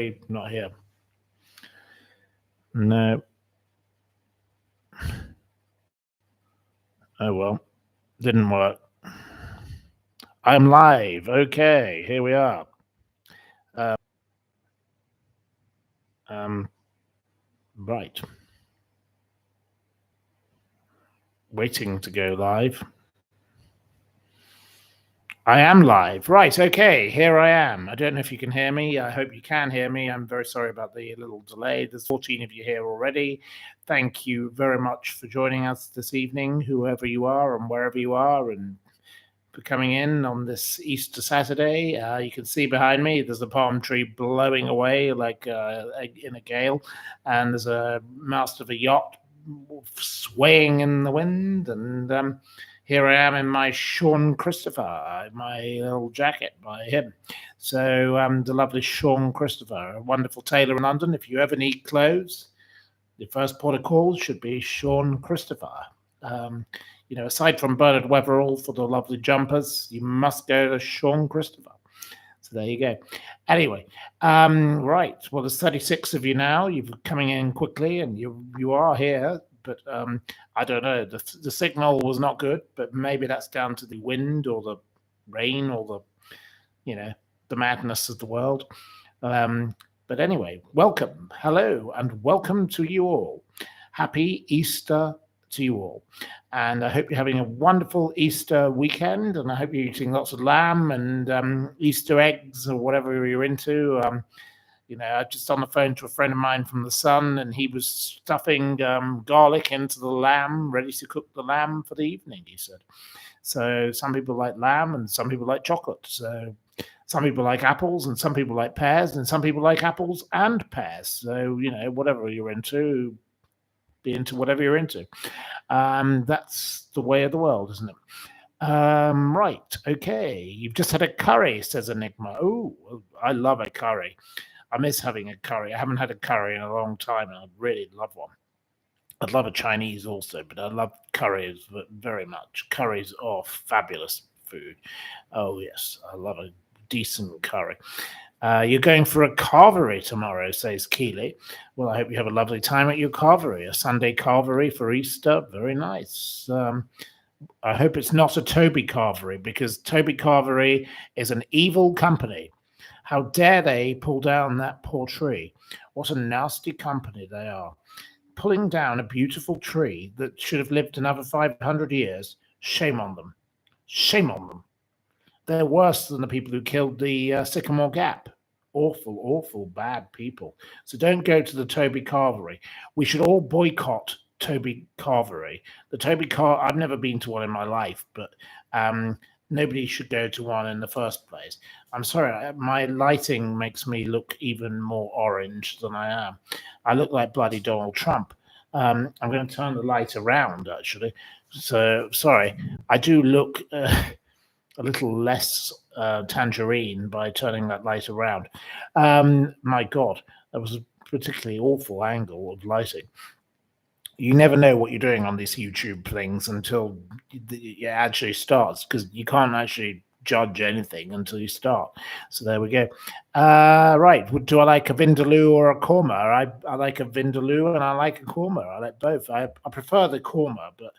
Sorry, not here. No. Oh, well. Didn't work. I'm live. Okay, here we are. Right. Waiting to go live. I am live. Right, okay, here I am. I don't know if you can hear me. I hope you can hear me. I'm very sorry about the little delay. There's 14 of you here already. Thank you very much for joining us this evening, whoever you are and wherever you are, and for coming in on this Easter Saturday. You can see behind me, there's a palm tree blowing away like in a gale, and there's a mast of a yacht swaying in the wind, and here I am in my Sean Christopher, my little jacket by him. So the lovely Sean Christopher, a wonderful tailor in London. If you ever need clothes, the first port of call should be Sean Christopher. Aside from Bernard Weverall for the lovely jumpers, you must go to Sean Christopher. So there you go. Anyway, right. Well, there's 36 of you now. You're coming in quickly, and you are here. But I don't know. The signal was not good, but maybe that's down to the wind or the rain or the madness of the world. But anyway, welcome, hello, and welcome to you all. Happy Easter to you all. And I hope you're having a wonderful Easter weekend, and I hope you're eating lots of lamb and Easter eggs or whatever you're into. I just on the phone to a friend of mine from the Sun, and he was stuffing garlic into the lamb, ready to cook the lamb for the evening, he said. So some people like lamb and some people like chocolate. So some people like apples and some people like pears and some people like apples and pears. So, whatever you're into, be into whatever you're into. That's the way of the world, isn't it? Right. Okay. You've just had a curry, says Enigma. Oh, I love a curry. I miss having a curry. I haven't had a curry in a long time, and I'd really love one. I'd love a Chinese also, but I love curries very much. Curries are fabulous food. Oh, yes. I love a decent curry. You're going for a carvery tomorrow, says Keeley. Well, I hope you have a lovely time at your carvery, a Sunday carvery for Easter. Very nice. I hope it's not a Toby carvery, because Toby carvery is an evil company. How dare they pull down that poor tree? What a nasty company they are. Pulling down a beautiful tree that should have lived another 500 years. Shame on them. Shame on them. They're worse than the people who killed the Sycamore Gap. Awful, awful, bad people. So don't go to the Toby carvery. We should all boycott Toby carvery. I've never been to one in my life, but nobody should go to one in the first place. I'm sorry, my lighting makes me look even more orange than I am. I look like bloody Donald Trump. I'm going to turn the light around, actually. So, sorry, I do look a little less tangerine by turning that light around. My God, that was a particularly awful angle of lighting. You never know what you're doing on these YouTube things until it actually starts, because you can't actually judge anything until you start. So there we go. Right. Do I like a vindaloo or a korma? I like a vindaloo and I like a korma. I like both. I prefer the korma, but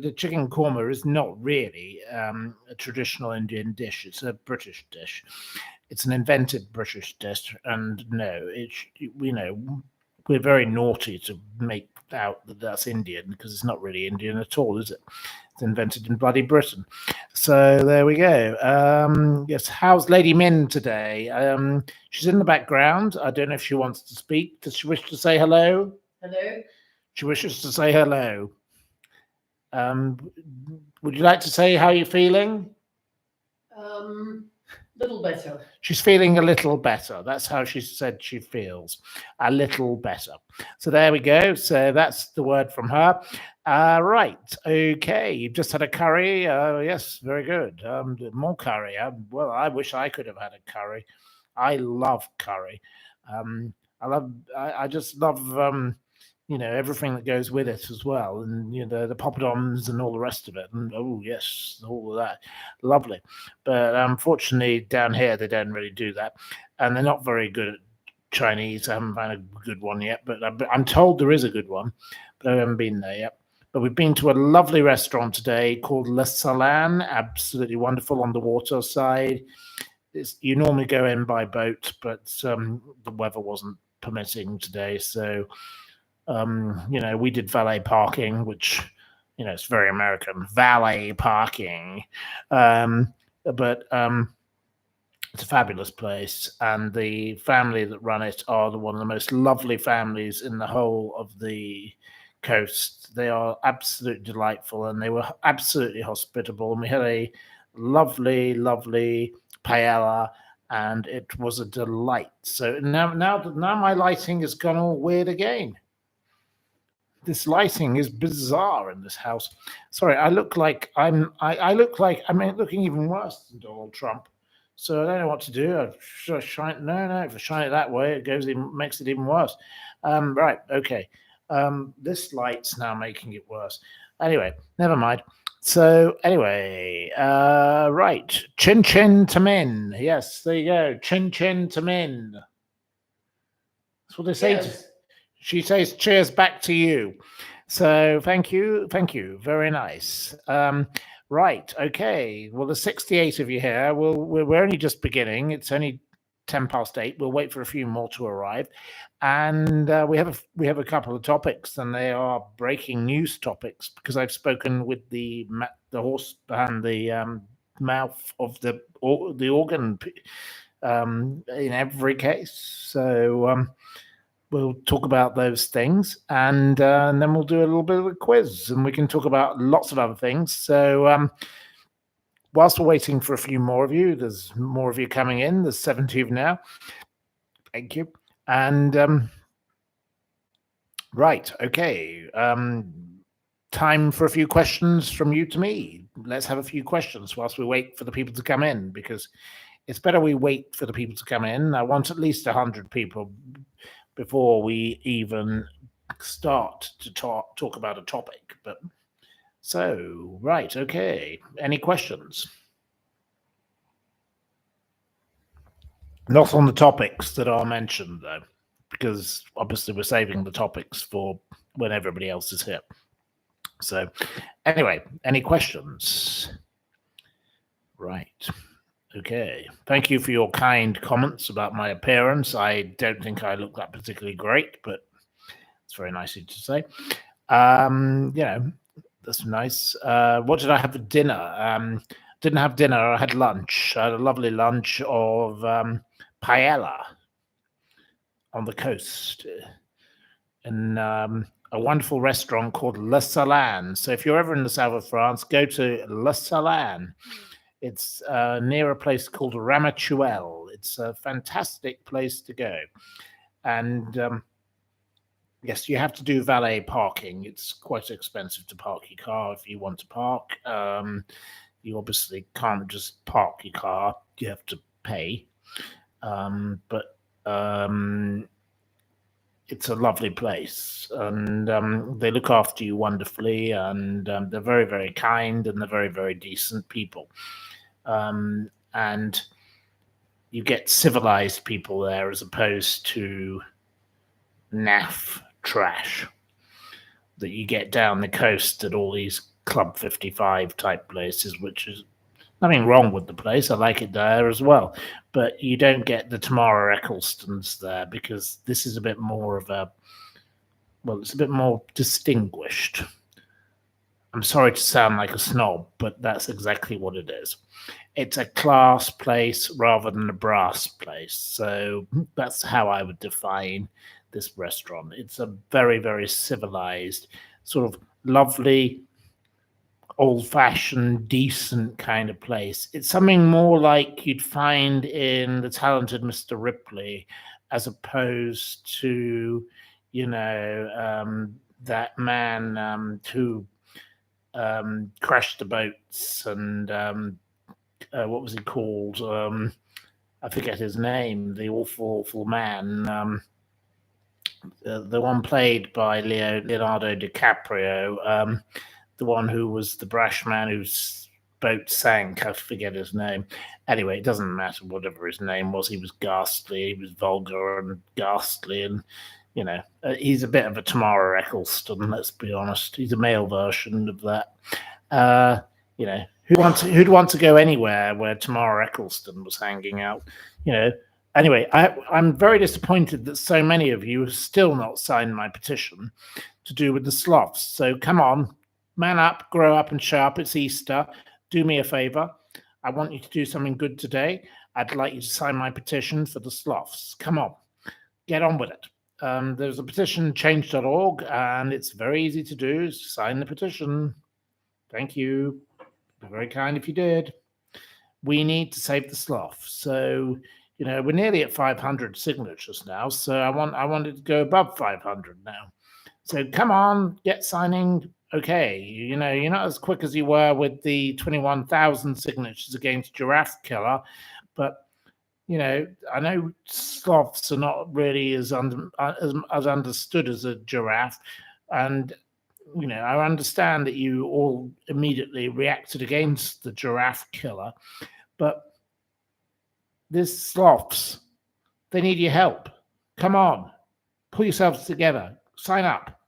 the chicken korma is not really a traditional Indian dish. It's a British dish. It's an invented British dish, and no, we're very naughty to make out that that's Indian, because it's not really Indian at all, is it? It's invented in bloody Britain. So there we go. Yes, how's Lady Min today? She's in the background. I don't know if she wants to speak. Does she wish to say hello? Hello. She wishes to say hello. Would you like to say how you're feeling? Little better. She's feeling a little better. That's how she said she feels. A little better. So there we go. So that's the word from her. Right. Okay. You've just had a curry. Yes. Very good. More curry. Well, I wish I could have had a curry. I love curry. I just love everything that goes with it as well, and the poppadoms and all the rest of it, and oh yes, all of that, lovely. But unfortunately down here they don't really do that, and they're not very good at Chinese. I haven't found a good one yet, but I'm told there is a good one, but I haven't been there yet. But we've been to a lovely restaurant today called Le Salin, absolutely wonderful on the water side. You normally go in by boat, but the weather wasn't permitting today. So, we did valet parking, which, it's very American, valet parking. But it's a fabulous place, and the family that run it are one of the most lovely families in the whole of the coast. They are absolutely delightful, and they were absolutely hospitable. And we had a lovely, lovely paella, and it was a delight. So now my lighting has gone all weird again. This lighting is bizarre in this house. Sorry, I look like I'm looking even worse than Donald Trump. So I don't know what to do. Should I shine? No. If I shine it that way, it makes it even worse. Right. Okay. This light's now making it worse. Anyway, never mind. So anyway, right. Chin chin to men. Yes, there you go. Chin chin to men. That's what they say. Yes. She says, cheers back to you. So thank you. Very nice. Right. Okay. Well, there's 68 of you here. We're only just beginning. It's only 8:10. We'll wait for a few more to arrive, and we have a couple of topics, and they are breaking news topics because I've spoken with the horse behind the mouth of the organ in every case. So we'll talk about those things, and then we'll do a little bit of a quiz, and we can talk about lots of other things. So whilst we're waiting for a few more of you, there's more of you coming in. There's 70 of you now. Thank you. And right, okay. Time for a few questions from you to me. Let's have a few questions whilst we wait for the people to come in, because it's better we wait for the people to come in. I want at least 100 people before we even start to talk about a topic. But so, right, okay. Any questions? Not on the topics that are mentioned, though, because obviously we're saving the topics for when everybody else is here. So anyway, any questions? Right. Okay. Thank you for your kind comments about my appearance. I don't think I look that particularly great, but it's very nice of you to say. That's nice. What did I have for dinner? Didn't have dinner. I had lunch. I had a lovely lunch of paella on the coast in a wonderful restaurant called Le Salin. So if you're ever in the south of France, go to Le Salin. It's near a place called Ramatuelle. It's a fantastic place to go. And yes, you have to do valet parking. It's quite expensive to park your car if you want to park. You obviously can't just park your car. You have to pay. But it's a lovely place, and they look after you wonderfully, and they're very, very kind, and they're very, very decent people. And you get civilized people there as opposed to naff trash that you get down the coast at all these Club 55 type places, which is nothing wrong with the place. I like it there as well. But you don't get the Tamara Ecclestons there, because this is a bit more of it's a bit more distinguished. I'm sorry to sound like a snob, but that's exactly what it is. It's a class place rather than a brass place. So that's how I would define this restaurant. It's a very, very civilized, sort of lovely, old-fashioned, decent kind of place. It's something more like you'd find in The Talented Mr. Ripley, as opposed to, that man who crashed the boats, and what was he called? I forget his name. The awful man. The one played by Leonardo DiCaprio. The one who was the brash man who's boat sank. I forget his name. Anyway, it doesn't matter whatever his name was. He was ghastly. He was vulgar and ghastly, and he's a bit of a Tamara Eccleston. Let's be honest. He's a male version of that. Who'd want to go anywhere where Tamara Eccleston was hanging out? Anyway, I'm very disappointed that so many of you have still not signed my petition to do with the sloths. So come on, man up, grow up and show up. It's Easter. Do me a favor. I want you to do something good today. I'd like you to sign my petition for the sloths. Come on, get on with it. There's a petition, change.org, and it's very easy to do. Sign the petition. Thank you. Be very kind if you did. We need to save the sloth. So, we're nearly at 500 signatures now. So I wanted to go above 500 now. So come on, get signing. Okay, you're not as quick as you were with the 21,000 signatures against Giraffe Killer, but I know sloths are not really as understood as a giraffe, and I understand that you all immediately reacted against the Giraffe Killer, but these sloths, they need your help. Come on, pull yourselves together, sign up,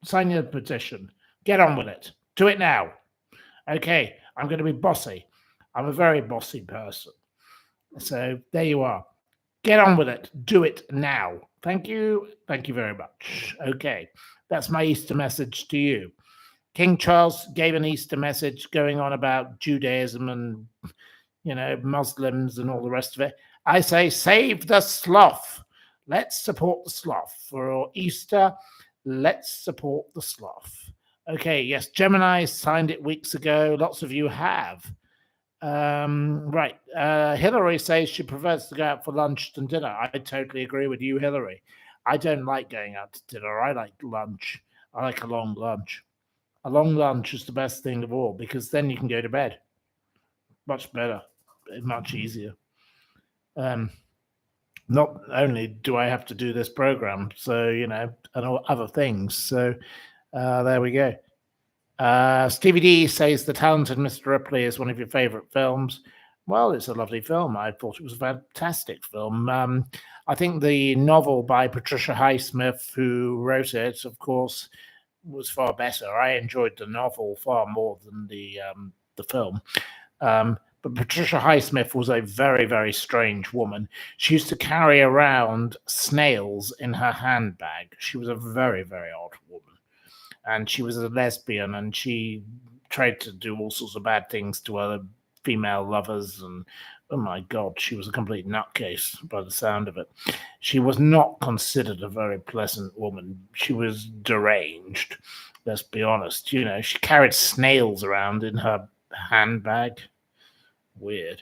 sign your petition, get on with it, do it now. Okay, I'm going to be bossy. I'm a very bossy person. So there you are. Get on with it. Do it now. Thank you. Thank you very much. Okay, that's my Easter message to you. King Charles gave an Easter message going on about Judaism and, Muslims and all the rest of it. I say, save the sloth. Let's support the sloth. For Easter, let's support the sloth. Okay, yes, Gemini signed it weeks ago. Lots of you have. Right. Hillary says she prefers to go out for lunch than dinner. I totally agree with you, Hillary. I don't like going out to dinner. I like lunch. I like a long lunch. A long lunch is the best thing of all because then you can go to bed. Much better. Much easier. Not only do I have to do this program, so, and other things. So there we go. Stevie D says The Talented Mr. Ripley is one of your favorite films. Well, it's a lovely film. I thought it was a fantastic film. I think the novel by Patricia Highsmith, who wrote it, of course, was far better. I enjoyed the novel far more than the film. But Patricia Highsmith was a very, very strange woman. She used to carry around snails in her handbag. She was a very, very odd woman. And she was a lesbian, and she tried to do all sorts of bad things to other female lovers. And oh my God, she was a complete nutcase by the sound of it. She was not considered a very pleasant woman. She was deranged, let's be honest. She carried snails around in her handbag. Weird.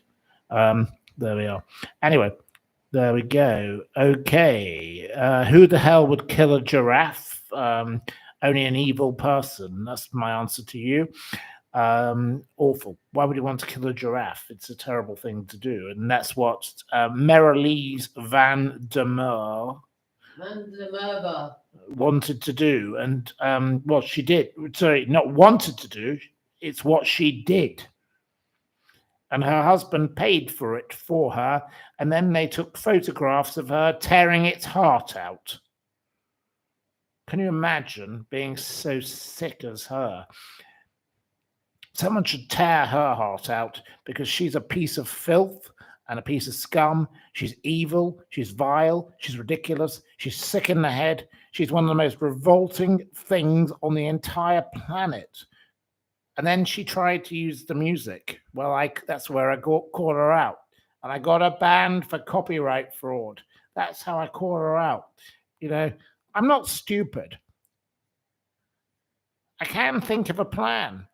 There we are. Anyway, there we go. Okay. Who the hell would kill a giraffe? Only an evil person. That's my answer to you. Awful. Why would you want to kill a giraffe? It's a terrible thing to do. And that's what Merelise Van der Merwe wanted to do. And what she did. Sorry, not wanted to do. It's what she did. And her husband paid for it for her. And then they took photographs of her tearing its heart out. Can you imagine being so sick as her? Someone should tear her heart out because she's a piece of filth and a piece of scum. She's evil. She's vile. She's ridiculous. She's sick in the head. She's one of the most revolting things on the entire planet. And then she tried to use the music. Well, that's where I caught her out. And I got her banned for copyright fraud. That's how I caught her out. I'm not stupid. I can think of a plan.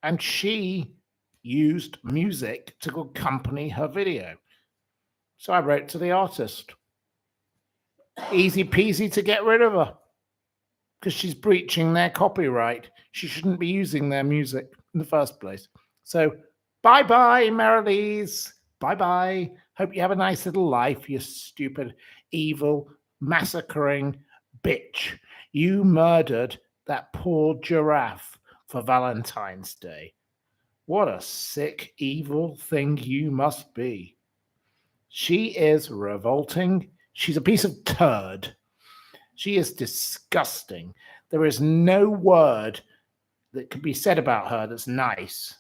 And she used music to accompany her video. So I wrote to the artist. Easy peasy to get rid of her. Because she's breaching their copyright. She shouldn't be using their music in the first place. So bye-bye, Merelise. Bye-bye. Hope you have a nice little life, you stupid, evil, massacring bitch. You murdered that poor giraffe for Valentine's Day. What a sick, evil thing you must be. She is revolting. She's a piece of turd. She is disgusting. There is no word that could be said about her that's nice.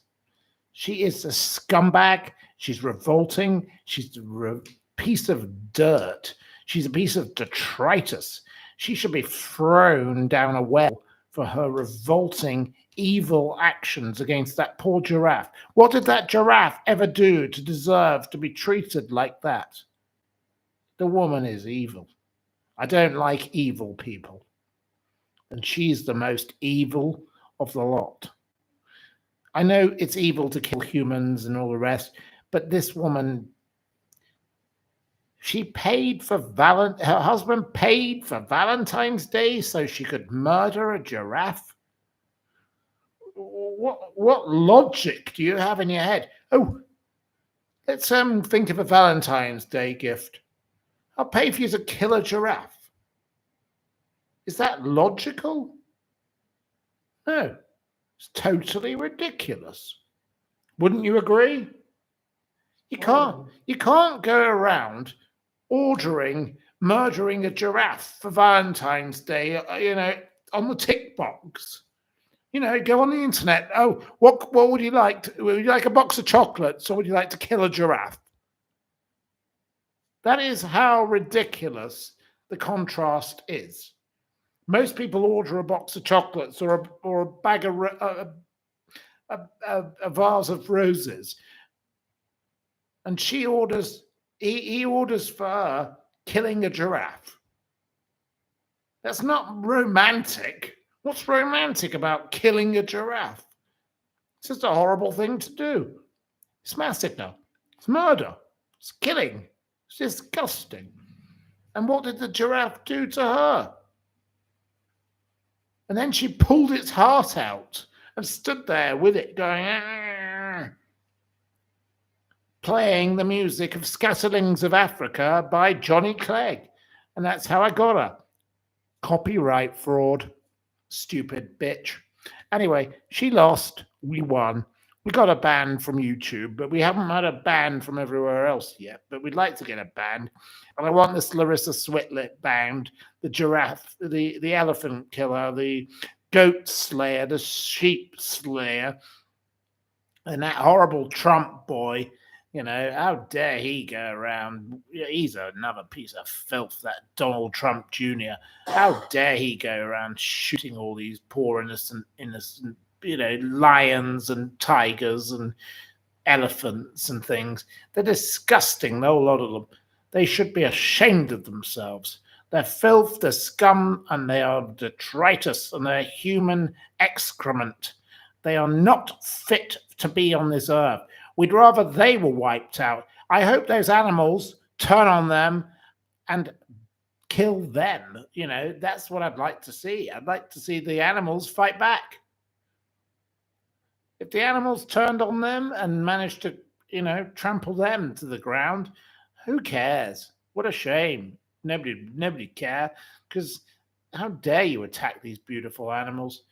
She is a scumbag. She's revolting. She's a piece of dirt. She's a piece of detritus. She should be thrown down a well for her revolting, evil actions against that poor giraffe. What did that giraffe ever do to deserve to be treated like that? The woman is evil. I don't like evil people. And she's the most evil of the lot. I know it's evil to kill humans and all the rest, but this woman, she paid for her husband paid for Valentine's Day so she could murder a giraffe. What logic do you have in your head? Oh, let's think of a Valentine's Day gift. I'll pay for you to kill a giraffe. Is that logical? No, it's totally ridiculous. Wouldn't you agree? You can't go around murdering a giraffe for Valentine's Day, on the tick box. Go on the internet. Oh, what would you like? Would you like a box of chocolates, or would you like to kill a giraffe? That is how ridiculous the contrast is. Most people order a box of chocolates or a bag of a vase of roses, and he orders for her killing a giraffe. That's not romantic. What's romantic about killing a giraffe? It's just a horrible thing to do. It's massacre. It's murder. It's killing. It's disgusting. And what did the giraffe do to her? And then she pulled its heart out and stood there with it going, "Arr," playing the music of Scatterlings of Africa by Johnny Clegg. And that's how I got her. Copyright fraud. Stupid bitch. Anyway, she lost. We won. We got a ban from YouTube, but we haven't had a ban from everywhere else yet. But we'd like to get a ban. And I want this Larissa Switlet banned, the giraffe, the elephant killer, the goat slayer, the sheep slayer, and that horrible Trump boy. How dare he go around? He's another piece of filth, that Donald Trump Jr. How dare he go around shooting all these poor innocent, lions and tigers and elephants and things. They're disgusting, the whole lot of them. They should be ashamed of themselves. They're filth, they're scum, and they are detritus, and they're human excrement. They are not fit to be on this earth. We'd rather they were wiped out. I hope those animals turn on them and kill them. That's what I'd like to see. I'd like to see the animals fight back. If the animals turned on them and managed to, trample them to the ground, who cares? What a shame. Nobody care, because how dare you attack these beautiful animals?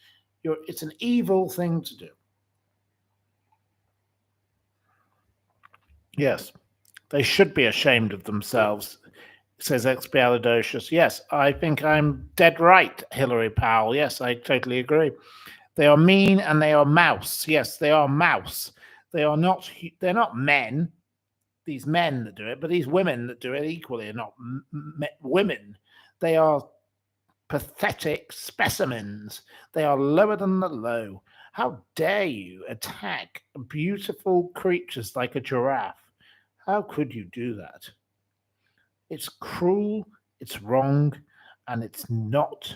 It's an evil thing to do. Yes, they should be ashamed of themselves, says Expialidocious. Yes, I think I'm dead right, Hilary Powell. Yes, I totally agree. They are mean and they are mouse. Yes, they are mouse. They're not men, these men that do it, but these women that do it equally are not women. They are pathetic specimens. They are lower than the low. How dare you attack beautiful creatures like a giraffe? How could you do that? It's cruel, it's wrong, and it's not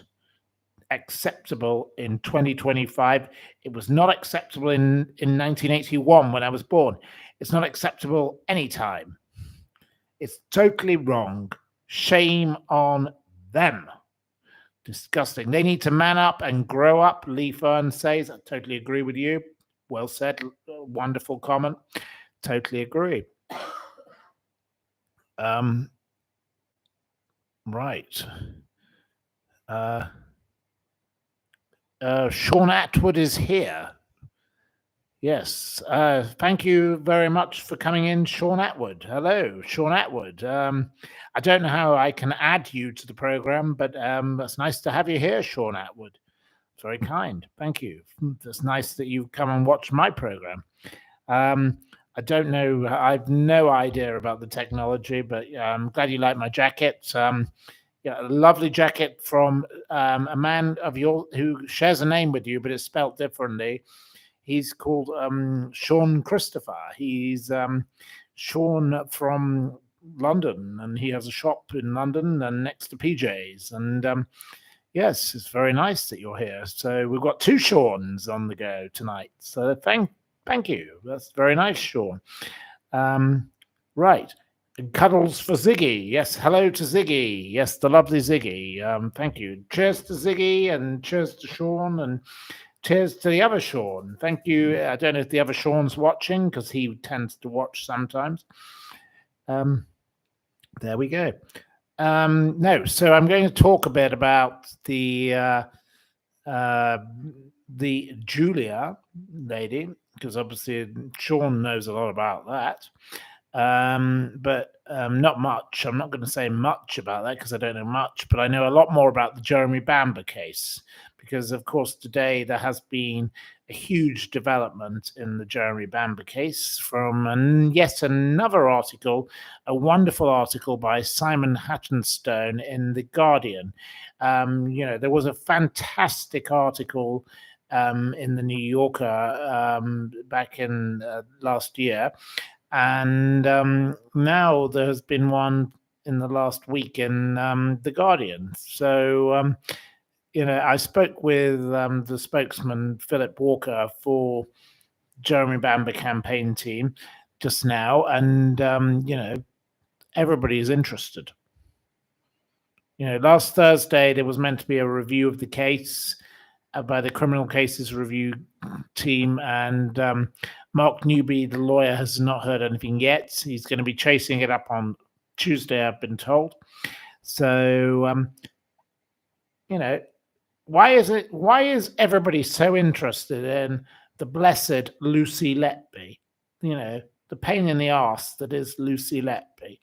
acceptable in 2025. It was not acceptable in 1981 when I was born. It's not acceptable anytime. It's totally wrong. Shame on them. Disgusting. They need to man up and grow up, Lee Fern says. I totally agree with you. Well said. Wonderful comment. Totally agree. Right. Sean Atwood is here. Yes. Thank you very much for coming in, Sean Atwood. Hello, Sean Atwood. I don't know how I can add you to the program, but it's nice to have you here, Sean Atwood. Very kind. Thank you. It's nice that you come and watch my program. I don't know. I've no idea about the technology, but I'm glad you like my jacket. Yeah, a lovely jacket from a man of your who shares a name with you, but it's spelt differently. He's called Sean Christopher. He's Sean from London, and he has a shop in London and next to PJ's. And yes, it's very nice that you're here. So we've got two Seans on the go tonight. So thank you. That's very nice, Sean. Right. Cuddles for Ziggy. Yes, hello to Ziggy. Yes, the lovely Ziggy. Thank you. Cheers to Ziggy and cheers to Sean and cheers to the other Sean. Thank you. I don't know if the other Sean's watching because he tends to watch sometimes. There we go. No, so I'm going to talk a bit about the Julia lady because obviously Sean knows a lot about that. But not much. I'm not going to say much about that because I don't know much, but I know a lot more about the Jeremy Bamber case because, of course, today there has been a huge development in the Jeremy Bamber case from yet another article, a wonderful article by Simon Hattonstone in The Guardian. There was a fantastic article in the New Yorker back in last year. And now there has been one in the last week in The Guardian. So, I spoke with the spokesman, Philip Walker, for Jeremy Bamber campaign team just now. And, everybody is interested. Last Thursday, there was meant to be a review of the case by the criminal cases review team, and Mark Newby, the lawyer, has not heard anything yet. He's going to be chasing it up on Tuesday, I've been told. So, why is everybody so interested in the blessed Lucy Letby? The pain in the arse that is Lucy Letby.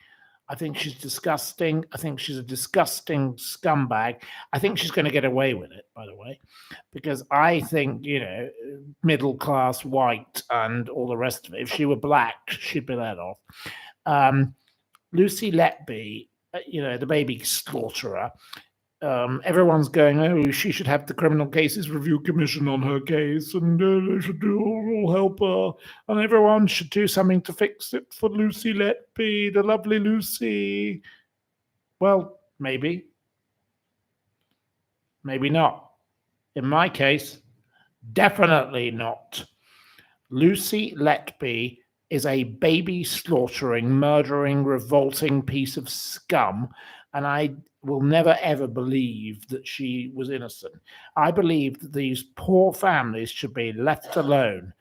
I think she's disgusting. I think she's a disgusting scumbag. I think she's going to get away with it, by the way, because I think, middle class, white, and all the rest of it. If she were black, she'd be let off. Lucy Letby, the baby slaughterer. Everyone's going, oh, she should have the Criminal Cases Review Commission on her case, and they should all help her, and everyone should do something to fix it for Lucy Letby, the lovely Lucy. Well, maybe. Maybe not. In my case, definitely not. Lucy Letby is a baby slaughtering, murdering, revolting piece of scum, and I will never ever believe that she was innocent. I believe that these poor families should be left alone.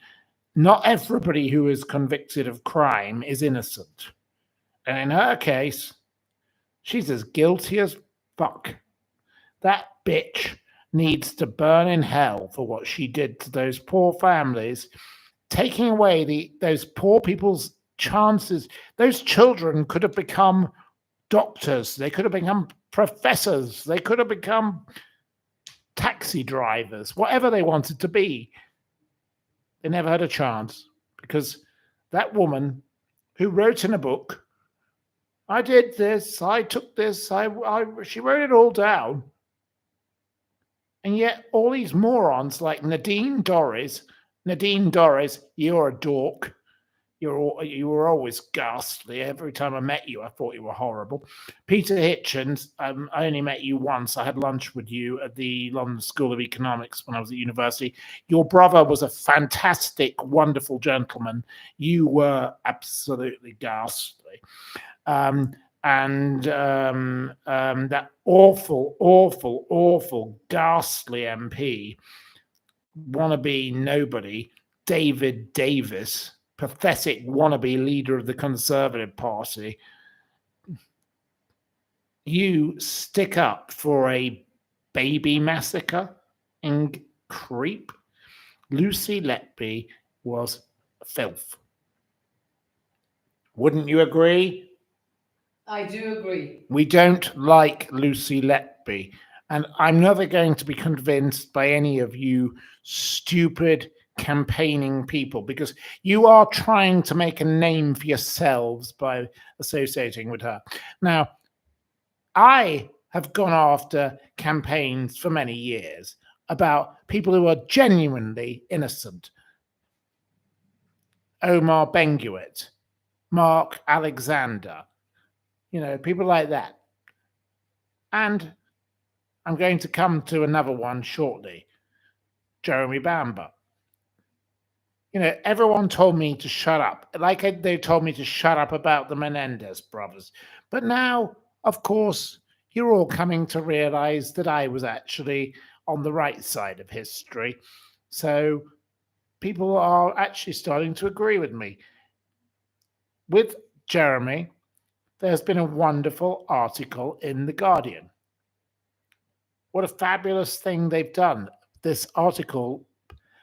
Not everybody who is convicted of crime is innocent. And in her case, she's as guilty as fuck. That bitch needs to burn in hell for what she did to those poor families, taking away those poor people's chances. Those children could have become doctors. They could have become professors. They could have become taxi drivers, whatever they wanted to be. They never had a chance because that woman who wrote in a book, I did this, I took this, she wrote it all down. And yet all these morons like Nadine Dorries, you're a dork. You were always ghastly. Every time I met you, I thought you were horrible. Peter Hitchens, I only met you once. I had lunch with you at the London School of Economics when I was at university. Your brother was a fantastic, wonderful gentleman. You were absolutely ghastly. And that awful, ghastly MP, wannabe nobody, David Davis, pathetic wannabe leader of the Conservative Party, you stick up for a baby massacre and creep. Lucy Letby was filth. Wouldn't you agree? I do agree. We don't like Lucy Letby, and I'm never going to be convinced by any of you stupid campaigning people, because you are trying to make a name for yourselves by associating with her. Now, I have gone after campaigns for many years about people who are genuinely innocent. Omar Benguet, Mark Alexander, people like that. And I'm going to come to another one shortly, Jeremy Bamber. Everyone told me to shut up, like they told me to shut up about the Menendez brothers. But now, of course, you're all coming to realize that I was actually on the right side of history. So people are actually starting to agree with me. With Jeremy, there's been a wonderful article in The Guardian. What a fabulous thing they've done. This article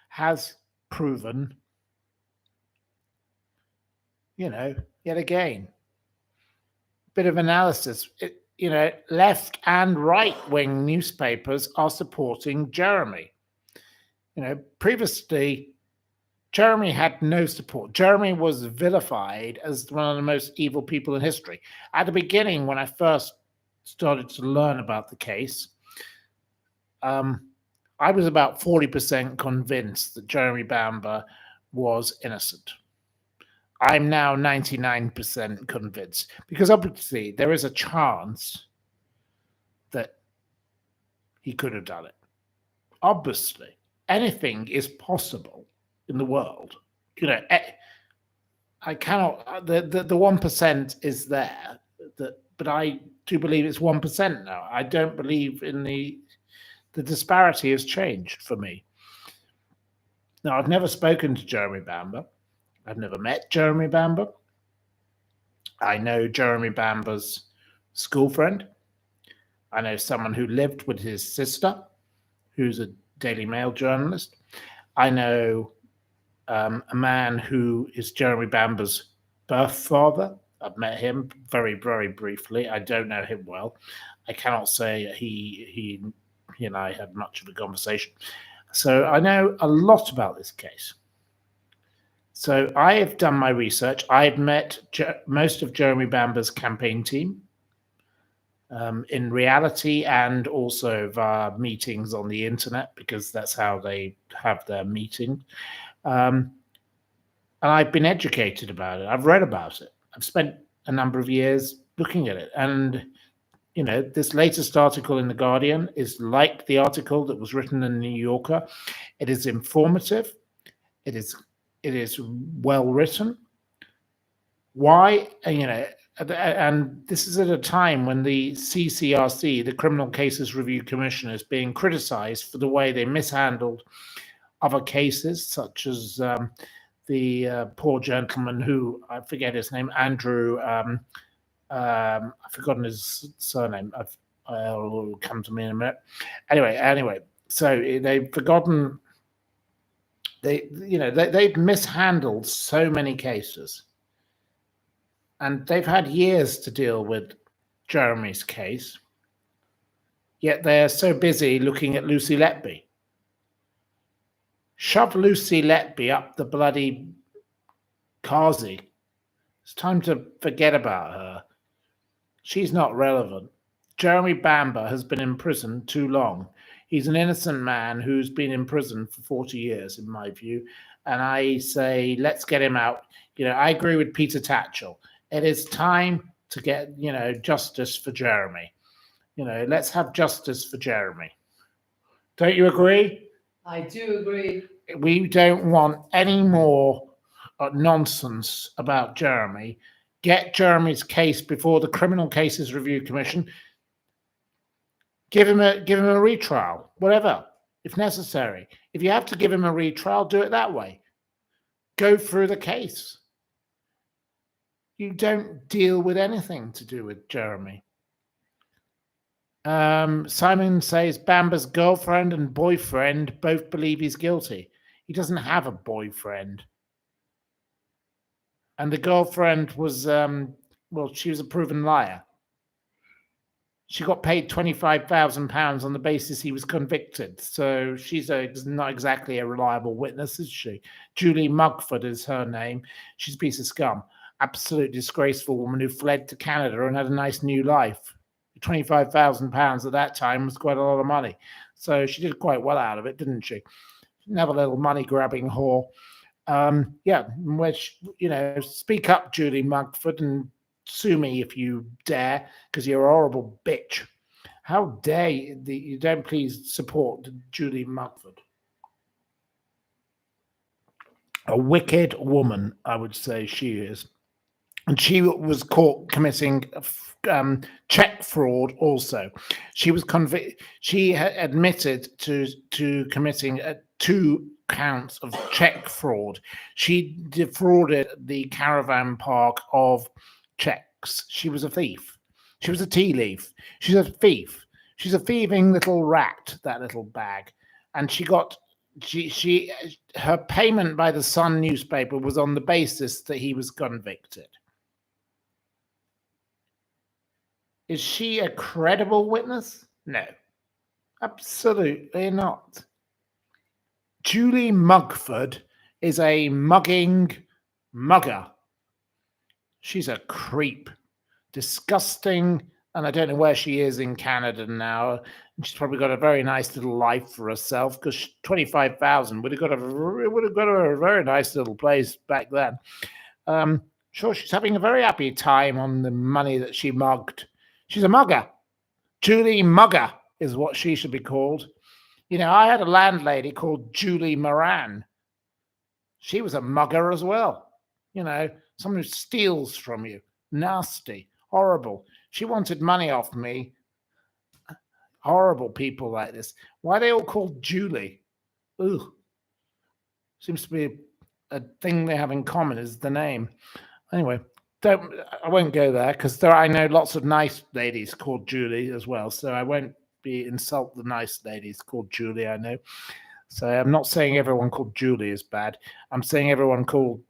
has proven, yet again, bit of analysis. Left and right-wing newspapers are supporting Jeremy. Previously, Jeremy had no support. Jeremy was vilified as one of the most evil people in history. At the beginning, when I first started to learn about the case, I was about 40% convinced that Jeremy Bamber was innocent. I'm now 99% convinced, because obviously there is a chance that he could have done it. Obviously, anything is possible in the world. I cannot. The 1% is there, but I do believe it's 1% now. I don't believe in the disparity has changed for me. Now, I've never spoken to Jeremy Bamber. I've never met Jeremy Bamber. I know Jeremy Bamber's school friend. I know someone who lived with his sister, who's a Daily Mail journalist. I know a man who is Jeremy Bamber's birth father. I've met him very, very briefly. I don't know him well. I cannot say he and I had much of a conversation. So I know a lot about this case. So I have done my research. I've met most of Jeremy Bamber's campaign team in reality, and also via meetings on the internet, because that's how they have their meetings. And I've been educated about it. I've read about it. I've spent a number of years looking at it. And, this latest article in The Guardian is like the article that was written in The New Yorker. It is informative. It is well written. Why, and this is at a time when the CCRC, the Criminal Cases Review Commission, is being criticized for the way they mishandled other cases, such as the poor gentleman who, I forget his name, Andrew, I've forgotten his surname. It'll come to me in a minute. Anyway, so they've forgotten. They've mishandled so many cases, and they've had years to deal with Jeremy's case. Yet they're so busy looking at Lucy Letby. Shove Lucy Letby up the bloody Kazi. It's time to forget about her. She's not relevant. Jeremy Bamber has been in prison too long. He's an innocent man who's been in prison for 40 years, in my view. And I say, let's get him out. I agree with Peter Tatchell. It is time to get, justice for Jeremy. Let's have justice for Jeremy. Don't you agree? I do agree. We don't want any more nonsense about Jeremy. Get Jeremy's case before the Criminal Cases Review Commission. Give him a retrial, whatever, if necessary. If you have to give him a retrial, do it that way. Go through the case. You don't deal with anything to do with Jeremy. Simon says Bamber's girlfriend and boyfriend both believe he's guilty. He doesn't have a boyfriend. And the girlfriend was, she was a proven liar. She got paid £25,000 on the basis he was convicted. So she's not exactly a reliable witness, is she? Julie Mugford is her name. She's a piece of scum. Absolute disgraceful woman who fled to Canada and had a nice new life. £25,000 at that time was quite a lot of money. So she did quite well out of it, didn't she? Never a little money grabbing whore. Which, speak up, Julie Mugford, and sue me if you dare, because you're a horrible bitch. How dare you don't please support Julie Mugford? A wicked woman, I would say she is. And she was caught committing check fraud also. She was She admitted to committing 2 counts of check fraud. She defrauded the caravan park of checks. She was a thief. She was a tea leaf. She's a thief. She's a thieving little rat, that little bag. And her payment by the Sun newspaper was on the basis that he was convicted. Is she a credible witness? No, absolutely not. Julie Mugford is a mugging mugger. She's a creep. Disgusting. And I don't know where she is in Canada now. She's probably got a very nice little life for herself, because 25,000 would have got her a very nice little place back then. Sure, she's having a very happy time on the money that she mugged. She's a mugger. Julie Mugger is what she should be called. I had a landlady called Julie Moran. She was a mugger as well. Someone who steals from you. Nasty. Horrible. She wanted money off me. Horrible people like this. Why are they all called Julie? Ooh. Seems to be a thing they have in common is the name. Anyway, I won't go there, because I know lots of nice ladies called Julie as well. So I won't insult the nice ladies called Julie, I know. So I'm not saying everyone called Julie is bad. I'm saying everyone called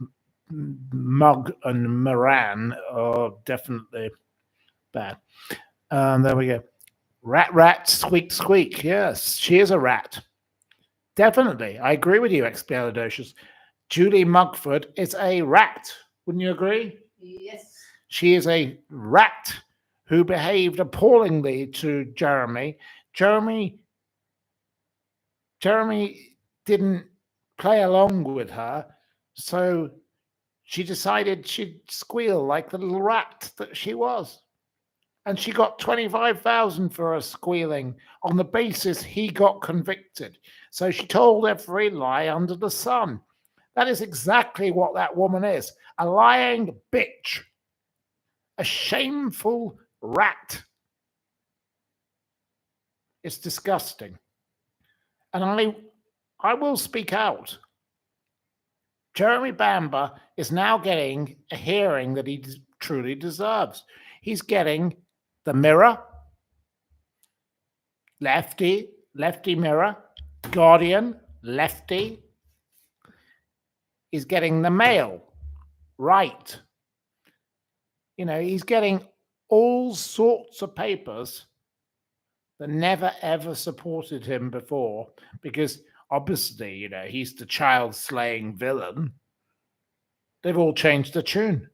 Mug and Moran are definitely bad. There we go. Rat, rat, squeak, squeak. Yes, she is a rat. Definitely. I agree with you, Expialidocious. Julie Mugford is a rat. Wouldn't you agree? Yes. She is a rat who behaved appallingly to Jeremy. Jeremy didn't play along with her, so she decided she'd squeal like the little rat that she was. And she got 25,000 for her squealing on the basis he got convicted. So she told every lie under the sun. That is exactly what that woman is. A lying bitch. A shameful rat. It's disgusting. And I will speak out. Jeremy Bamber is now getting a hearing that he truly deserves. He's getting the Mirror, Lefty Mirror, Guardian, Lefty. He's getting the Mail, Right. He's getting all sorts of papers that never ever supported him before, because obviously, he's the child-slaying villain. They've all changed the tune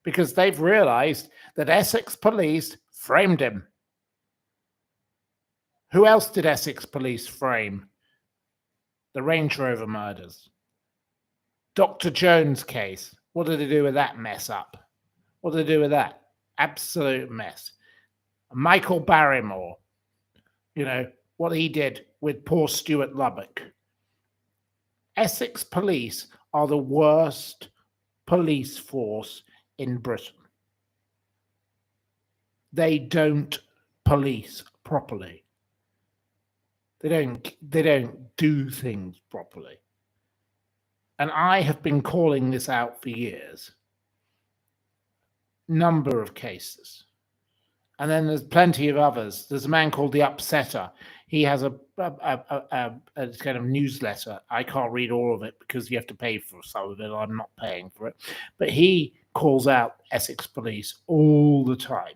because they've realized that Essex police framed him. Who else did Essex police frame? The Range Rover murders. Dr. Jones case. What did they do with that mess up? What did they do with that? Absolute mess. Michael Barrymore. What he did with poor Stuart Lubbock. Essex police are the worst police force in Britain. They don't police properly. They don't do things properly. And I have been calling this out for years. Number of cases. And then there's plenty of others. There's a man called the Upsetter. He has a kind of newsletter. I can't read all of it because you have to pay for some of it. I'm not paying for it. But he calls out Essex police all the time.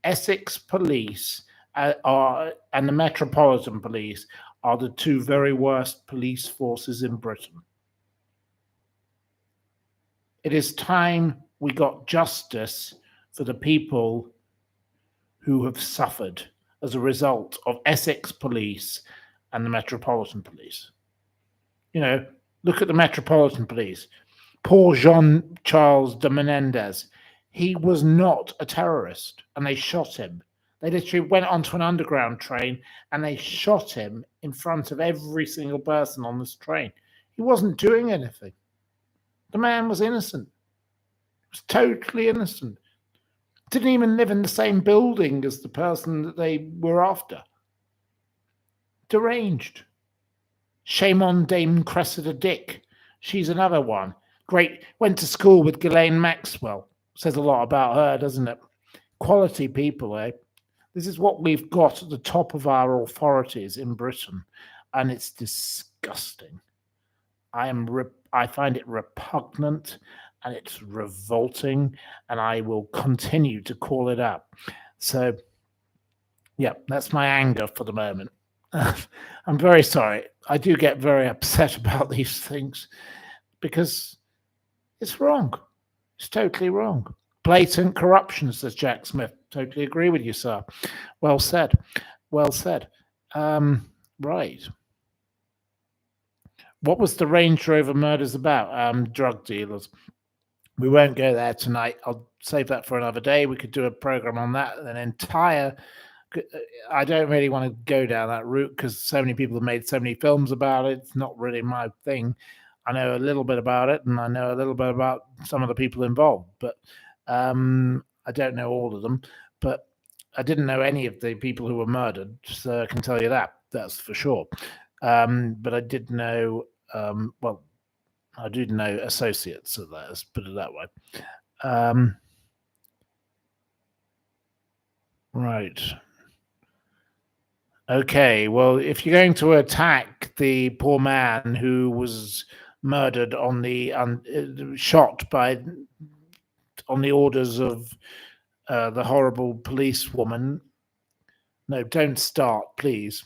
Essex police and the Metropolitan Police are the two very worst police forces in Britain. It is time we got justice for the people who have suffered as a result of Essex police and the Metropolitan Police. You know, look at the Metropolitan Police. Poor Jean-Charles de Menendez. He was not a terrorist, and they shot him. They literally went onto an underground train and they shot him in front of every single person on this train. He wasn't doing anything. The man was innocent. He was totally innocent. Didn't even live in the same building as the person that they were after. Deranged. Shame on Dame Cressida Dick. She's another one. Great. Went to school with Ghislaine Maxwell. Says a lot about her, doesn't it? Quality people, eh? This is what we've got at the top of our authorities in Britain, and it's disgusting. I find it repugnant, and it's revolting, and I will continue to call it out. So, yeah, that's my anger for the moment. I'm very sorry. I do get very upset about these things because it's wrong. It's totally wrong. Blatant corruption, says Jack Smith. Totally agree with you, sir. Well said. Well said. Right. What was the Range Rover murders about? Drug dealers. We won't go there tonight. I'll save that for another day. We could do a program on that. I don't really want to go down that route because so many people have made so many films about it. It's not really my thing. I know a little bit about it, and I know a little bit about some of the people involved, but I don't know all of them. But I didn't know any of the people who were murdered, so I can tell you that's for sure. But I did know, I did know associates of theirs, put it that way. Right. Okay, well, if you're going to attack the poor man who was murdered on the shot on the orders of the horrible policewoman, no, don't start, please.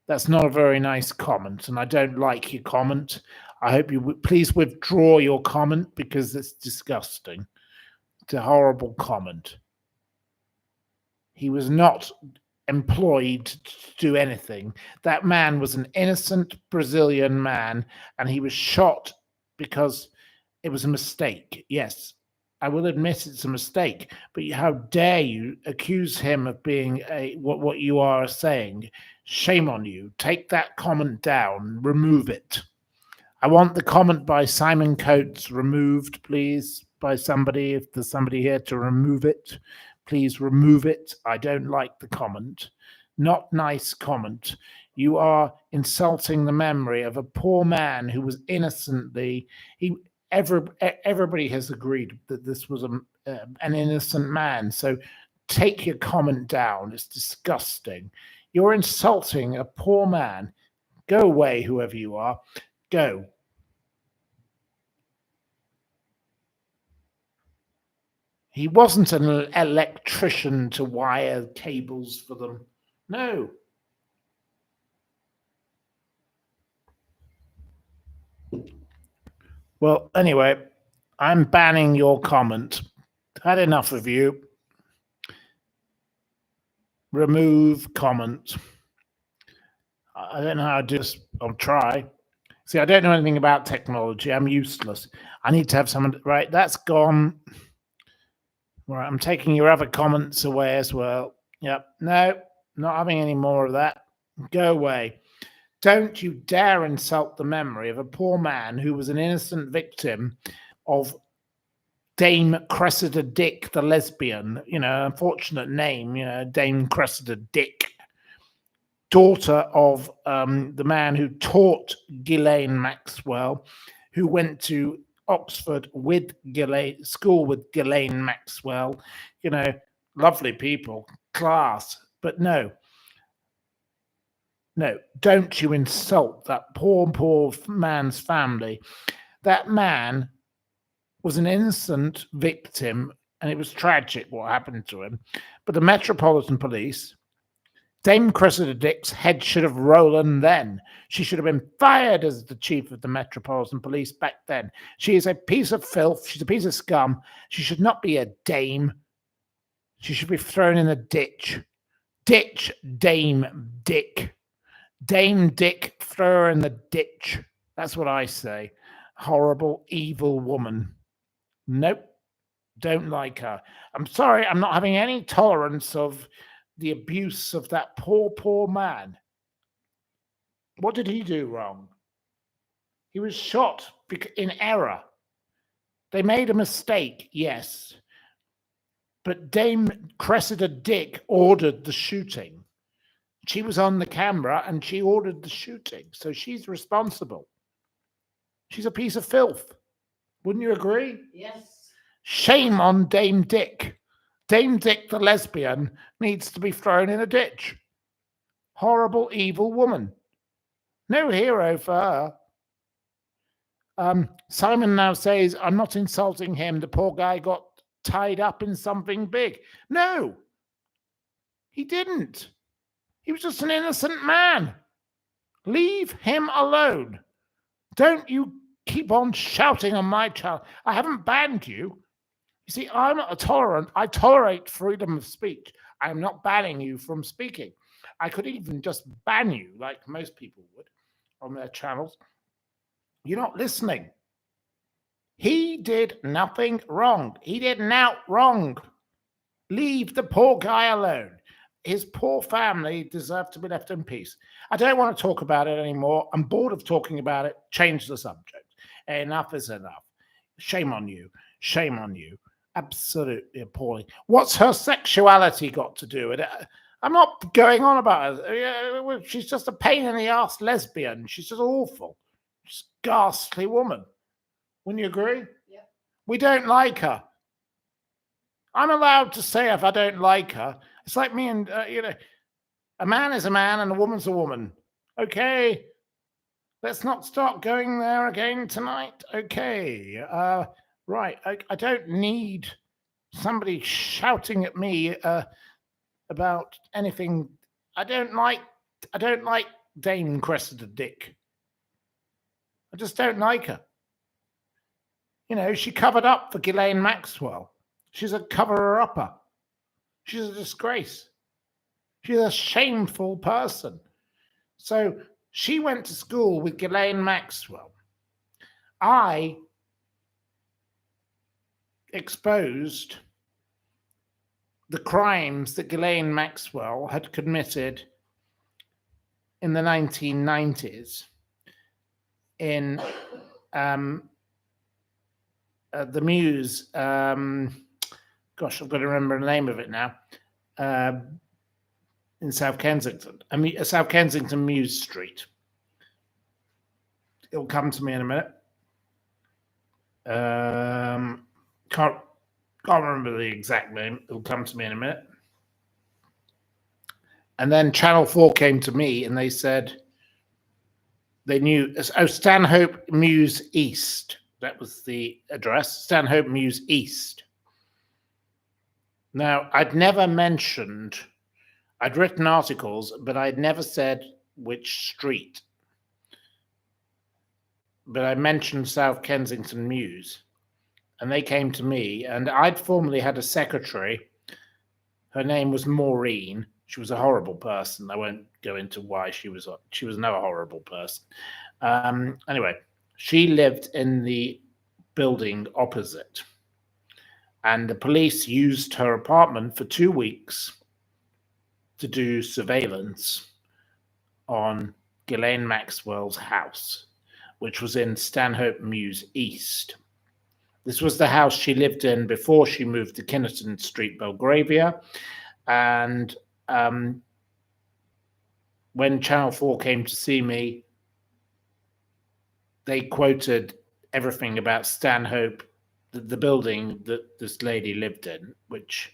That's not a very nice comment, and I don't like your comment. I hope you would please withdraw your comment because it's disgusting. It's a horrible comment. He was not employed to do anything. That man was an innocent Brazilian man, and he was shot because it was a mistake. Yes, I will admit it's a mistake, but how dare you accuse him of being what you are saying? Shame on you. Take that comment down. Remove it. I want the comment by Simon Coates removed, please, by somebody. If there's somebody here to remove it, please remove it. I don't like the comment. Not nice comment. You are insulting the memory of a poor man who was innocently. Everybody has agreed that this was an innocent man. So take your comment down. It's disgusting. You're insulting a poor man. Go away, whoever you are. Go. He wasn't an electrician to wire cables for them. No. Well, anyway, I'm banning your comment. Had enough of you. Remove comment. I don't know how to do this. I'll try. See, I don't know anything about technology. I'm useless. I need to have someone. Right, that's gone. Right, I'm taking your other comments away as well. Yep. No, not having any more of that. Go away. Don't you dare insult the memory of a poor man who was an innocent victim of Dame Cressida Dick, the lesbian. You know, unfortunate name, Dame Cressida Dick. Daughter of the man who taught Ghislaine Maxwell, who went to Oxford with school with Ghislaine Maxwell. lovely people, class, but no, don't you insult that poor man's family. That man was an innocent victim, and it was tragic what happened to him. But the Metropolitan Police, Dame Cressida Dick's head should have rolled then. She should have been fired as the chief of the Metropolitan Police back then. She is a piece of filth. She's a piece of scum. She should not be a dame. She should be thrown in a ditch. Ditch Dame Dick. Dame Dick, throw her in the ditch. That's what I say. Horrible, evil woman. Nope, don't like her. I'm sorry, I'm not having any tolerance of the abuse of that poor man. What did he do wrong? He was shot in error. They made a mistake, yes. But Dame Cressida Dick ordered the shooting. She was on the camera and she ordered the shooting. So she's responsible. She's a piece of filth. Wouldn't you agree? Yes. Shame on Dame Dick. Dame Dick, the lesbian, needs to be thrown in a ditch. Horrible, evil woman. No hero for her. Simon now says, I'm not insulting him. The poor guy got tied up in something big. No, he didn't. He was just an innocent man. Leave him alone. Don't you keep on shouting on my child. I haven't banned you. You see, I'm a tolerant. I tolerate freedom of speech. I'm not banning you from speaking. I could even just ban you, like most people would, on their channels. You're not listening. He did nothing wrong. He did not wrong. Leave the poor guy alone. His poor family deserve to be left in peace. I don't want to talk about it anymore. I'm bored of talking about it. Change the subject. Enough is enough. Shame on you. Shame on you. Absolutely appalling. What's her sexuality got to do with it? I'm not going on about her. She's just a pain in the ass lesbian. She's just awful. She's a ghastly woman. Wouldn't you agree? Yeah. We don't like her. I'm allowed to say if I don't like her. It's like me and, a man is a man and a woman's a woman. Okay. Let's not start going there again tonight. Okay. Right. I don't need somebody shouting at me about anything. I don't like Dame Cressida Dick. I just don't like her. She covered up for Ghislaine Maxwell. She's a coverer-upper. She's a disgrace. She's a shameful person. So she went to school with Ghislaine Maxwell. I exposed the crimes that Ghislaine Maxwell had committed in the 1990s in the Muse. Gosh, I've got to remember the name of it now. In South Kensington, South Kensington Muse Street. It'll come to me in a minute. Can't remember the exact name. It'll come to me in a minute. And then Channel 4 came to me and they said they knew. Stanhope Muse East. That was the address. Stanhope Muse East. Now, I'd never mentioned. I'd written articles, but I'd never said which street. But I mentioned South Kensington Muse, and they came to me, and I'd formerly had a secretary. Her name was Maureen. She was a horrible person. I won't go into why she was no horrible person. Anyway, she lived in the building opposite, and the police used her apartment for 2 weeks to do surveillance on Ghislaine Maxwell's house, which was in Stanhope Muse East. This was the house she lived in before she moved to Kinnerton Street, Belgravia. And when Channel 4 came to see me, they quoted everything about Stanhope, the building that this lady lived in, which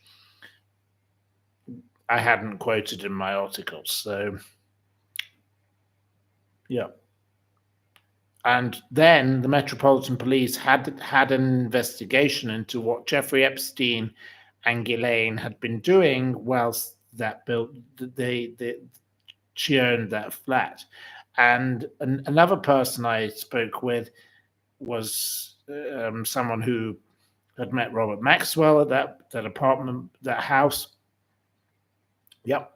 I hadn't quoted in my articles. So, yeah. And then the Metropolitan Police had an investigation into what Jeffrey Epstein and Ghislaine had been doing whilst that she owned that flat. And another person I spoke with was someone who had met Robert Maxwell at that apartment, that house. Yep,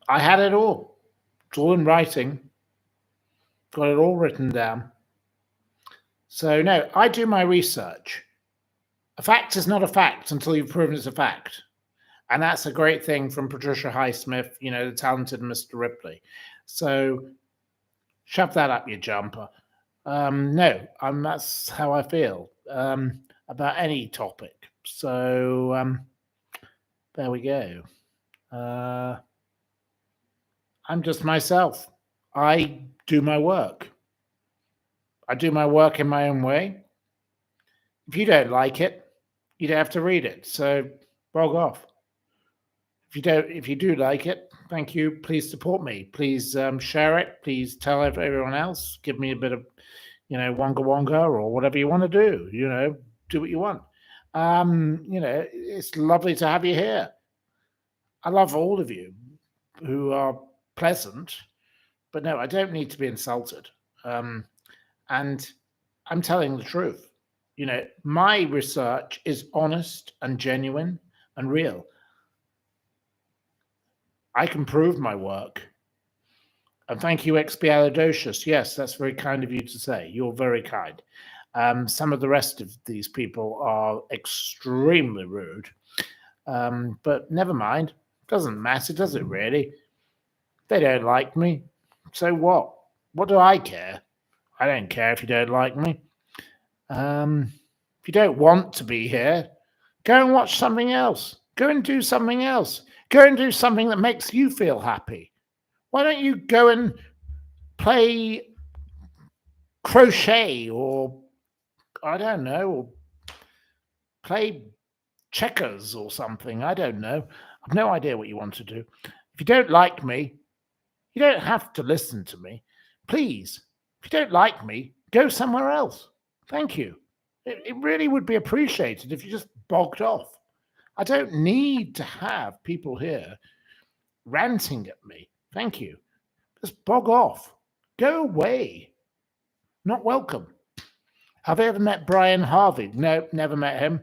I had it all. It's all in writing. Got it all written down. So, no, I do my research. A fact is not a fact until you've proven it's a fact. And that's a great thing from Patricia Highsmith, the talented Mr. Ripley. So, shove that up your jumper. No, that's how I feel about any topic. So, there we go. I'm just myself. I do my work. I do my work in my own way. If you don't like it, you don't have to read it. So bog off. If you do like it, thank you. Please support me. Please share it. Please tell everyone else. Give me a bit of, wonga wonga or whatever you want to do. Do what you want. It's lovely to have you here. I love all of you who are pleasant, but no, I don't need to be insulted. And I'm telling the truth. My research is honest and genuine and real. I can prove my work. And thank you, Expialidocious. Yes, that's very kind of you to say. You're very kind. Some of the rest of these people are extremely rude. But never mind. Doesn't matter, does it really? They don't like me. So what? What do I care? I don't care if you don't like me. If you don't want to be here, go and watch something else. Go and do something else. Go and do something that makes you feel happy. Why don't you go and play crochet or, I don't know, or play checkers or something? I don't know. I've no idea what you want to do. If you don't like me, you don't have to listen to me. Please, if you don't like me, go somewhere else. Thank you. It really would be appreciated if you just bogged off. I don't need to have people here ranting at me. Thank you. Just bog off. Go away. Not welcome. Have I ever met Brian Harvey? No, never met him.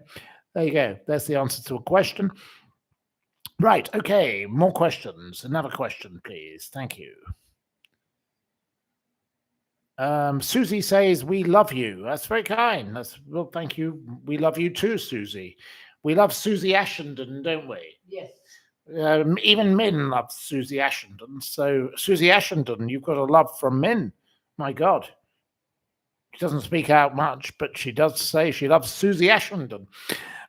There you go. There's the answer to a question. Right. Okay. More questions. Another question, please. Thank you. Susie says, we love you. That's very kind. Well, thank you. We love you too, Susie. We love Susie Ashenden, don't we? Yes. Even Min loves Susie Ashenden. So, Susie Ashenden, you've got a love from Min. My God. She doesn't speak out much, but she does say she loves Susie Ashenden.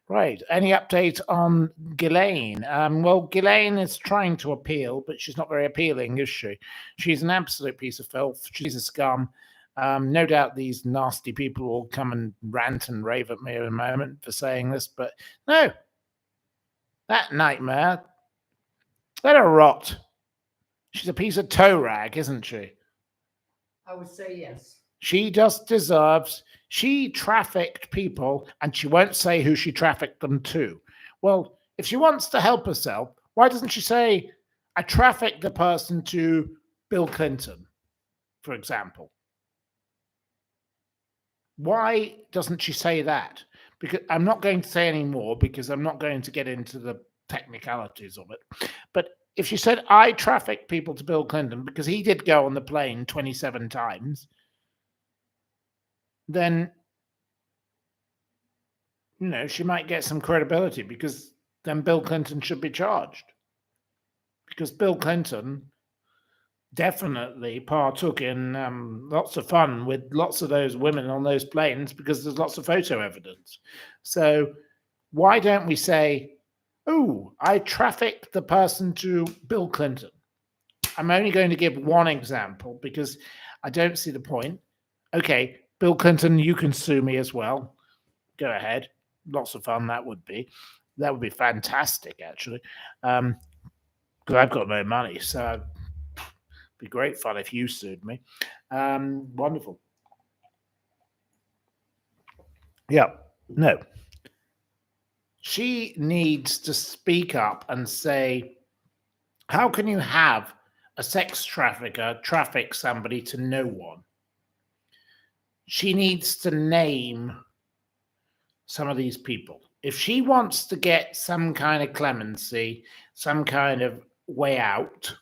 Right. Any update on Ghislaine? Well, Ghislaine is trying to appeal, but she's not very appealing, is she? She's an absolute piece of filth. She's a scum. No doubt these nasty people will come and rant and rave at me in a moment for saying this, but no. That nightmare, let her rot. She's a piece of toe rag, isn't she? I would say yes. She just deserves. She trafficked people, and she won't say who she trafficked them to. Well, if she wants to help herself, why doesn't she say, I trafficked the person to Bill Clinton, for example? Why doesn't she say that? Because I'm not going to say any more because I'm not going to get into the technicalities of it. But if she said, I trafficked people to Bill Clinton because he did go on the plane 27 times, then, she might get some credibility because then Bill Clinton should be charged. Because Bill Clinton definitely partook in lots of fun with lots of those women on those planes because there's lots of photo evidence. So why don't we say, oh, I trafficked the person to Bill Clinton? I'm only going to give one example because I don't see the point. Okay, Bill Clinton, you can sue me as well. Go ahead. Lots of fun that would be. That would be fantastic, actually. because I've got no money. So it'd be great fun if you sued me. Wonderful. Yeah, no. She needs to speak up and say, how can you have a sex trafficker traffic somebody to no one? She needs to name some of these people. If she wants to get some kind of clemency, some kind of way out,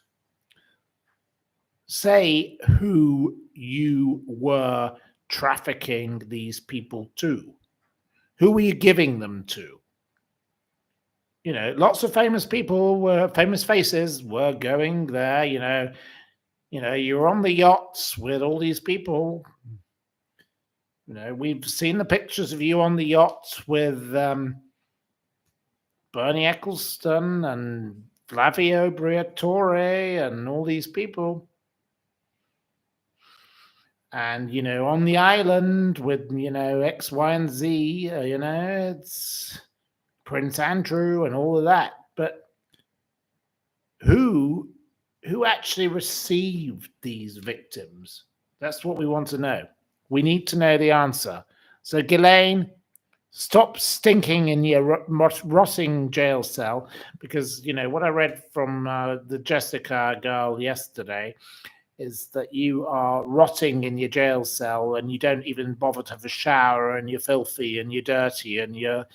say who you were trafficking these people to. Who were you giving them to? You know, lots of famous people famous faces were going there. You're on the yachts with all these people. You know, we've seen the pictures of you on the yachts with Bernie Eccleston and Flavio Briatore and all these people. And, on the island with, X, Y, and Z, it's Prince Andrew and all of that. But who actually received these victims? That's what we want to know. We need to know the answer. So, Ghislaine, stop stinking in your rotting jail cell, because, what I read from the Jessica girl yesterday is that you are rotting in your jail cell and you don't even bother to have a shower, and you're filthy and you're dirty and you're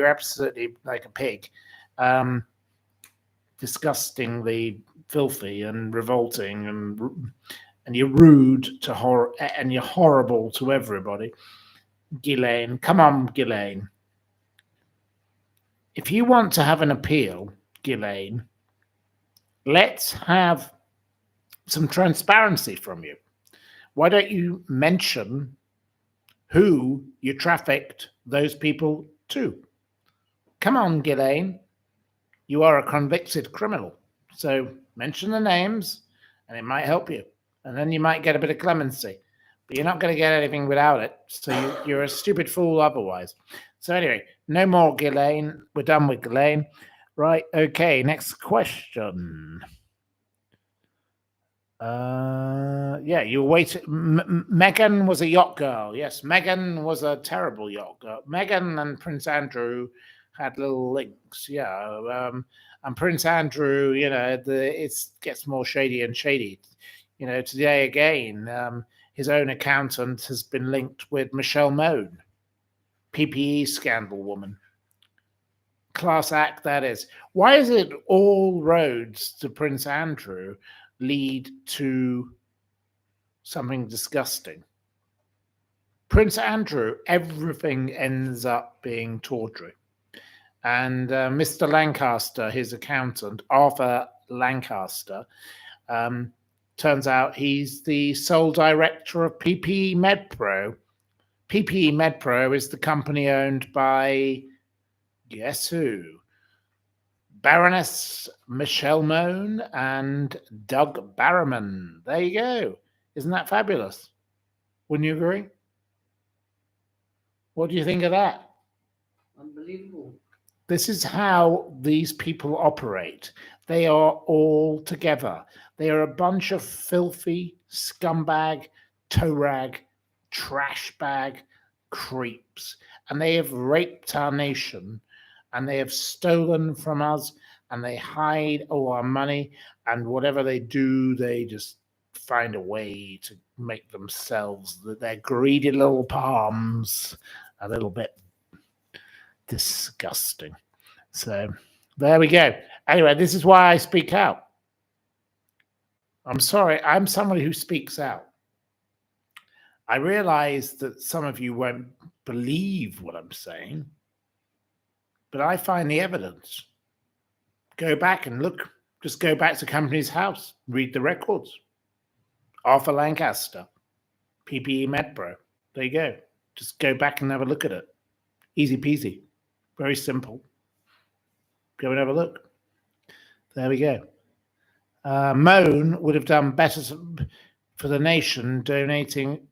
absolutely like a pig, disgustingly filthy and revolting, and you're rude to and you're horrible to everybody. Ghislaine, come on, Ghislaine. If you want to have an appeal, Ghislaine, let's have some transparency from you. Why don't you mention who you trafficked those people to? Come on, Ghislaine. You are a convicted criminal. So mention the names and it might help you. And then you might get a bit of clemency. But you're not going to get anything without it. So you're a stupid fool otherwise. So anyway, no more Ghislaine. We're done with Ghislaine. Right, okay, next question. You wait. Meghan was a yacht girl. Yes, Meghan was a terrible yacht girl. Meghan and Prince Andrew had little links. Yeah, and Prince Andrew, it gets more shady and shady. Today again, his own accountant has been linked with Michelle Mone, PPE scandal woman. Class act, that is. Why is it all roads to Prince Andrew lead to something disgusting? Prince Andrew, everything ends up being tawdry. And Mr. Lancaster, his accountant, Arthur Lancaster, turns out he's the sole director of PPE MedPro. PPE MedPro is the company owned by, guess who? Baroness Michelle Mone and Doug Barrowman. There you go. Isn't that fabulous? Wouldn't you agree? What do you think of that? Unbelievable. This is how these people operate. They are all together. They are a bunch of filthy, scumbag, toe rag, trash bag creeps. And they have raped our nation. And they have stolen from us, and they hide all our money, and whatever they do, they just find a way to make themselves, their greedy little palms, a little bit disgusting. So there we go. Anyway, this is why I speak out. I'm sorry, I'm somebody who speaks out. I realize that some of you won't believe what I'm saying, but I find the evidence. Go back and look. Just go back to Company's House. Read the records. Arthur Lancaster. PPE MedPro. There you go. Just go back and have a look at it. Easy peasy. Very simple. Go and have a look. There we go. Mone would have done better for the nation donating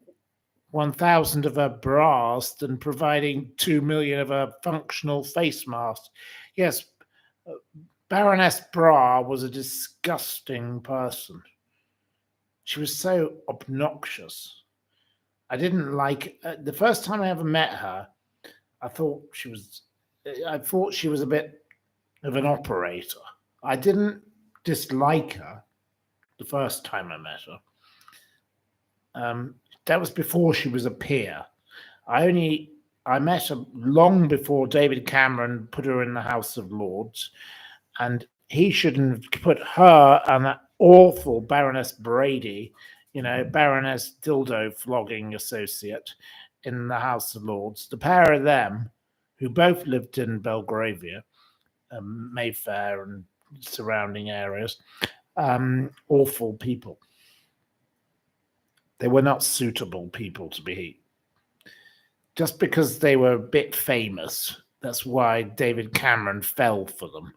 1,000 of her bras than providing 2 million of her functional face masks. Yes, Baroness Bra was a disgusting person. She was so obnoxious. I didn't like the first time I ever met her. I thought she was a bit of an operator. I didn't dislike her the first time I met her. That was before she was a peer. I met her long before David Cameron put her in the House of Lords, and he shouldn't have put her and that awful Baroness Brady, Baroness Dildo flogging associate, in the House of Lords. The pair of them, who both lived in Belgravia, Mayfair and surrounding areas, awful people. They were not suitable people to be. Just because they were a bit famous, that's why David Cameron fell for them.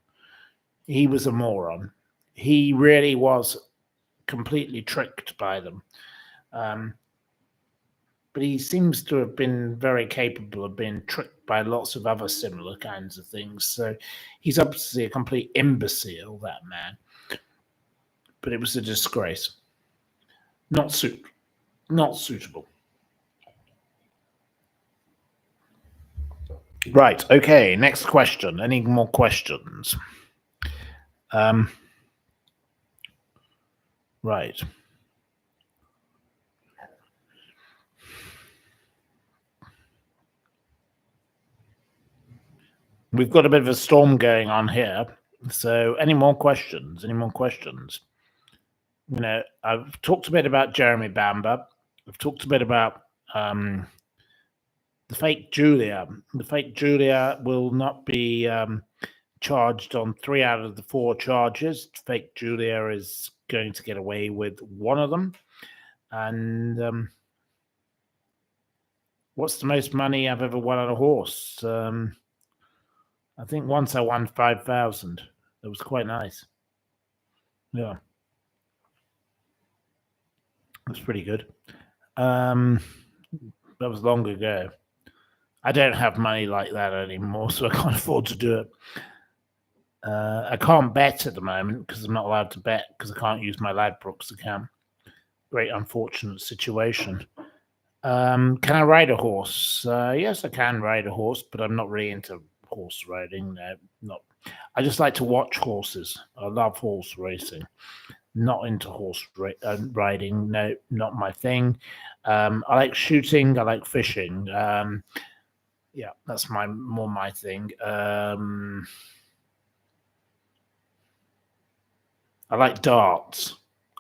He was a moron. He really was completely tricked by them. But he seems to have been very capable of being tricked by lots of other similar kinds of things. So he's obviously a complete imbecile, that man. But it was a disgrace. Not suitable. Right, okay, next question. Any more questions? Right. We've got a bit of a storm going on here. So any more questions? I've talked a bit about Jeremy Bamber. I've talked a bit about the fake Julia. The fake Julia will not be charged on 3 out of the 4 charges. Fake Julia is going to get away with 1 of them. And what's the most money I've ever won on a horse? I think once I won 5,000. It was quite nice. Yeah. That's pretty good. That was long ago. I don't have money like that anymore, so I can't afford to do it. I can't bet at the moment because I'm not allowed to bet because I can't use my Ladbrokes account. Great unfortunate situation. Can I ride a horse? Yes, I can ride a horse, but I'm not really into horse riding. No, not. I just like to watch horses. I love horse racing. Not into horse riding. No, not my thing. I like shooting. I like fishing. Yeah, that's more my thing. I like darts.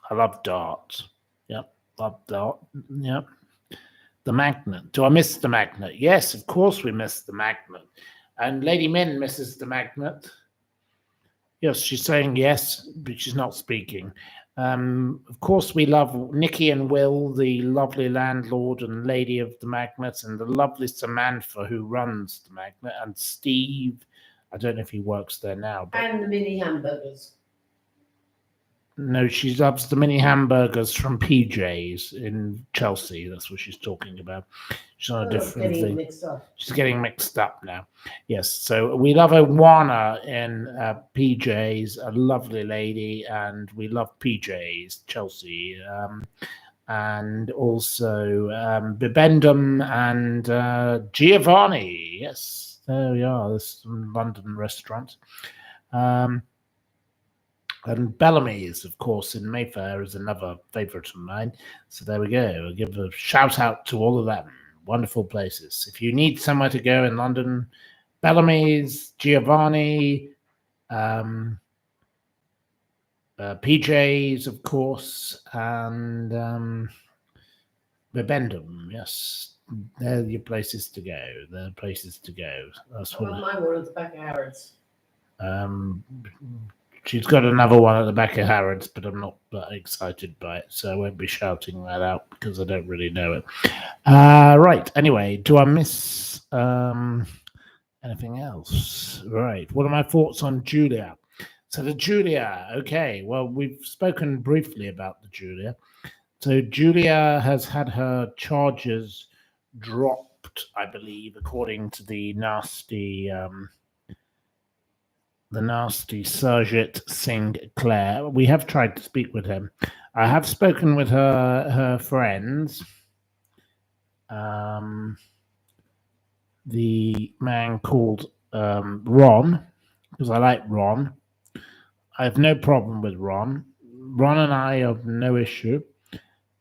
I love darts. Yep, love dart. Yep. The magnet. Do I miss the magnet? Yes, of course we miss the magnet. And Lady Min misses the magnet. Yes, she's saying yes, but she's not speaking. Of course, we love Nikki and Will, the lovely landlord and lady of the magnet, and the lovely Samantha who runs the magnet, and Steve. I don't know if he works there now. But... And the mini hamburgers. No, she loves the mini hamburgers from PJ's in Chelsea. That's what she's talking about. She's on a different thing. She's getting mixed up now. Yes, so we love Owana in PJ's, a lovely lady, and we love PJ's, Chelsea, and also Bibendum and Giovanni. Yes, there we are. This is a London restaurant. And Bellamy's, of course, in Mayfair is another favourite of mine. So there we go. I'll give a shout out to all of them. Wonderful places. If you need somewhere to go in London, Bellamy's, Giovanni, PJ's, of course, and Bibendum. Yes, they're your places to go. They're places to go. That's what my one at the back of Harrods. She's got another one at the back of Harrods, but I'm not that excited by it, so I won't be shouting that out because I don't really know it. Right. Anyway, do I miss anything else? Right. What are my thoughts on Julia? So the Julia. Okay. Well, we've spoken briefly about the Julia. So Julia has had her charges dropped, I believe, according to the nasty the nasty Sarjit Singh Clare. We have tried to speak with him. I have spoken with her friends. The man called Ron, because I like Ron. I have no problem with Ron. Ron and I have no issue.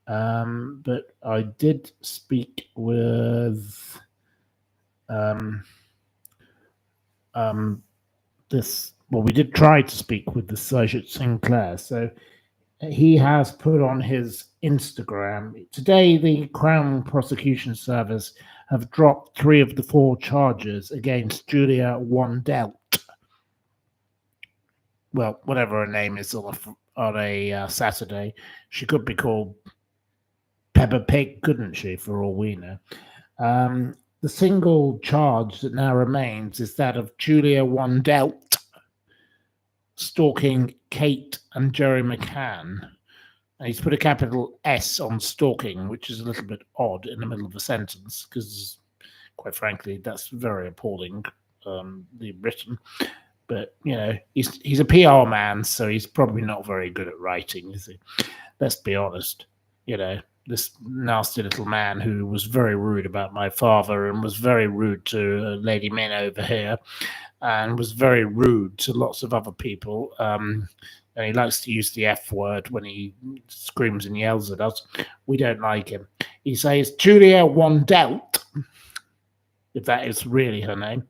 But I did speak with this. Well, we did try to speak with the Sarjit Sinclair. So he has put on his Instagram today. The Crown Prosecution Service have dropped 3 of the 4 charges against Julia Wandelt. Well, whatever her name is on a Saturday, she could be called Peppa Pig, couldn't she? For all we know. The single charge that now remains is that of Julia Wandelt stalking Kate and Jeremy McCann. And he's put a capital S on stalking, which is a little bit odd in the middle of a sentence, because, quite frankly, that's very appalling, the written. But, you know, he's a PR man, so he's probably not very good at writing, is he? Let's be honest. You know, this nasty little man who was very rude about my father and was very rude to Lady Min over here and was very rude to lots of other people. And he likes to use the F word when he screams and yells at us. We don't like him. He says Julia Wandelt, if that is really her name,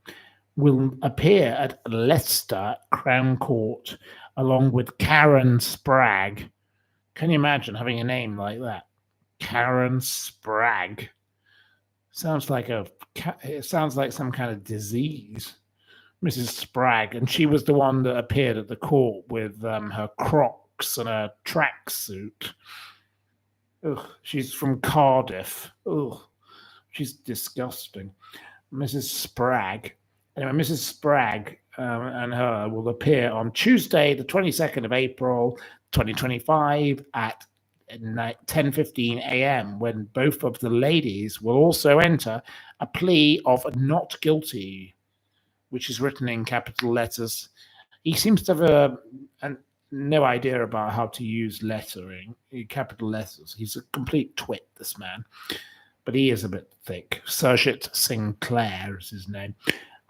will appear at Leicester Crown Court along with Karen Spragg. Can you imagine having a name like that? Karen Spragg. Sounds like some kind of disease. Mrs. Spragg, and she was the one that appeared at the court with her Crocs and her tracksuit. Ugh, she's from Cardiff. Ugh, she's disgusting. Mrs. Spragg. Anyway, Mrs. Spragg and her will appear on Tuesday, the 22nd of April, 2025 at 10:15 a.m. when both of the ladies will also enter a plea of not guilty, which is written in capital letters. He seems to have no idea about how to use lettering, capital letters. He's a complete twit, this man. But he is a bit thick. Sarjit Sinclair is his name.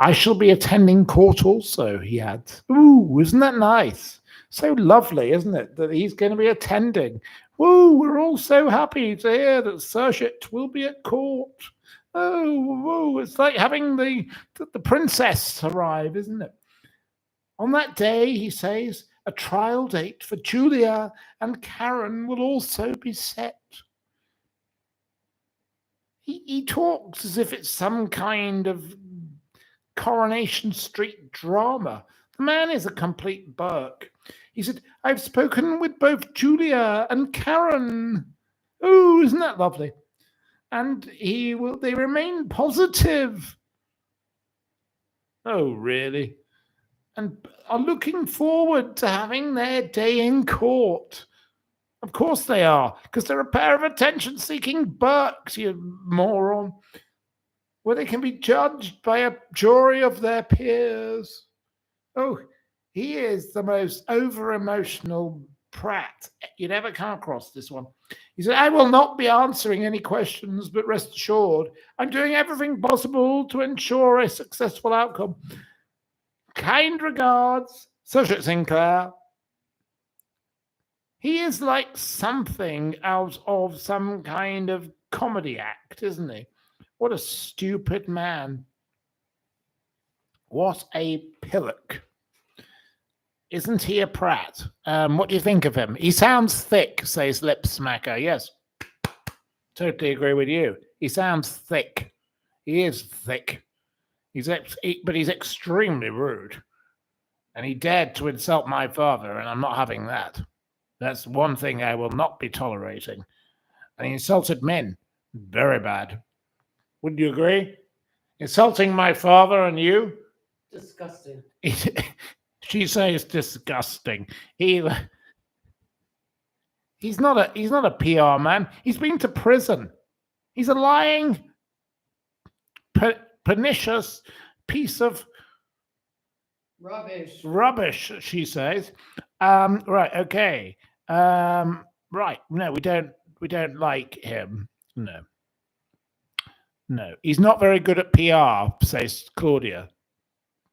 I shall be attending court also, he adds. Ooh, isn't that nice? So lovely, isn't it, that he's going to be attending? Woo, we're all so happy to hear that Sarjit will be at court. Oh, whoa, it's like having the princess arrive, isn't it? On that day, he says, a trial date for Julia and Karen will also be set. He talks as if it's some kind of Coronation Street drama. The man is a complete Burke. He said, I've spoken with both Julia and Karen. Oh, isn't that lovely? And they remain positive. Oh, really? And are looking forward to having their day in court. Of course they are, because they're a pair of attention-seeking Burkes, you moron, where they can be judged by a jury of their peers. Oh, he is the most over-emotional prat you'd ever come across, this one. He said, I will not be answering any questions, but rest assured, I'm doing everything possible to ensure a successful outcome. Kind regards, Sarjit Sinclair. He is like something out of some kind of comedy act, isn't he? What a stupid man. What a pillock. Isn't he a prat? What do you think of him? He sounds thick, says Lip Smacker. Yes, totally agree with you. He sounds thick. He is thick. But he's extremely rude. And he dared to insult my father, and I'm not having that. That's one thing I will not be tolerating. And he insulted men. Very bad. Wouldn't you agree? Insulting my father and you? Disgusting. She says disgusting. He's not a PR man. He's been to prison. He's a lying, pernicious piece of Rubbish, she says. Right, okay. Right, no, we don't like him. No, he's not very good at PR, says Claudia.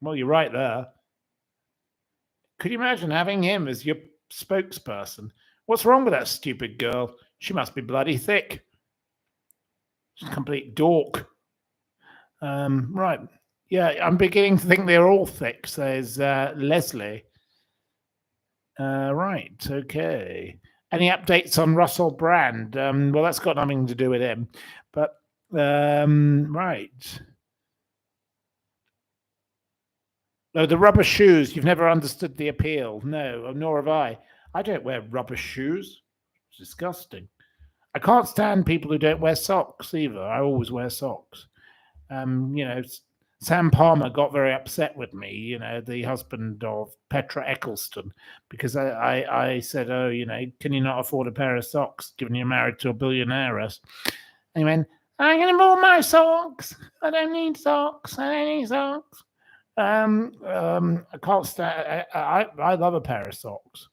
Well, you're right there. Could you imagine having him as your spokesperson? What's wrong with that stupid girl? She must be bloody thick. She's a complete dork. Right. Yeah, I'm beginning to think they're all thick, says Leslie. Right, okay. Any updates on Russell Brand? Well, that's got nothing to do with him. But, right. Oh, the rubber shoes. You've never understood the appeal. No, nor have I. I don't wear rubber shoes. It's disgusting. I can't stand people who don't wear socks either. I always wear socks. Sam Palmer got very upset with me, the husband of Petra Eccleston, because I said, oh, can you not afford a pair of socks given you're married to a billionaire? And he went, I'm going to buy my socks. I don't need socks. I can't stand. I love a pair of socks.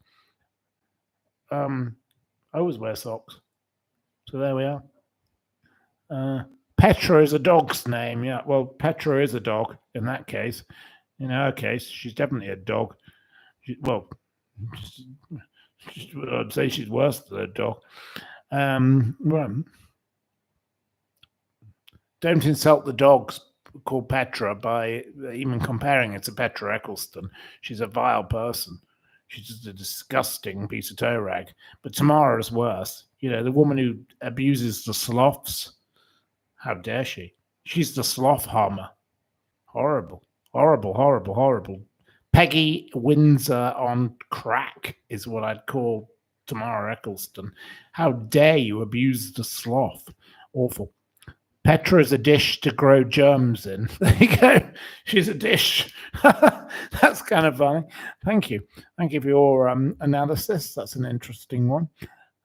I always wear socks. So there we are. Petra is a dog's name. Yeah. Well, Petra is a dog in that case. In her case, she's definitely a dog. I'd say she's worse than a dog. Well, don't insult the dogs called Petra by even comparing it to Petra Eccleston. She's a vile person. She's just a disgusting piece of toe rag. But Tamara's worse. The woman who abuses the sloths. How dare she? She's the sloth harmer. Horrible. Horrible, horrible, horrible. Peggy Windsor on crack is what I'd call Tamara Eccleston. How dare you abuse the sloth? Awful. Petra is a dish to grow germs in. There you go. She's a dish. That's kind of funny. Thank you. Thank you for your analysis. That's an interesting one.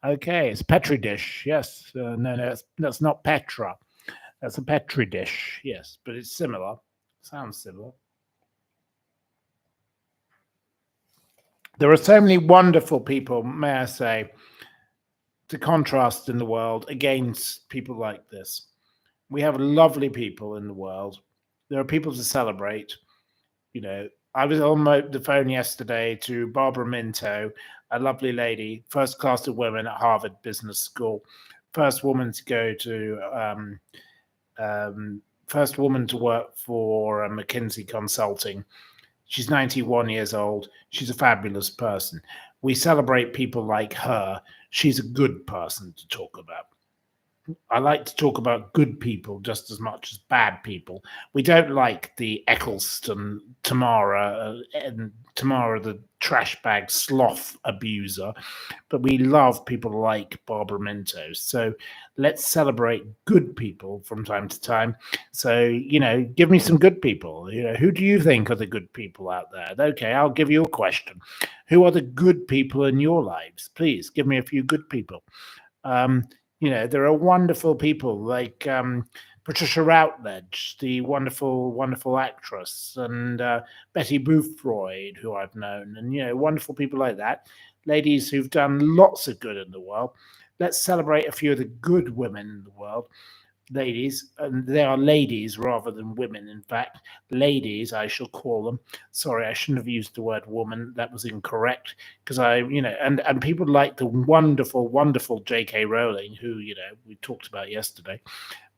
Okay, it's Petri dish. Yes. No, that's not Petra. That's a Petri dish. Yes, but it's similar. Sounds similar. There are so many wonderful people, may I say, to contrast in the world against people like this. We have lovely people in the world. There are people to celebrate. I was on the phone yesterday to Barbara Minto, a lovely lady, first class of women at Harvard Business School, first woman to go to, first woman to work for McKinsey Consulting. She's 91 years old. She's a fabulous person. We celebrate people like her. She's a good person to talk about. I like to talk about good people just as much as bad people. We don't like the Eccleston, Tamara, and Tamara the trash bag sloth abuser, but we love people like Barbara Minto. So let's celebrate good people from time to time. So, give me some good people. Who do you think are the good people out there? Okay, I'll give you a question. Who are the good people in your lives? Please give me a few good people. There are wonderful people like Patricia Routledge, the wonderful, wonderful actress, and Betty Boothroyd, who I've known, and, wonderful people like that. Ladies who've done lots of good in the world. Let's celebrate a few of the good women in the world. Ladies, and they are ladies rather than women, in fact. Ladies, I shall call them. Sorry, I shouldn't have used the word woman. That was incorrect. Because and people like the wonderful, wonderful J.K. Rowling, who, we talked about yesterday.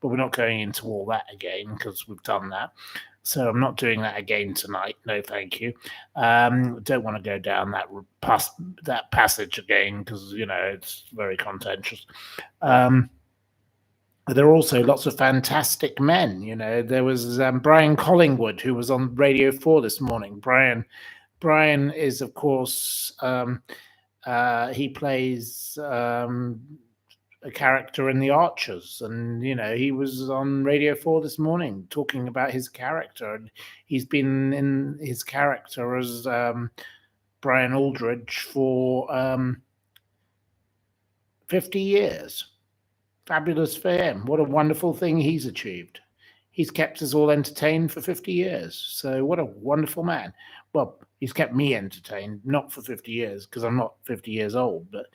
But we're not going into all that again because we've done that. So I'm not doing that again tonight. No, thank you. Don't want to go down that passage again because, it's very contentious. There are also lots of fantastic men. There was Brian Collingwood, who was on Radio 4 this morning. Brian is, of course, he plays a character in The Archers, and he was on Radio 4 this morning talking about his character, and he's been in his character as Brian Aldridge for 50 years. Fabulous for him. What a wonderful thing he's achieved. he's kept us all entertained for 50 years. So what a wonderful man. Well, he's kept me entertained, not for 50 years, because I'm not 50 years old, but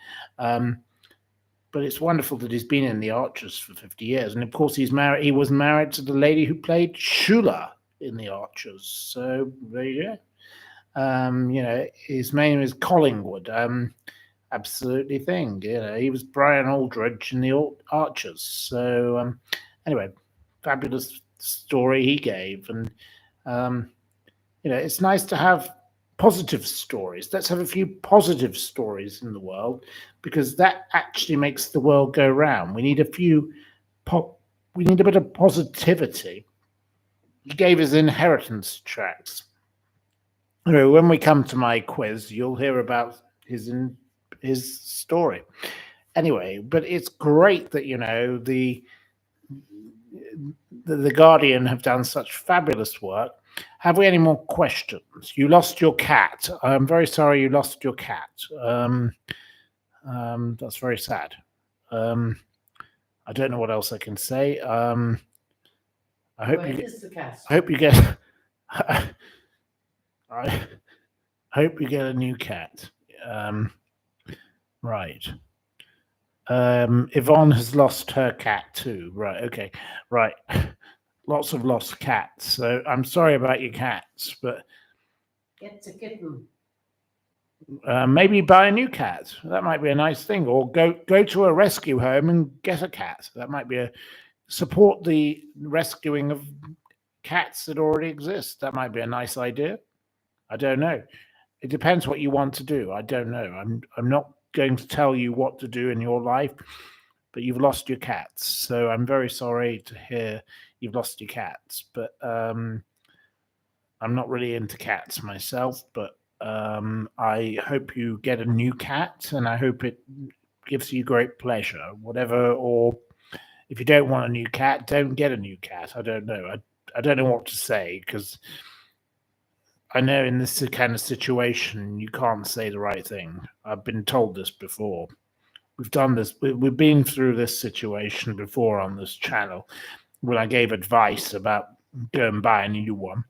it's wonderful that he's been in the Archers for 50 years. And of course, he was married to the lady who played Shula in the Archers. So there you go. His name is Collingwood. Absolutely thing. He was Brian Aldridge in the Archers. So anyway, fabulous story he gave. And it's nice to have positive stories. Let's have a few positive stories in the world, because that actually makes the world go round. We need a bit of positivity. He gave us inheritance tracks. When we come to my quiz, you'll hear about his story. Anyway, but it's great that the Guardian have done such fabulous work. Have we any more questions? You lost your cat. I'm very sorry you lost your cat. That's very sad. I don't know what else I can say. I hope you get. I hope you get a new cat. Right. Yvonne has lost her cat too. Right. Okay. Right. Lots of lost cats. So I'm sorry about your cats, but Get a kitten. Maybe buy a new cat. That might be a nice thing. Or go to a rescue home and get a cat. That might be support the rescuing of cats that already exist. That might be a nice idea. I don't know. It depends what you want to do. I don't know. I'm not going to tell you what to do in your life, but you've lost your cats. So I'm very sorry to hear you've lost your cats. But I'm not really into cats myself, but I hope you get a new cat, and I hope it gives you great pleasure. Whatever, or if you don't want a new cat, don't get a new cat. I don't know. I don't know what to say, because I know in this kind of situation, you can't say the right thing. I've been told this before. We've done this. We've been through this situation before on this channel when I gave advice about go and buy a new one.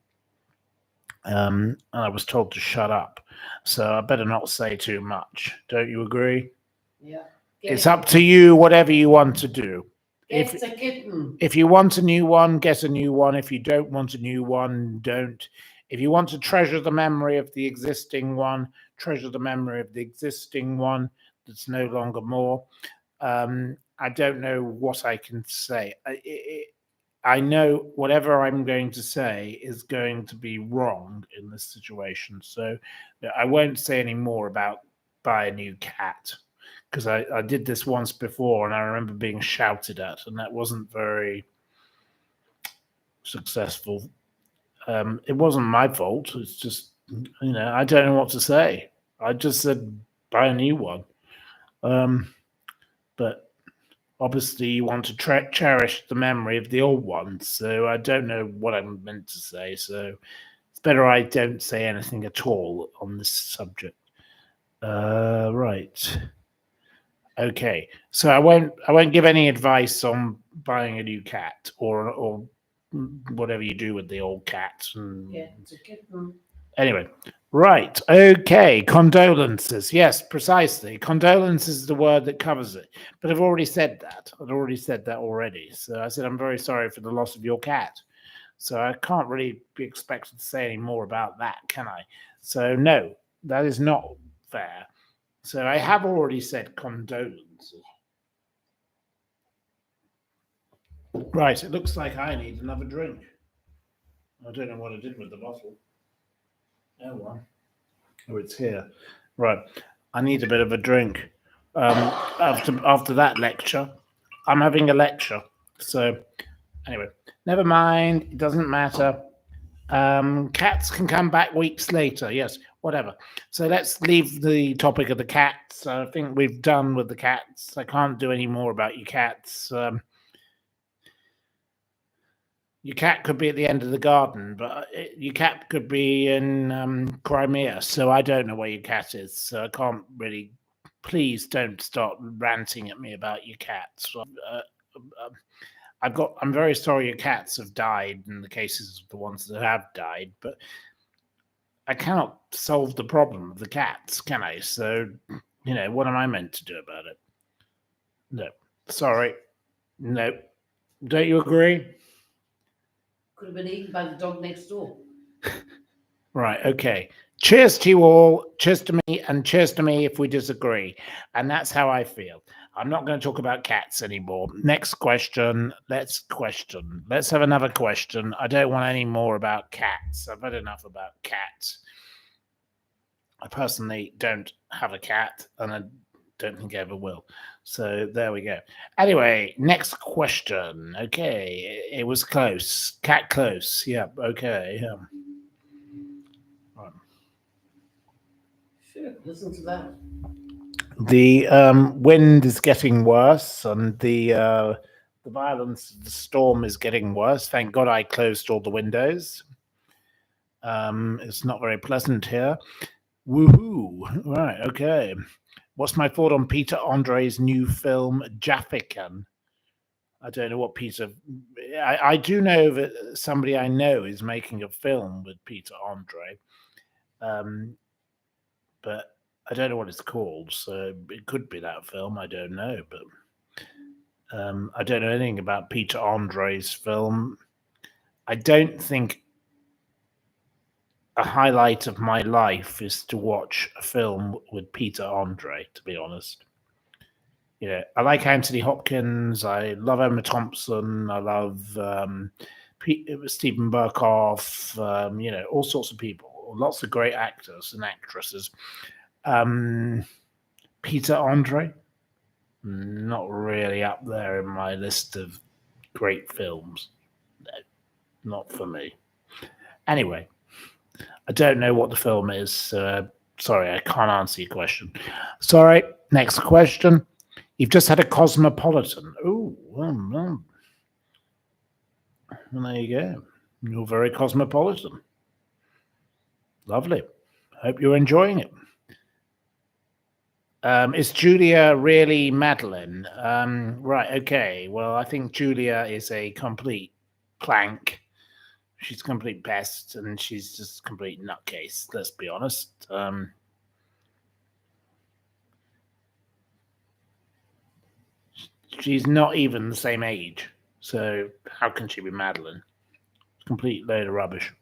And I was told to shut up. So I better not say too much. Don't you agree? Yeah. It's up to you, whatever you want to do. Get a kitten. If you want a new one, get a new one. If you don't want a new one, don't. If you want to treasure the memory of the existing one, treasure the memory of the existing one that's no longer more. I don't know what I can say. I know whatever I'm going to say is going to be wrong in this situation. So I won't say any more about buy a new cat, because I did this once before and I remember being shouted at, and that wasn't very successful. It wasn't my fault. It's just, I don't know what to say. I just said buy a new one. But obviously you want to cherish the memory of the old one. So I don't know what I'm meant to say. So it's better I don't say anything at all on this subject. Right. Okay. So I won't give any advice on buying a new cat or whatever you do with the old cat. Anyway, right. Okay. Condolences. Yes, precisely. Condolences is the word that covers it. But I've already said that. I'd already said that already. So I said, I'm very sorry for the loss of your cat. So I can't really be expected to say any more about that, can I? So no, that is not fair. So I have already said condolences. Right, it looks like I need another drink. I don't know what I did with the bottle. Oh, well. Oh, it's here. Right, I need a bit of a drink. After that lecture, I'm having a lecture. So anyway, never mind. It doesn't matter. Cats can come back weeks later. Yes, whatever. So let's leave the topic of the cats. I think we've done with the cats. I can't do any more about your cats. Your cat could be at the end of the garden, but your cat could be in Crimea. So I don't know where your cat is. So I can't really. Please don't start ranting at me about your cats. I'm very sorry your cats have died in the cases of the ones that have died, but I cannot solve the problem of the cats, can I? So, what am I meant to do about it? No. Sorry. No. Don't you agree? Could have been eaten by the dog next door. Right, okay. Cheers to you all. Cheers to me, and cheers to me if we disagree. And that's how I feel. I'm not going to talk about cats anymore. Next question. Let's have another question. I don't want any more about cats. I've had enough about cats. I personally don't have a cat, and I don't think I ever will. So there we go. Anyway, next question. Okay, it was close. Cat close. Yeah, okay. Sure, listen to that. The wind is getting worse, and the violence of the storm is getting worse. Thank God I closed all the windows. It's not very pleasant here. Woohoo! Right, okay. What's my thought on Peter Andre's new film, Jaffican? I don't know what Peter... I do know that somebody I know is making a film with Peter Andre. But I don't know what it's called, so it could be that film. I don't know, but I don't know anything about Peter Andre's film. I don't think a highlight of my life is to watch a film with Peter Andre, to be honest. I like Anthony Hopkins. I love Emma Thompson. I love Stephen Burkhoff. All sorts of people. Lots of great actors and actresses. Peter Andre, not really up there in my list of great films. No, not for me. Anyway, I don't know what the film is. Sorry, I can't answer your question. Sorry, next question. You've just had a Cosmopolitan. Oh, well, there you go. You're very cosmopolitan. Lovely. Hope you're enjoying it. Is Julia really Madeleine? Right, okay. Well, I think Julia is a complete plank. She's a complete pest, and she's just a complete nutcase, let's be honest. She's not even the same age, so how can she be Madeleine? Complete load of rubbish.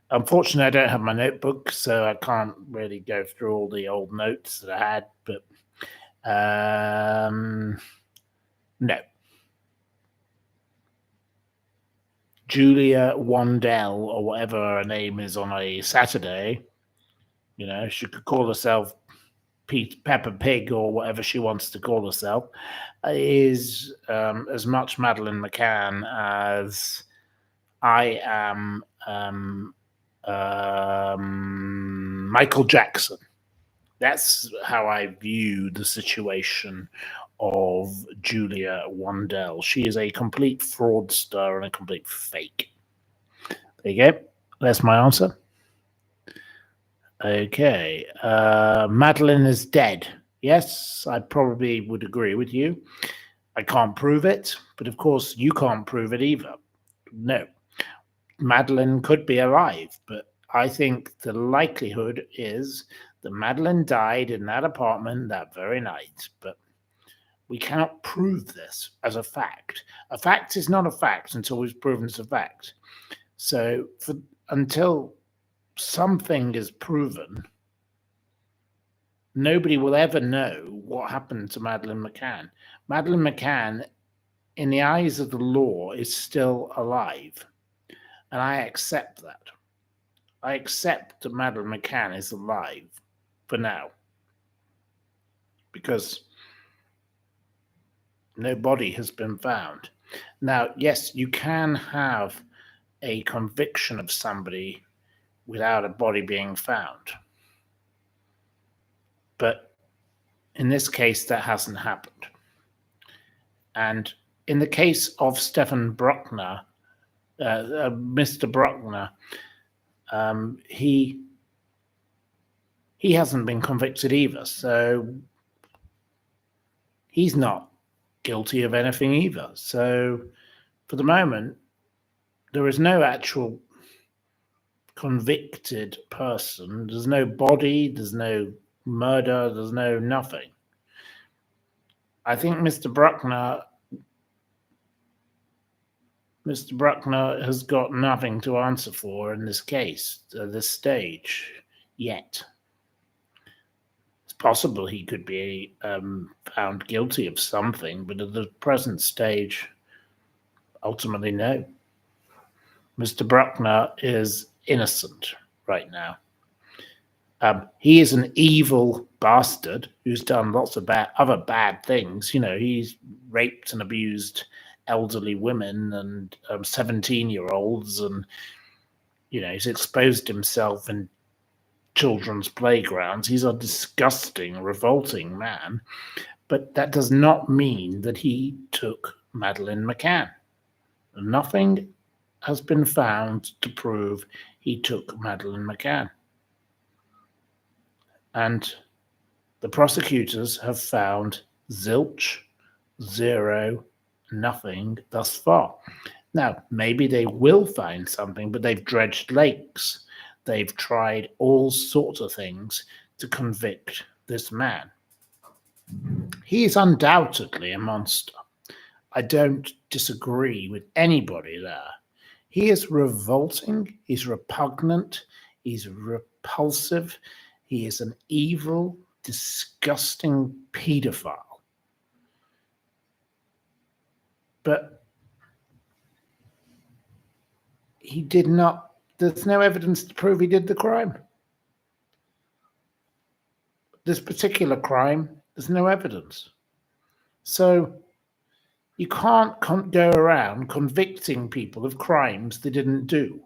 Unfortunately, I don't have my notebook, so I can't really go through all the old notes that I had, but no. Julia Wandelt, or whatever her name is on a Saturday, she could call herself Peppa Pig or whatever she wants to call herself, is as much Madeleine McCann as I am Michael Jackson. That's how I view the situation of Julia Wandelt. She is a complete fraudster and a complete fake. There you go. That's my answer. Okay. Madeleine is dead. Yes, I probably would agree with you. I can't prove it, but of course you can't prove it either. No. Madeleine could be alive, but I think the likelihood is that Madeleine died in that apartment that very night, but we cannot prove this as a fact. A fact is not a fact until we've proven it's a fact. So until something is proven, nobody will ever know what happened to Madeleine McCann. Madeleine McCann, in the eyes of the law, is still alive. And I accept that. I accept that Madeleine McCann is alive for now. Because no body has been found. Now, yes, you can have a conviction of somebody without a body being found. But in this case, that hasn't happened. And in the case of Stephen Brueckner, Mr. Brueckner, he hasn't been convicted either, so he's not guilty of anything either. So for the moment, there is no actual convicted person. There's no body, there's no murder, there's no nothing. I think Mr. Brueckner has got nothing to answer for in this case at this stage yet. It's possible he could be found guilty of something, but at the present stage, ultimately, no. Mr. Brueckner is innocent right now. He is an evil bastard who's done lots of other bad things. He's raped and abused elderly women and 17-year-olds, and he's exposed himself in children's playgrounds. He's a disgusting, revolting man, but that does not mean that he took Madeleine McCann. Nothing has been found to prove he took Madeleine McCann. And the prosecutors have found zilch, zero, nothing thus far. Now, maybe they will find something, but they've dredged lakes. They've tried all sorts of things to convict this man. He is undoubtedly a monster. I don't disagree with anybody there. He is revolting, he's repugnant, he's repulsive, he is an evil, disgusting paedophile. But he did not, there's no evidence to prove he did the crime. This particular crime, there's no evidence. So you can't go around convicting people of crimes they didn't do,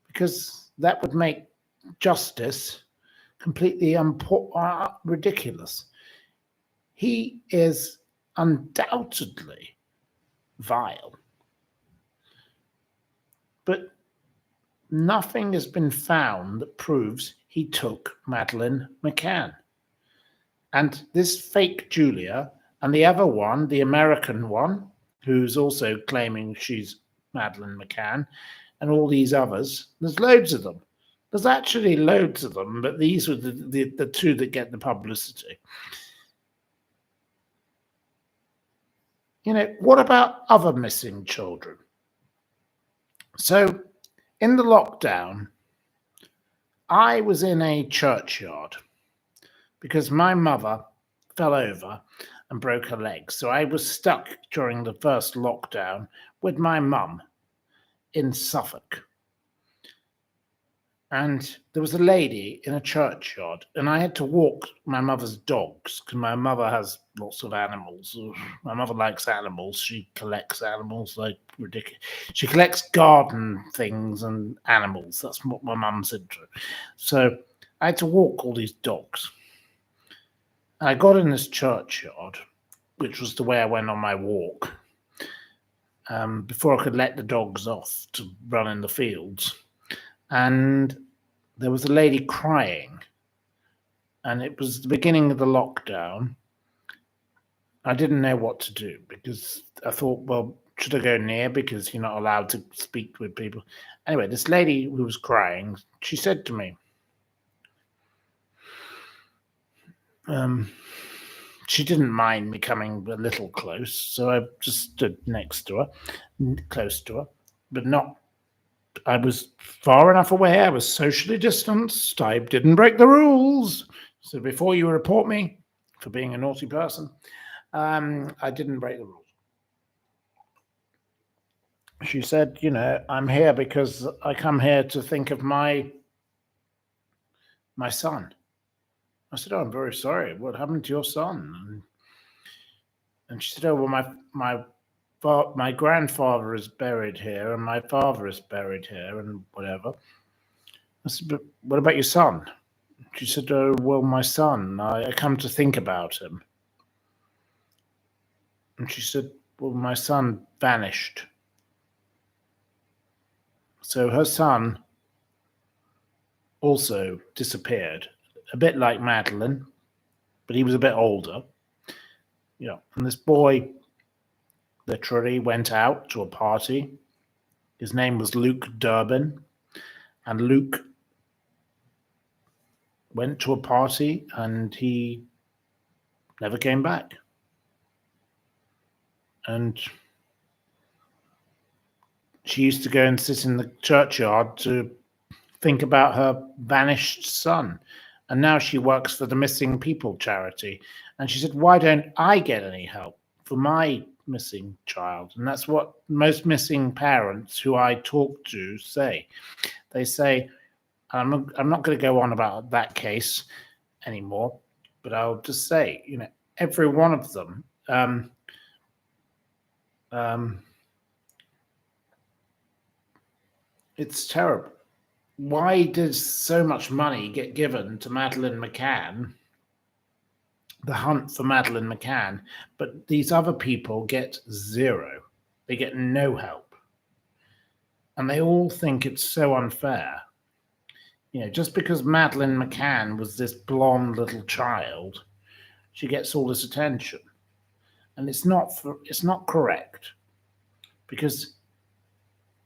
because that would make justice completely ridiculous. He is undoubtedly vile, but nothing has been found that proves he took Madeleine McCann. And this fake Julia, and the other one, the American one, who's also claiming she's Madeleine McCann, and all these others, there's loads of them. There's actually loads of them, but these were the two that get the publicity. What about other missing children? So, in the lockdown, I was in a churchyard because my mother fell over and broke her leg. So I was stuck during the first lockdown with my mum in Suffolk. And there was a lady in a churchyard, and I had to walk my mother's dogs because my mother has lots of animals. My mother likes animals. She collects animals like ridiculous. She collects garden things and animals. That's what my mum's into. So I had to walk all these dogs. I got in this churchyard, which was the way I went on my walk, before I could let the dogs off to run in the fields. And there was a lady crying, and it was the beginning of the lockdown. I didn't know what to do because I thought, well, should I go near, because you're not allowed to speak with people? Anyway, this lady who was crying, she said to me, she didn't mind me coming a little close, so I just stood next to her, close to her, but not. I was far enough away. I was socially distanced. I didn't break the rules. So before you report me for being a naughty person, I didn't break the rules. She said, I'm here because I come here to think of my son. I said, oh, I'm very sorry. What happened to your son? And she said, oh, well, my grandfather is buried here, and my father is buried here, and whatever. I said, but what about your son? She said, oh, well, my son, I come to think about him. And she said, well, my son vanished. So her son also disappeared, a bit like Madeleine, but he was a bit older. And this boy literally went out to a party. His name was Luke Durbin, and Luke went to a party and he never came back. And she used to go and sit in the churchyard to think about her vanished son. And now she works for the Missing People charity. And she said, why don't I get any help for my missing child? And that's what most missing parents who I talk to say. They say, I'm not going to go on about that case anymore, but I'll just say, every one of them, it's terrible. Why does so much money get given to Madeleine McCann, the hunt for Madeleine McCann, but these other people get zero? They get no help. And they all think it's so unfair. Just because Madeleine McCann was this blonde little child, she gets all this attention. And it's not correct. Because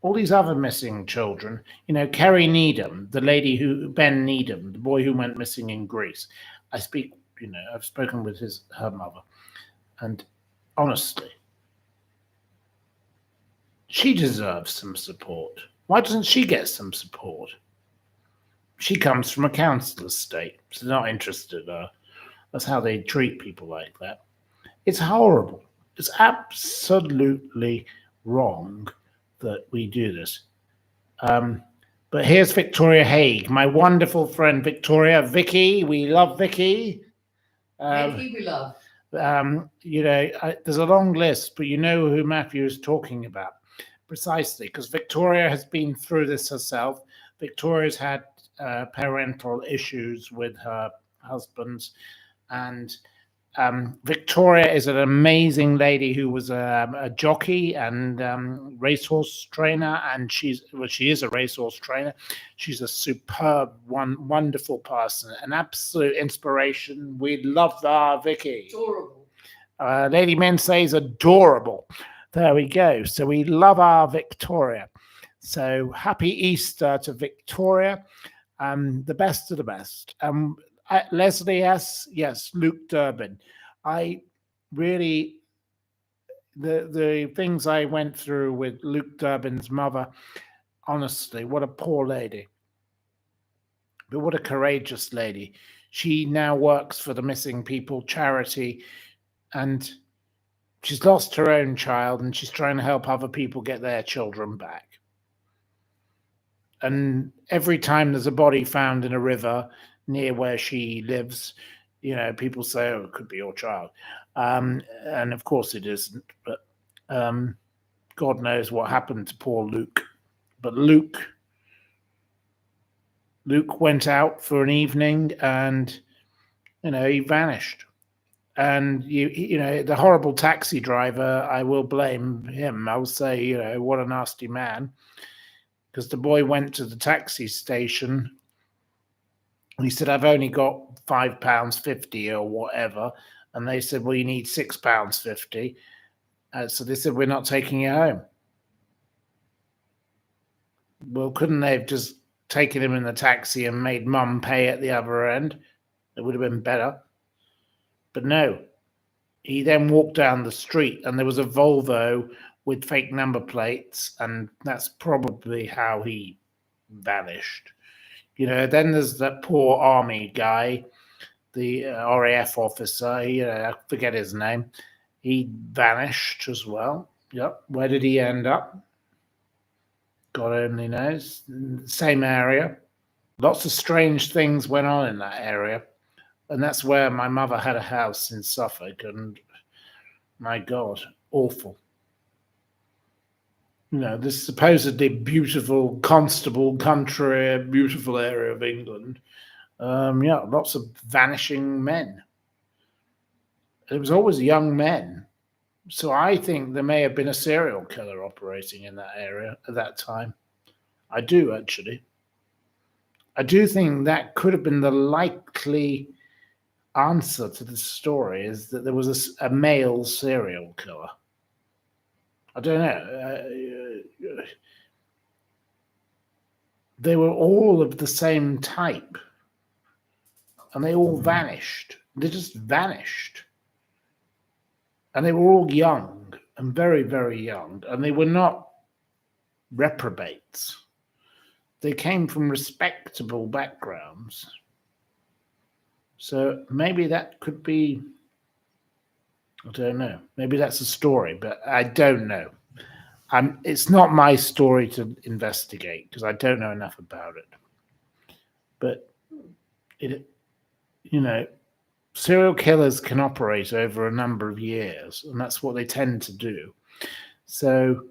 all these other missing children, Kerry Needham, Ben Needham, the boy who went missing in Greece. I've spoken with her mother. And honestly, she deserves some support. Why doesn't she get some support? She comes from a council estate. She's not interested. That's how they treat people like that. It's horrible. It's absolutely wrong that we do this. But here's Victoria Haig, my wonderful friend Victoria. Vicky, we love Vicky. Vicky, we love. There's a long list, but you know who Matthew is talking about. Precisely, because Victoria has been through this herself. Victoria's had parental issues with her husbands, and Victoria is an amazing lady who was a jockey and racehorse trainer, and she is a racehorse trainer. She's a superb, wonderful person, an absolute inspiration. We love Vicky. Adorable. Lady Mensah is adorable. There we go. So we love our Victoria. So happy Easter to Victoria. The best of the best. Leslie S. Yes, Luke Durbin. I really, the things I went through with Luke Durbin's mother, honestly, what a poor lady. But what a courageous lady. She now works for the Missing People charity, and she's lost her own child, and she's trying to help other people get their children back. And every time there's a body found in a river near where she lives, people say, oh, it could be your child. And of course it isn't. But God knows what happened to poor Luke. But Luke went out for an evening and, he vanished. And, the horrible taxi driver, I will blame him. I'll say, what a nasty man. Because the boy went to the taxi station and he said, I've only got £5.50 or whatever. And they said, well, you need £6.50. So they said, we're not taking you home. Well, couldn't they have just taken him in the taxi and made mum pay at the other end? It would have been better. But no. He then walked down the street and there was a Volvo with fake number plates, and that's probably how he vanished. Then there's that poor army guy, the RAF officer, I forget his name. He vanished as well. Yep. Where did he end up? God only knows. Same area. Lots of strange things went on in that area. And that's where my mother had a house in Suffolk, and my God, awful. This supposedly beautiful Constable country, beautiful area of England. Lots of vanishing men. It was always young men. So I think there may have been a serial killer operating in that area at that time. I do, actually. I do think that could have been the likely answer to the story, is that there was a male serial killer. I don't know. They were all of the same type, and they all vanished. They just vanished. And they were all young and very, very young, and they were not reprobates. They came from respectable backgrounds. So maybe that could be, I don't know, maybe that's a story, but I don't know. It's not my story to investigate because I don't know enough about it. But serial killers can operate over a number of years, and that's what they tend to do. So,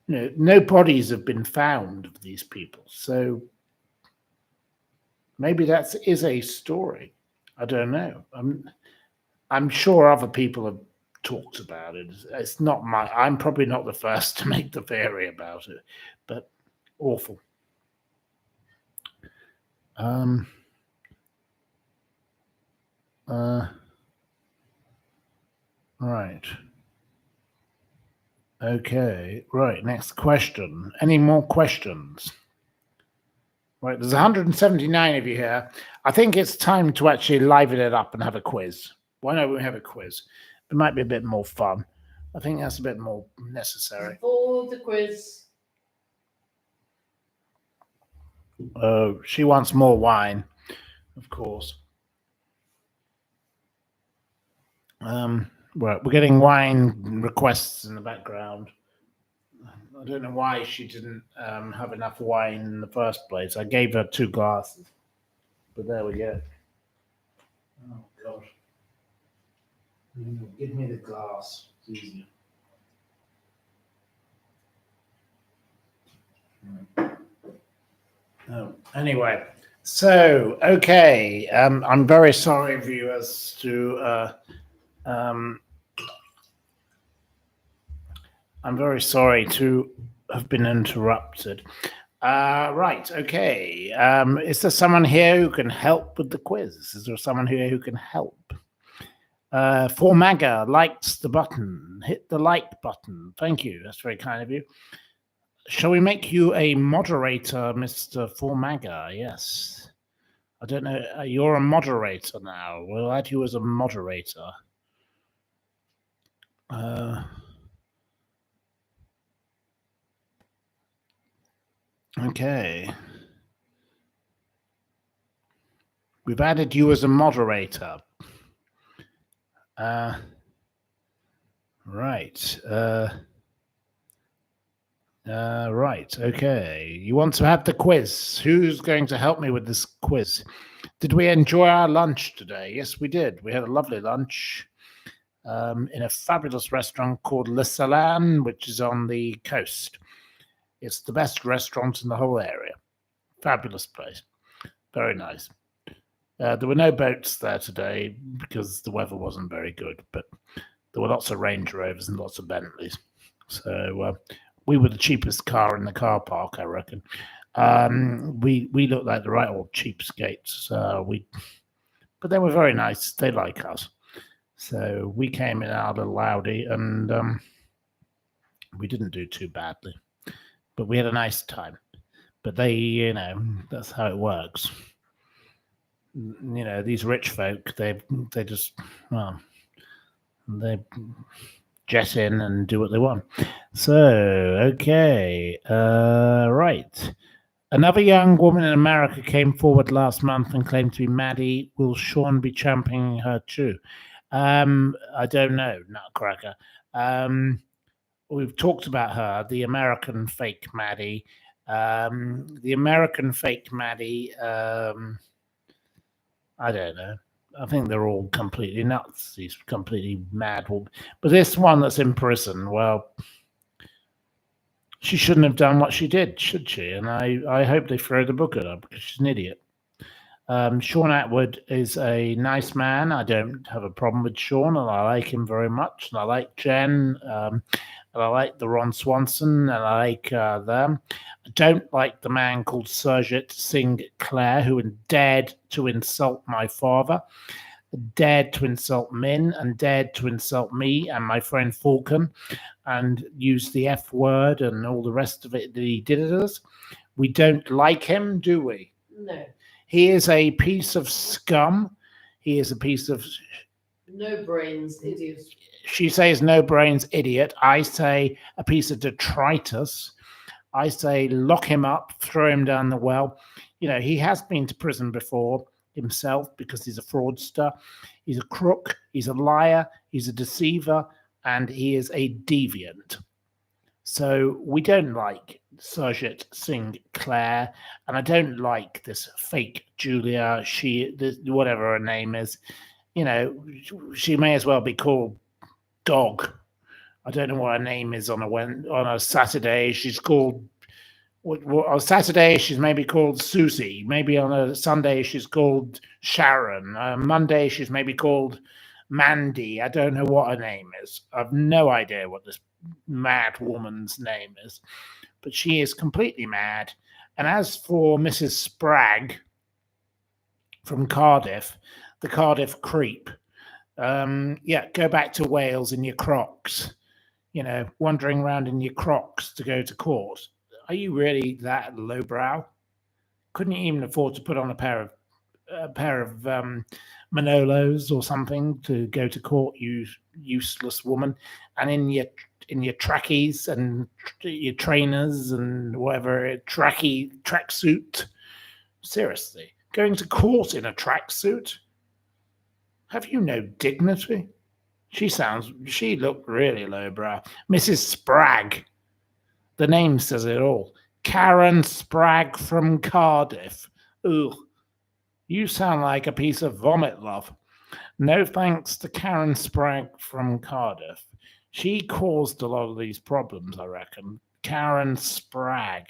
no bodies have been found of these people. So maybe that is a story. I don't know. I'm sure other people have talked about it. It's not I'm probably not the first to make the theory about it, but awful. Right. Okay. Right. Next question. Any more questions? Right. There's 179 of you here. I think it's time to actually liven it up and have a quiz. Why don't we have a quiz? It might be a bit more fun. I think that's a bit more necessary. For the quiz. Oh, she wants more wine, of course. Well, we're getting wine requests in the background. I don't know why she didn't have enough wine in the first place. I gave her 2 glasses, but there we go. Oh, God. Give me the glass. It's easier. Oh, anyway, so, okay. I'm very sorry, viewers, I'm very sorry to have been interrupted. Right, okay. Is there someone here who can help with the quiz? Is there someone here who can help? Formaga likes the button. Hit the like button. Thank you. That's very kind of you. Shall we make you a moderator, Mr. Formaga? Yes. I don't know. You're a moderator now. We'll add you as a moderator. Okay. We've added you as a moderator. Right. Right. Okay. You want to have the quiz? Who's going to help me with this quiz? Did we enjoy our lunch today? Yes, we did. We had a lovely lunch in a fabulous restaurant called Le Salin, which is on the coast. It's the best restaurant in the whole area. Fabulous place. Very nice. There were no boats there today because the weather wasn't very good, but there were lots of Range Rovers and lots of Bentleys. So we were the cheapest car in the car park, I reckon. We looked like the right old cheapskates. But they were very nice. They like us. So we came in our little Audi and we didn't do too badly. But we had a nice time. But they, that's how it works. These rich folk, they just, they jet in and do what they want. So, okay, right. Another young woman in America came forward last month and claimed to be Maddie. Will Sean be championing her too? I don't know, Nutcracker. We've talked about her, the American fake Maddie. The American fake Maddie, I don't know. I think they're all completely nuts. He's completely mad. But this one that's in prison, well, she shouldn't have done what she did, should she? And I hope they throw the book at her because she's an idiot. Sean Atwood is a nice man. I don't have a problem with Sean, and I like him very much. And I like Jen, and I like the Ron Swanson, and I like them. I don't like the man called Surjit Singh Clare, who dared to insult my father. dared to insult Min and dared to insult me and my friend Falcon and used the F word and all the rest of it that he did at us. We don't like him, do we? No. He is a piece of scum. He is a piece of... No brains, idiot. She says no brains, idiot. I say a piece of detritus. I say lock him up, throw him down the well. You know, he has been to prison before himself because he's a fraudster. He's a crook. He's a liar. He's a deceiver. And he is a deviant. So we don't like Sarjit Singh Claire. And I don't like this fake Julia, whatever her name is. You know, she may as well be called Dog. I don't know what her name is on a Saturday. She's called... on Saturday, she's maybe called Susie. Maybe on a Sunday, she's called Sharon. Monday, she's maybe called Mandy. I don't know what her name is. I've no idea what this mad woman's name is. But she is completely mad. And as for Mrs. Spragg from Cardiff, the Cardiff creep, go back to Wales in your Crocs. You know, wandering around in your Crocs to go to court. Are you really that lowbrow? Couldn't you even afford to put on a pair of Manolos or something to go to court, you useless woman? And in your trackies and your trainers and whatever, tracksuit. Seriously, going to court in a tracksuit? Have you no dignity? She looked really lowbrow. Mrs. Spragg. The name says it all. Karen Spragg from Cardiff. Ugh. You sound like a piece of vomit, love. No thanks to Karen Spragg from Cardiff. She caused a lot of these problems, I reckon. Karen Spragg.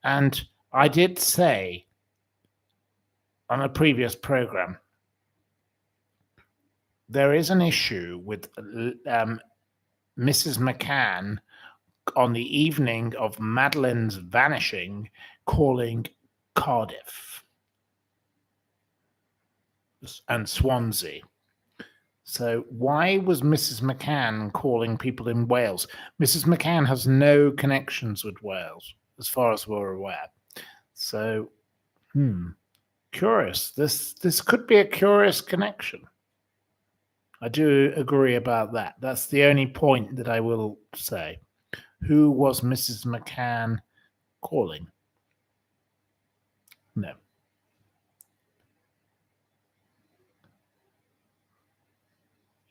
And I did say on a previous program, there is an issue with Mrs. McCann on the evening of Madeleine's vanishing, calling Cardiff and Swansea. So why was Mrs. McCann calling people in Wales? Mrs. McCann has no connections with Wales, as far as we're aware. So, curious. This could be a curious connection. I do agree about that. That's the only point that I will say. Who was Mrs. McCann calling? No.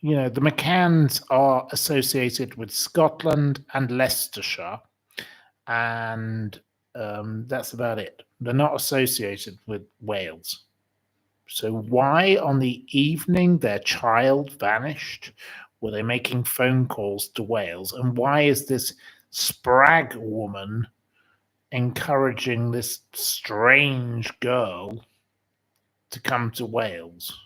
You know, the McCanns are associated with Scotland and Leicestershire, and that's about it. They're not associated with Wales. So why on the evening their child vanished were they making phone calls to Wales? And why is this Spragg woman encouraging this strange girl to come to Wales?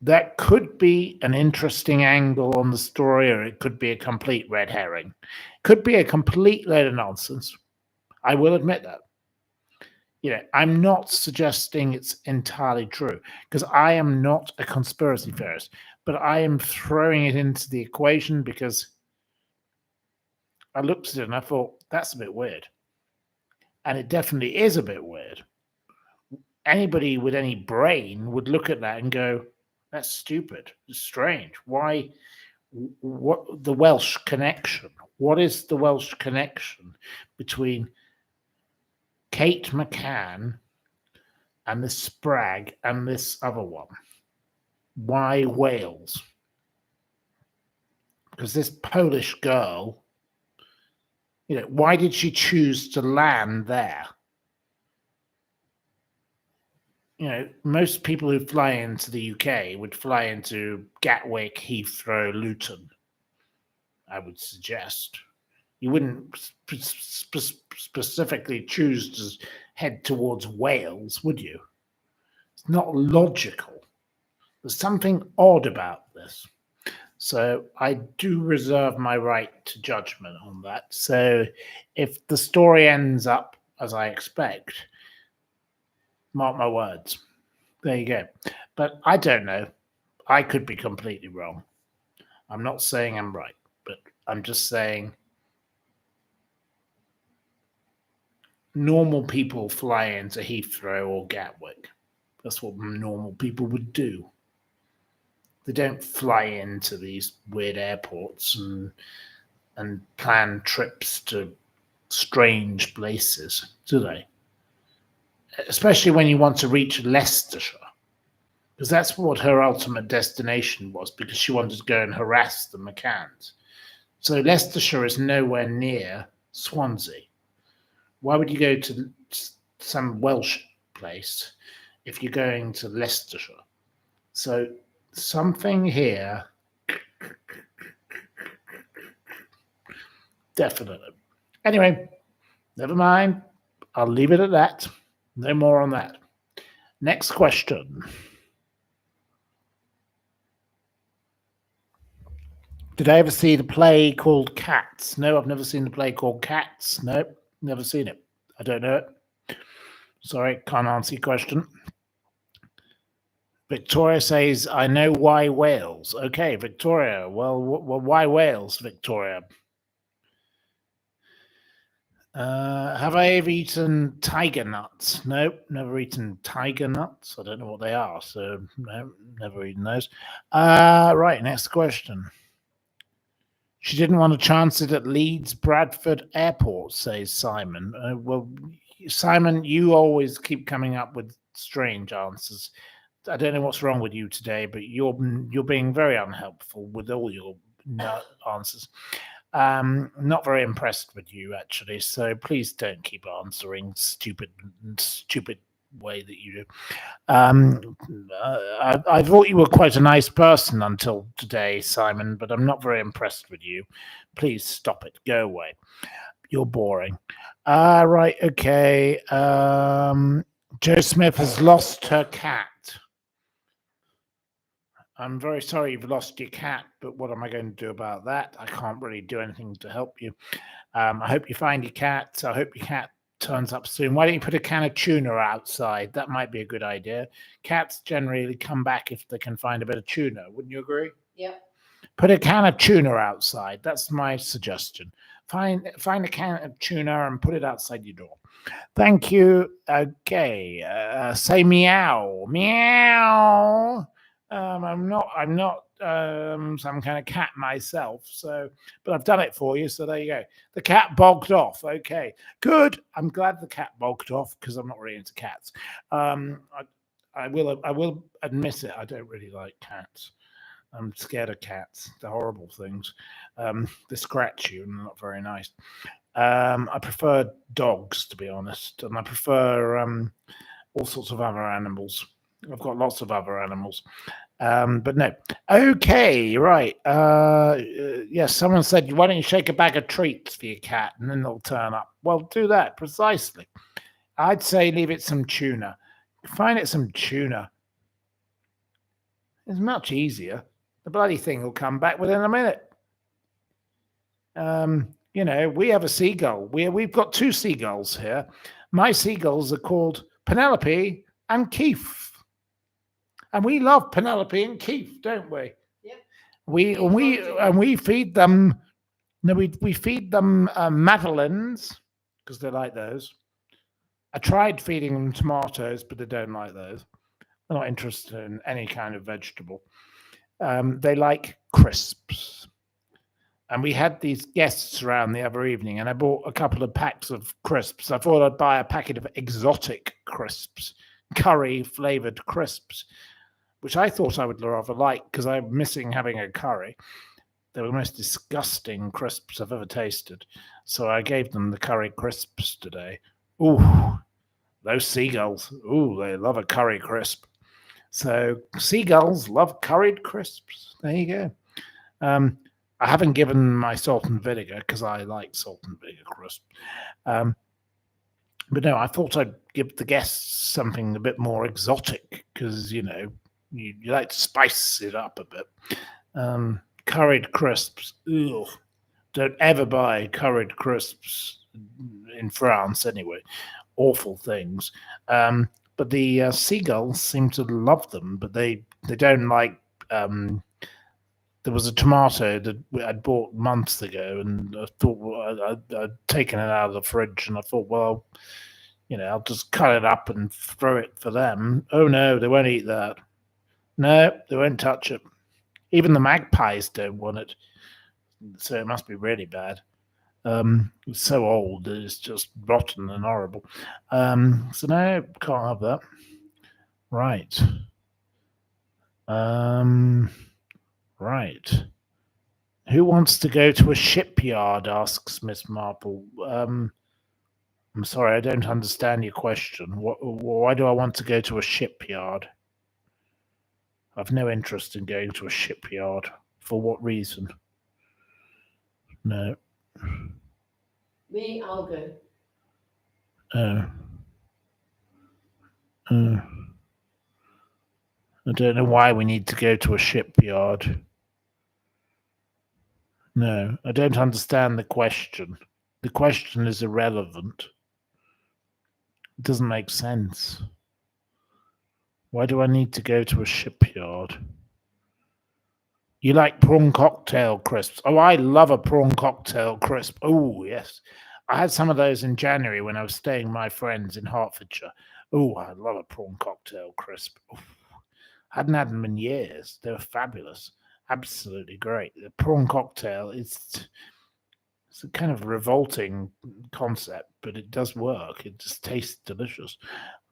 That could be an interesting angle on the story, or it could be a complete red herring. Could be a complete load of nonsense. I will admit that. You know, I'm not suggesting it's entirely true, because I am not a conspiracy theorist, but I am throwing it into the equation because I looked at it and I thought, that's a bit weird. And it definitely is a bit weird. Anybody with any brain would look at that and go, that's stupid. It's strange. Why? What the Welsh connection? What is the Welsh connection between Kate McCann and this Spragg and this other one? Why Wales? Because this Polish girl, you know, why did she choose to land there? You know, most people who fly into the UK would fly into Gatwick, Heathrow, Luton, I would suggest. You wouldn't specifically choose to head towards Wales, would you? It's not logical. There's something odd about this. So I do reserve my right to judgment on that. So if the story ends up as I expect, mark my words, There you go. But I don't know. I could be completely wrong. I'm not saying I'm right, but I'm just saying normal people fly into Heathrow or Gatwick. That's what normal people would do. They don't fly into these weird airports and plan trips to strange places, do they? Especially when you want to reach Leicestershire, because that's what her ultimate destination was, because she wanted to go and harass the McCanns. So Leicestershire is nowhere near Swansea. Why would you go to some Welsh place if you're going to Leicestershire? So something here, definitely. Anyway, never mind. I'll leave it at that. No more on that. Next question. Did I ever see the play called Cats? No, I've never seen the play called Cats. Nope, never seen it. I don't know it. Sorry, can't answer your question. Victoria says, I know why Wales. Okay, Victoria. Well, why Wales, Victoria? Have I ever eaten tiger nuts? Nope, never eaten tiger nuts. I don't know what they are, so no, never eaten those. Right, next question. She didn't want to chance it at Leeds Bradford Airport, says Simon. Well, Simon, you always keep coming up with strange answers. I don't know what's wrong with you today, but you're being very unhelpful with all your answers. Not very impressed with you, actually. So please don't keep answering stupid way that you do. I thought you were quite a nice person until today, Simon, but I'm not very impressed with you. Please stop it. Go away. You're boring. Right, okay. Jo Smith has lost her cat. I'm very sorry you've lost your cat, but what am I going to do about that? I can't really do anything to help you. I hope you find your cat. I hope your cat turns up soon. Why don't you put a can of tuna outside? That might be a good idea. Cats generally come back if they can find a bit of tuna. Wouldn't you agree? Yep. Put a can of tuna outside. That's my suggestion. Find a can of tuna and put it outside your door. Thank you. Okay. Say meow. Meow. I'm not some kind of cat myself, but I've done it for you, so there you go. The cat bogged off. Okay, good. I'm glad the cat bogged off because I'm not really into cats. I will admit it. I don't really like cats. I'm scared of cats. They're horrible things. They scratch you and they're not very nice. I prefer dogs, to be honest, and I prefer all sorts of other animals. I've got lots of other animals. But no. Okay, right. Yes, someone said, why don't you shake a bag of treats for your cat and then they'll turn up? Well, do that, precisely. I'd say leave it some tuna. Find it some tuna. It's much easier. The bloody thing will come back within a minute. We have a seagull. We've got two seagulls here. My seagulls are called Penelope and Keith. And we love Penelope and Keith, don't we? Yep. We feed them. No, we feed them Madeleines because they like those. I tried feeding them tomatoes, but they don't like those. They're not interested in any kind of vegetable. They like crisps. And we had these guests around the other evening, and I bought a couple of packs of crisps. I thought I'd buy a packet of exotic crisps, curry-flavored crisps, which I thought I would rather like because I'm missing having a curry. They were the most disgusting crisps I've ever tasted. So I gave them the curry crisps today. Ooh, those seagulls. Ooh, they love a curry crisp. So seagulls love curried crisps. There you go. I haven't given my salt and vinegar because I like salt and vinegar crisp. But no, I thought I'd give the guests something a bit more exotic because, you like to spice it up a bit. Curried crisps. Ugh. Don't ever buy curried crisps in France anyway. Awful things. but the seagulls seem to love them, but they don't like. There was a tomato that I'd bought months ago, and I thought I'd taken it out of the fridge, and I thought, well, I'll just cut it up and throw it for them. Oh no, they won't eat that. No, they won't touch it. Even the magpies don't want it. So it must be really bad. It's so old that it's just rotten and horrible. So no, can't have that. Right. Right. Who wants to go to a shipyard? Asks Miss Marple. I'm sorry, I don't understand your question. Why do I want to go to a shipyard? I've no interest in going to a shipyard. For what reason? No. Me, I'll go. I don't know why we need to go to a shipyard. No, I don't understand the question. The question is irrelevant. It doesn't make sense. Why do I need to go to a shipyard? You like prawn cocktail crisps? Oh, I love a prawn cocktail crisp. Oh, yes. I had some of those in January when I was staying with my friends in Hertfordshire. Oh, I love a prawn cocktail crisp. Oof. Hadn't had them in years. They were fabulous. Absolutely great. The prawn cocktail it's a kind of revolting concept, but it does work. It just tastes delicious.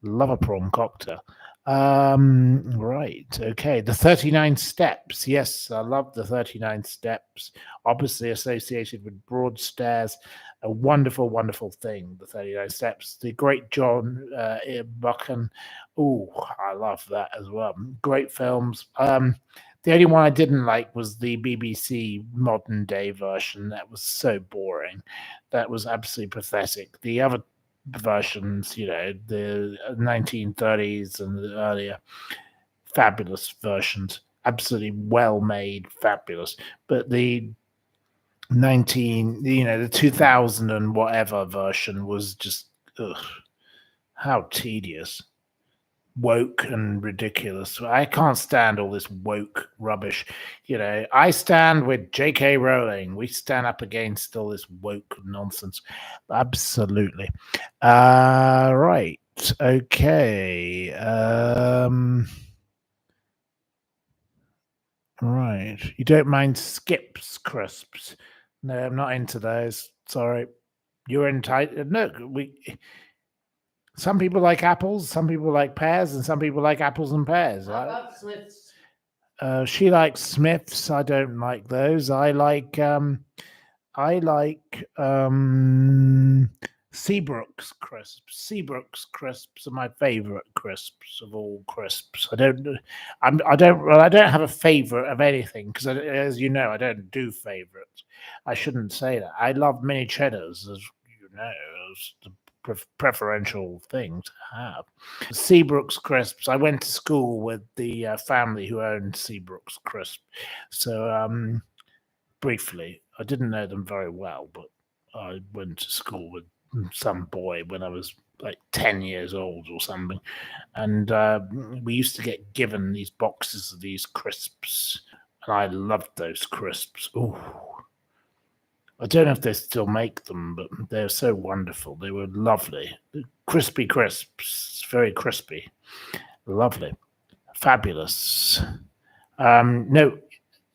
Love a prawn cocktail. Right. Okay. The 39 steps. Yes, I love the 39 steps. Obviously associated with Broadstairs. A wonderful, wonderful thing, the 39 steps. The great John Buchan. Oh, I love that as well. Great films. The only one I didn't like was the BBC modern day version. That was so boring. That was absolutely pathetic. The other versions, the 1930s and the earlier, fabulous versions, absolutely well made, fabulous. But the the 2000 and whatever version was just, how tedious, woke and ridiculous. I can't stand all this woke rubbish. I stand with J.K. Rowling. We stand up against all this woke nonsense. Absolutely. Right. Okay. Right. You don't mind Skips crisps? No, I'm not into those. Sorry. You're entitled. No, some people like apples, some people like pears, and some people like apples and pears. How about Smiths? She likes Smiths. I don't like those. I like Seabrook's crisps. Seabrook's crisps are my favorite crisps of all crisps. I don't have a favorite of anything because, as you know, I don't do favorites. I shouldn't say that. I love mini cheddars, as you know, as the preferential thing to have. Seabrook's crisps. I went to school with the family who owned Seabrook's crisp, so briefly, I didn't know them very well, but I went to school with some boy when I was like 10 years old or something, and we used to get given these boxes of these crisps, and I loved those crisps. Ooh. I don't know if they still make them, but they're so wonderful. They were lovely. Crispy crisps, very crispy. Lovely. Fabulous. No,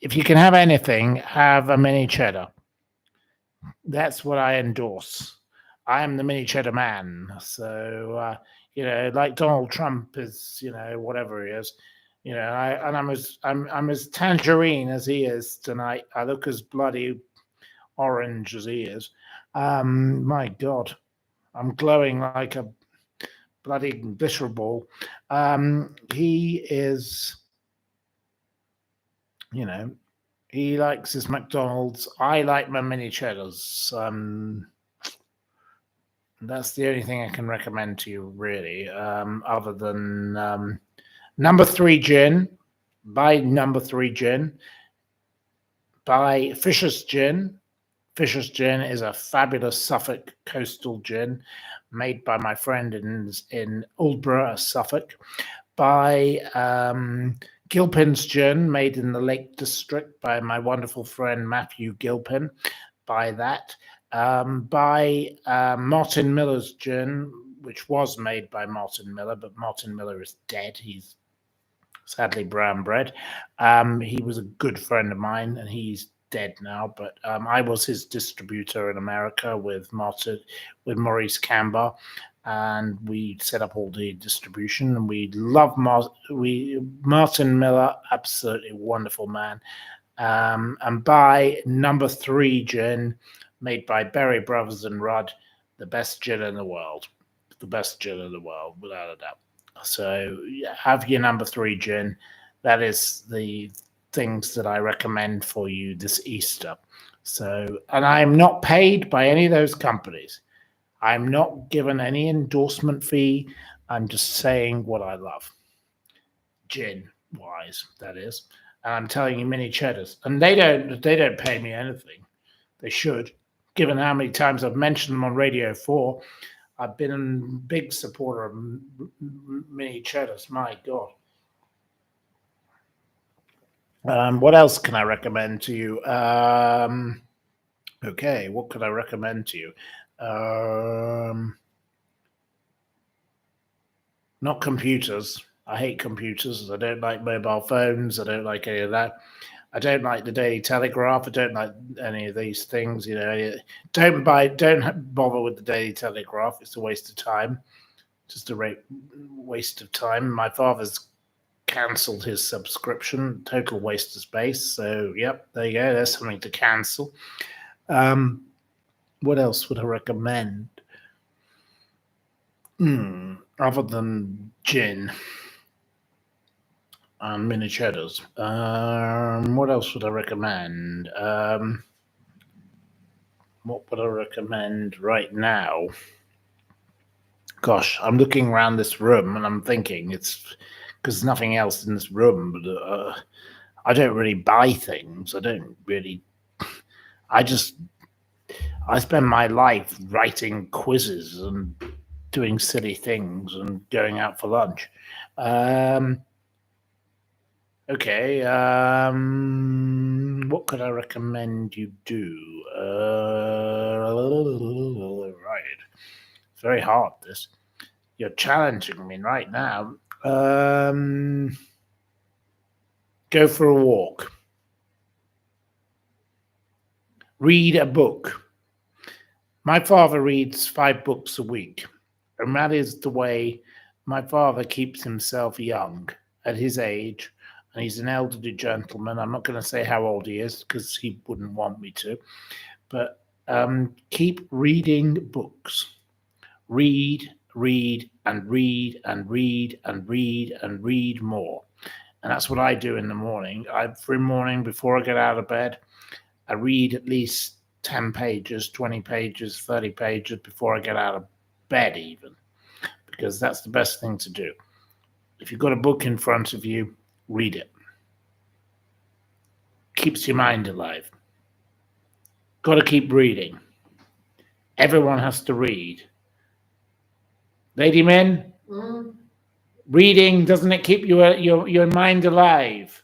if you can have anything, have a mini cheddar. That's what I endorse. I am the mini cheddar man. So, like Donald Trump is, whatever he is, I'm as tangerine as he is tonight. I look as bloody orange as he is. My God, I'm glowing like a bloody glitter ball. He is, he likes his McDonald's. I like my mini cheddars. That's the only thing I can recommend to you, really, other than number 3 gin. Buy number 3 gin. Buy Fisher's gin. Fisher's Gin is a fabulous Suffolk coastal gin made by my friend in Aldborough, Suffolk, by Gilpin's Gin, made in the Lake District by my wonderful friend Matthew Gilpin, by that, by Martin Miller's Gin, which was made by Martin Miller, but Martin Miller is dead. He's sadly brown bread. He was a good friend of mine, and he's dead now, but I was his distributor in America with Maurice Camber, and we set up all the distribution, and we love Martin Miller, absolutely wonderful man. And by Number 3 Gin, made by Berry Brothers and Rudd, the best gin in the world. The best gin in the world, without a doubt. So have your Number 3 Gin. That is the things that I recommend for you this Easter. So, and I'm not paid by any of those companies. I'm not given any endorsement fee. I'm just saying what I love. Gin wise, that is. And I'm telling you, mini cheddars. And they don't pay me anything. They should, given how many times I've mentioned them on Radio 4. I've been a big supporter of mini cheddars. My God. What else can I recommend to you? Okay, what could I recommend to you? Not computers. I hate computers. I don't like mobile phones. I don't like any of that. I don't like the Daily Telegraph. I don't like any of these things. You know, don't bother with the Daily Telegraph. It's a waste of time. Just a waste of time. My father's cancelled his subscription. Total waste of space. So, yep, there you go. There's something to cancel. What else would I recommend? Other than gin and mini cheddars. What else would I recommend? What would I recommend right now? Gosh, I'm looking around this room and I'm thinking it's because there's nothing else in this room, but I don't really buy things. I spend my life writing quizzes and doing silly things and going out for lunch. Okay. What could I recommend you do? Right. It's very hard, this. You're challenging me right now. Go for a walk. Read a book. My father reads 5 books a week, and that is the way my father keeps himself young at his age, and he's an elderly gentleman. I'm not going to say how old he is because he wouldn't want me to, but keep reading books. Read, and read, and read, and read, and read more. And that's what I do in the morning. Every morning before I get out of bed, I read at least 10 pages, 20 pages, 30 pages before I get out of bed even, because that's the best thing to do. If you've got a book in front of you, read it. Keeps your mind alive. Got to keep reading. Everyone has to read. Lady men, reading, doesn't it keep your mind alive?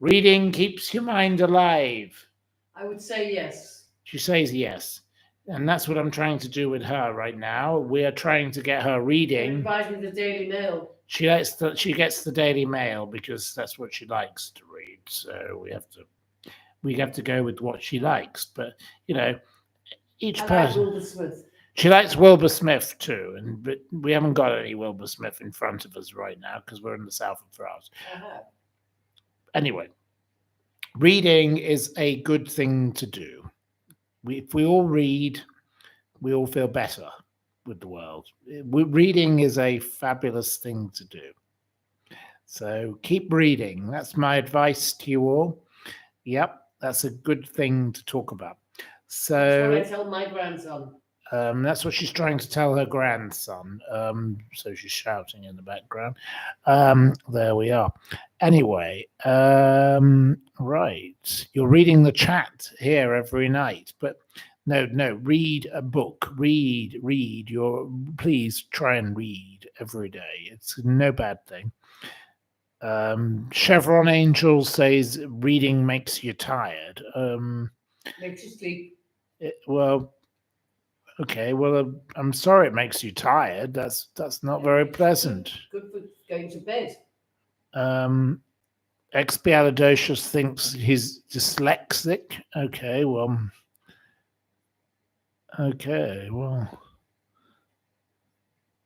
Reading keeps your mind alive. I would say yes. She says yes. And that's what I'm trying to do with her right now. We are trying to get her reading. Buys me the Daily Mail. She gets the Daily Mail because that's what she likes to read. So we have to go with what she likes. But you know, each person. Wilbur Smith. She likes Wilbur Smith too, but we haven't got any Wilbur Smith in front of us right now because we're in the south of France. Anyway, reading is a good thing to do. If we all read, we all feel better with the world. Reading is a fabulous thing to do. So keep reading. That's my advice to you all. Yep, that's a good thing to talk about. So that's what I tell my grandson. That's what she's trying to tell her grandson. So she's shouting in the background. There we are. Anyway, right. You're reading the chat here every night, but no, read a book. Read. Please try and read every day. It's no bad thing. Chevron Angel says reading makes you tired. Makes you sleep. Well, okay. Well, I'm sorry it makes you tired. That's not very pleasant. Good for going to bed. Expialidocious thinks he's dyslexic. Okay, well.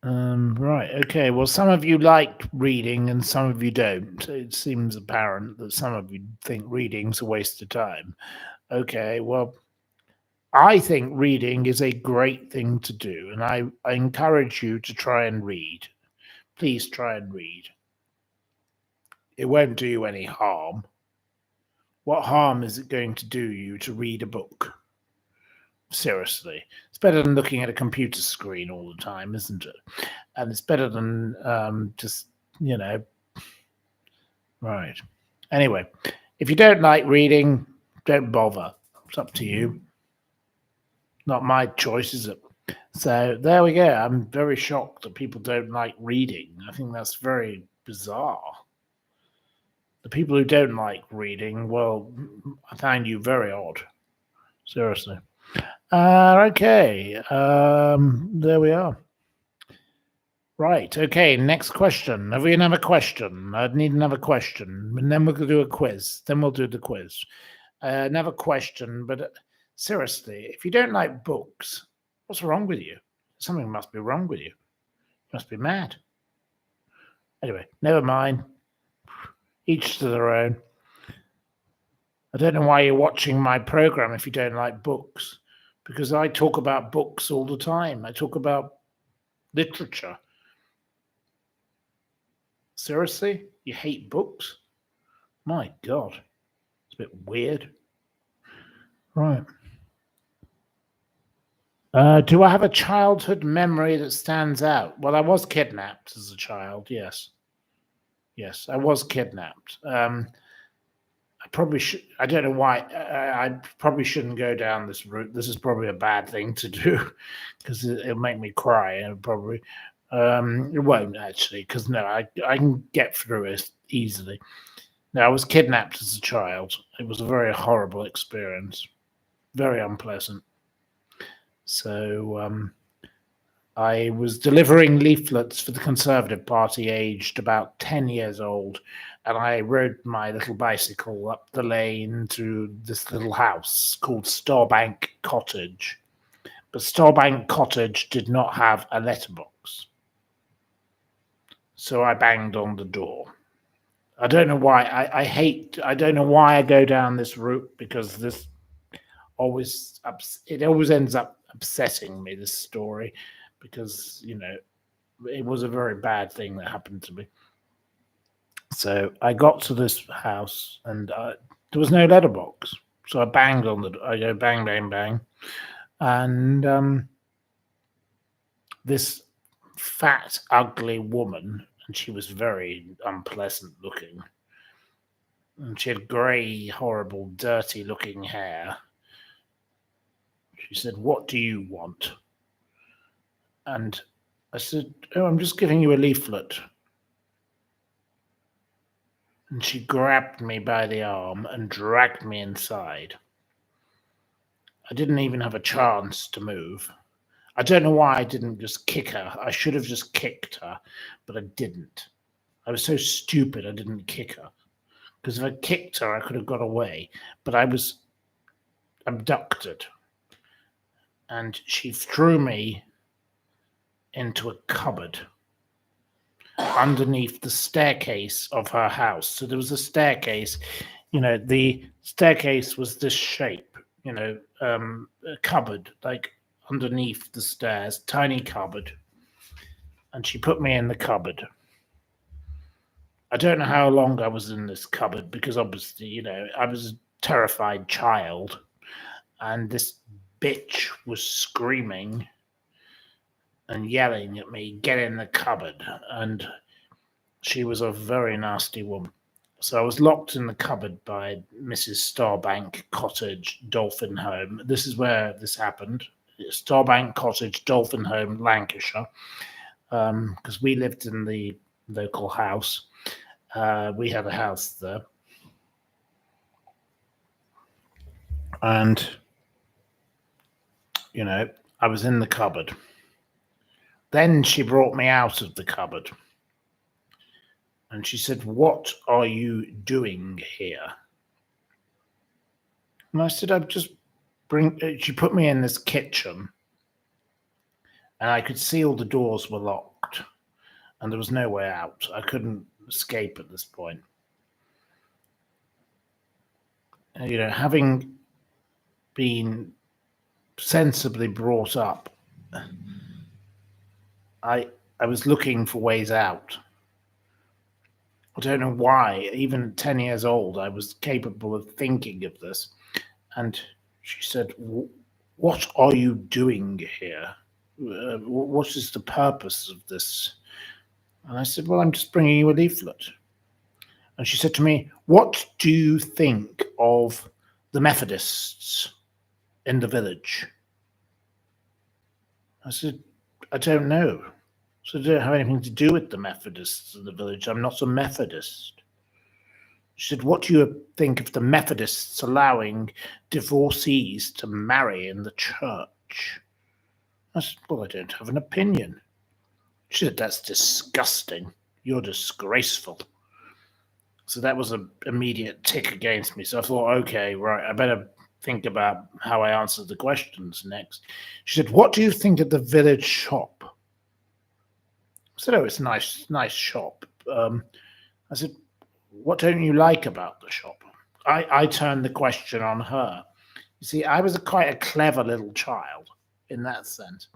Right. Okay. Well, some of you like reading and some of you don't. It seems apparent that some of you think reading's a waste of time. Okay. Well, I think reading is a great thing to do, and I encourage you to try and read. Please try and read. It won't do you any harm. What harm is it going to do you to read a book? Seriously, it's better than looking at a computer screen all the time, isn't it? And it's better than just, right. Anyway, if you don't like reading, don't bother. It's up to you. Not my choice, is it? So there we go. I'm very shocked that people don't like reading. I think that's very bizarre. The people who don't like reading, well, I find you very odd. Seriously. Okay. There we are. Right. Okay. Next question. Have we another question? I need another question, and then we'll do a quiz. Then we'll do the quiz. Another question, but seriously, if you don't like books, what's wrong with you? Something must be wrong with you. You must be mad. Anyway, never mind. Each to their own. I don't know why you're watching my program if you don't like books, because I talk about books all the time. I talk about literature. Seriously? You hate books? My God. It's a bit weird. Right. Do I have a childhood memory that stands out? Well, I was kidnapped as a child, yes. Yes, I was kidnapped. I probably should. I don't know why. I probably shouldn't go down this route. This is probably a bad thing to do because it'll make me cry. And probably it won't actually, because no, I can get through it easily. Now, I was kidnapped as a child. It was a very horrible experience, very unpleasant. So I was delivering leaflets for the Conservative Party, aged about 10 years old, and I rode my little bicycle up the lane to this little house called Starbank Cottage. But Starbank Cottage did not have a letterbox. So I banged on the door. I don't know why. I don't know why I go down this route, because this always ends up upsetting me, this story, because, it was a very bad thing that happened to me. So I got to this house and there was no letterbox. So I banged on the door. I go bang, bang, bang. And this fat, ugly woman, and she was very unpleasant looking. And she had grey, horrible, dirty looking hair. She said, "What do you want?" And I said, "Oh, I'm just giving you a leaflet." And she grabbed me by the arm and dragged me inside. I didn't even have a chance to move. I don't know why I didn't just kick her. I should have just kicked her, but I didn't. I was so stupid I didn't kick her. Because if I kicked her, I could have got away. But I was abducted. And she threw me into a cupboard underneath the staircase of her house. So there was a staircase. The staircase was this shape, a cupboard, like underneath the stairs, tiny cupboard. And she put me in the cupboard. I don't know how long I was in this cupboard, because obviously, I was a terrified child. And this bitch was screaming and yelling at me, "Get in the cupboard." And she was a very nasty woman. So I was locked in the cupboard by Mrs. Starbank Cottage, Dolphin Home. This is where this happened. Starbank Cottage, Dolphin Home, Lancashire. Because we lived in the local house. We had a house there. And, I was in the cupboard. Then she brought me out of the cupboard. And she said, "What are you doing here?" And I said, she put me in this kitchen. And I could see all the doors were locked. And there was no way out. I couldn't escape at this point. Having been sensibly brought up, I was looking for ways out. I don't know why, even 10 years old, I was capable of thinking of this. And she said, "What are you doing here? What is the purpose of this?" And I said, "Well, I'm just bringing you a leaflet." And she said to me, "What do you think of the Methodists in the village?" I said, "I don't know. So I don't have anything to do with the Methodists in the village. I'm not a Methodist." She said, "What do you think of the Methodists allowing divorcees to marry in the church?" I said, "Well, I don't have an opinion." She said, "That's disgusting. You're disgraceful." So that was an immediate tick against me. So I thought, okay, right, I better think about how I answered the questions next. She said, "What do you think of the village shop?" I said, "Oh, it's a nice shop." I said, "What don't you like about the shop?" I turned the question on her. You see, I was quite a clever little child in that sense.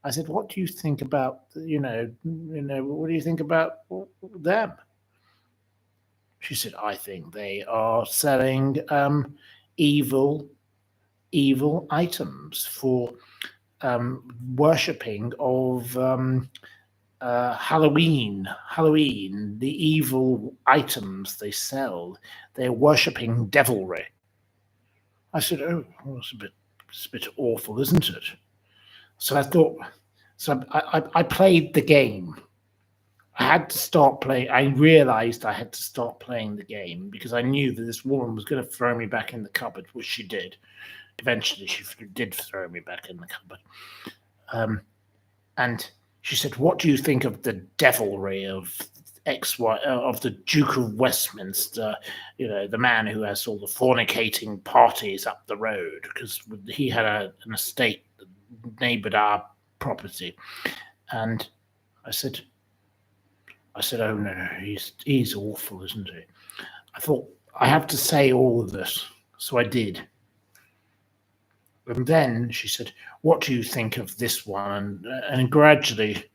I said, "What do you think about, what do you think about them?" She said, "I think they are selling evil items for worshipping of Halloween, the evil items they sell. They're worshipping devilry." I said, "Oh, well, it's a bit awful, isn't it?" So I thought, I played the game. I had to start playing. I realized I had to start playing the game because I knew that this woman was going to throw me back in the cupboard, which she did. Eventually, she did throw me back in the cupboard. And she said, "What do you think of the devilry of of the Duke of Westminster? The man who has all the fornicating parties up the road, because he had an estate that neighboured our property." And I said, "Oh no, he's awful, isn't he?" I thought, I have to say all of this, so I did. And then she said, "What do you think of this one?" And gradually,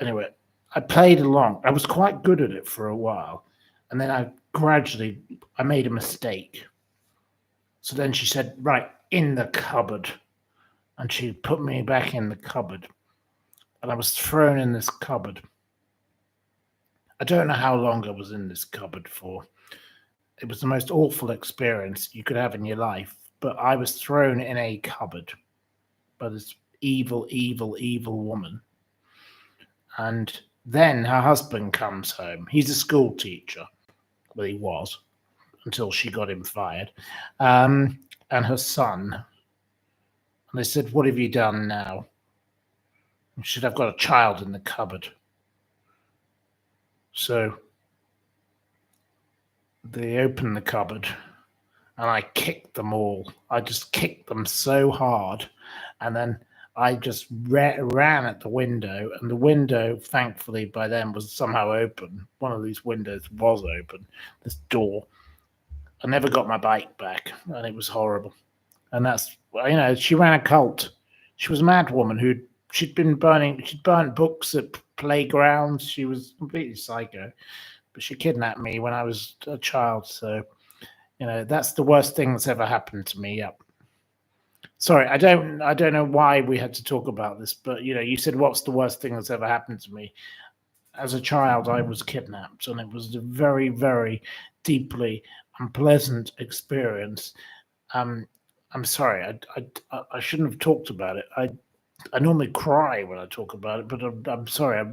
anyway, I played along. I was quite good at it for a while. And then I made a mistake. So then she said, "Right, in the cupboard." And she put me back in the cupboard. And I was thrown in this cupboard. I don't know how long I was in this cupboard for. It was the most awful experience you could have in your life. But I was thrown in a cupboard by this evil woman. And then her husband comes home. He's a school teacher. Well, he was until she got him fired. And her son. And they said, "What have you done now?" And she said, "I've got a child in the cupboard." So they opened the cupboard and I kicked them all. I just kicked them so hard. And then I just ran at the window, and the window, thankfully, by then was somehow open. One of these windows was open, this door. I never got my bike back, and it was horrible. And that's, she ran a cult. She was a mad woman she'd burnt books at playgrounds. She was completely psycho. But she kidnapped me when I was a child. So, that's the worst thing that's ever happened to me. Yep. Sorry, I don't know why we had to talk about this, but you said what's the worst thing that's ever happened to me. As a child, I was kidnapped, and it was a very, very deeply unpleasant experience. I'm sorry, I shouldn't have talked about it. I normally cry when I talk about it, but I'm sorry.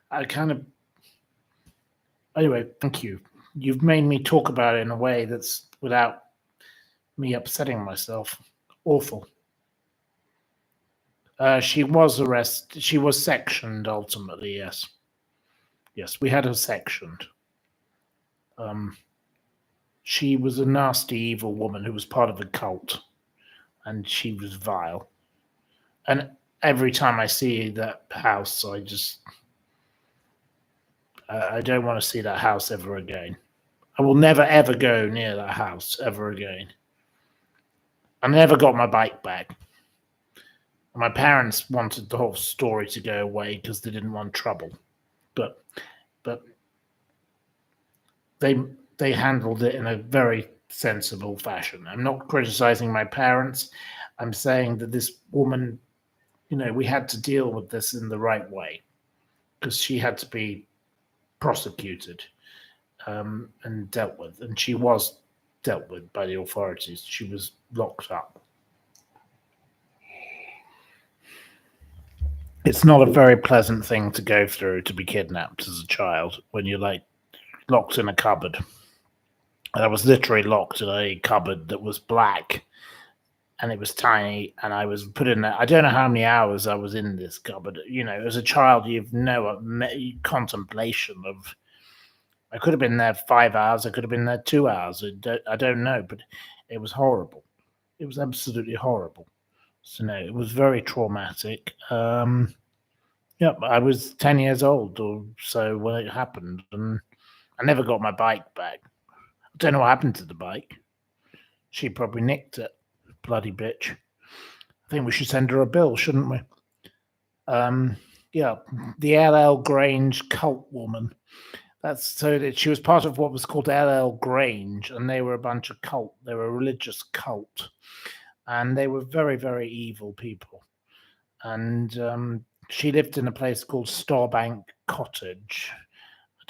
I kind of anyway. Thank you. You've made me talk about it in a way that's without me upsetting myself. Awful. She was arrested. She was sectioned ultimately. Yes, yes, we had her sectioned. She was a nasty, evil woman who was part of a cult, and she was vile. And every time I see that house, I don't want to see that house ever again. I will never ever go near that house ever again. I never got my bike back. My parents wanted the whole story to go away because they didn't want trouble, but they handled it in a very sensible fashion. I'm not criticizing my parents. I'm saying that this woman, we had to deal with this in the right way because she had to be prosecuted and dealt with, and she was dealt with by the authorities. She was locked up. It's not a very pleasant thing to go through to be kidnapped as a child when you're like locked in a cupboard. I was literally locked in a cupboard that was black and it was tiny, and I was put in there. I don't know how many hours I was in this cupboard. As a child, you've no contemplation of. I could have been there 5 hours. I could have been there 2 hours. I don't know, but it was horrible. It was absolutely horrible. So no, it was very traumatic. Yeah, I was 10 years old or so when it happened, and I never got my bike back. I don't know what happened to the bike. She probably nicked it. Bloody bitch. I think we should send her a bill, shouldn't we? Yeah, the LL Grange cult woman. That's so that she was part of what was called LL Grange, and they were a bunch of cult. They were a religious cult, and they were very, very evil people. And she lived in a place called Starbank Cottage.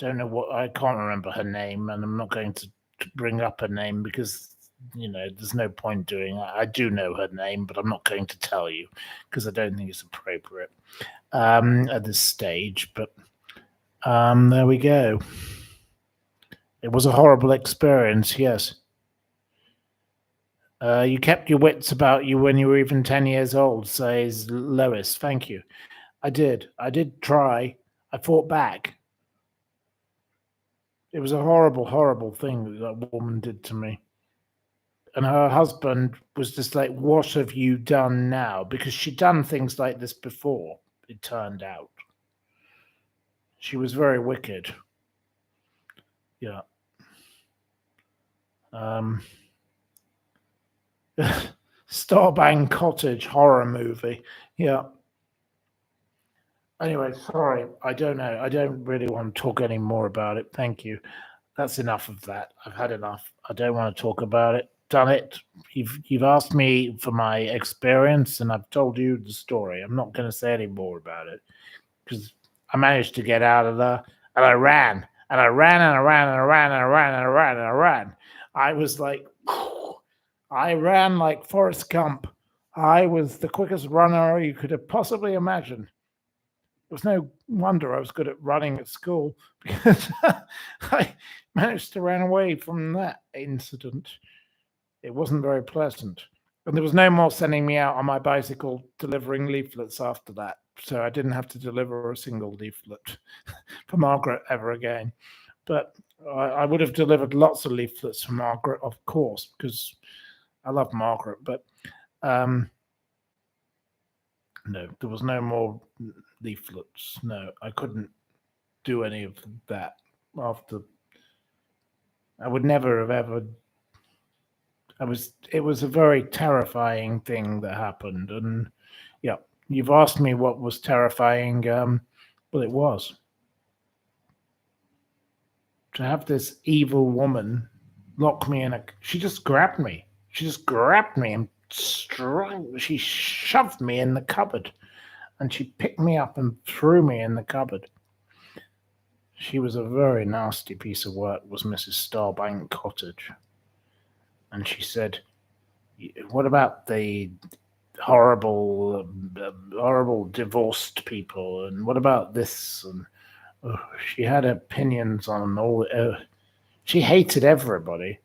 I can't remember her name, and I'm not going to bring up her name because there's no point doing that. I do know her name, but I'm not going to tell you because I don't think it's appropriate at this stage. But there we go. It was a horrible experience, yes. You kept your wits about you when you were even 10 years old, says Lois. Thank you. I did. I did try. I fought back. It was a horrible, horrible thing that woman did to me. And her husband was just like, what have you done now? Because she'd done things like this before, it turned out. She was very wicked. Yeah. Starbank Cottage horror movie. Yeah. Anyway, sorry. I don't know. I don't really want to talk any more about it. Thank you. That's enough of that. I've had enough. I don't want to talk about it. Done it. You've asked me for my experience, and I've told you the story. I'm not going to say any more about it because I managed to get out of there, and I ran, and I ran, and I ran, and I ran, and I ran, and I ran, and I ran. I was like, I ran like Forrest Gump. I was the quickest runner you could have possibly imagined. It was no wonder I was good at running at school because I managed to run away from that incident. It wasn't very pleasant. And there was no more sending me out on my bicycle delivering leaflets after that. So I didn't have to deliver a single leaflet for Margaret ever again. But I would have delivered lots of leaflets for Margaret, of course, because I love Margaret. But no, there was no more leaflets. No, I couldn't do any of that after. I would never have ever. It was a very terrifying thing that happened, and yeah, you've asked me what was terrifying. Well, it was to have this evil woman lock me in a. She just grabbed me. She just grabbed me and she shoved me in the cupboard, and she picked me up and threw me in the cupboard. She was a very nasty piece of work, was Mrs. Starbank Cottage. And she said, what about the horrible divorced people? And what about this? And she had opinions on all. She hated everybody.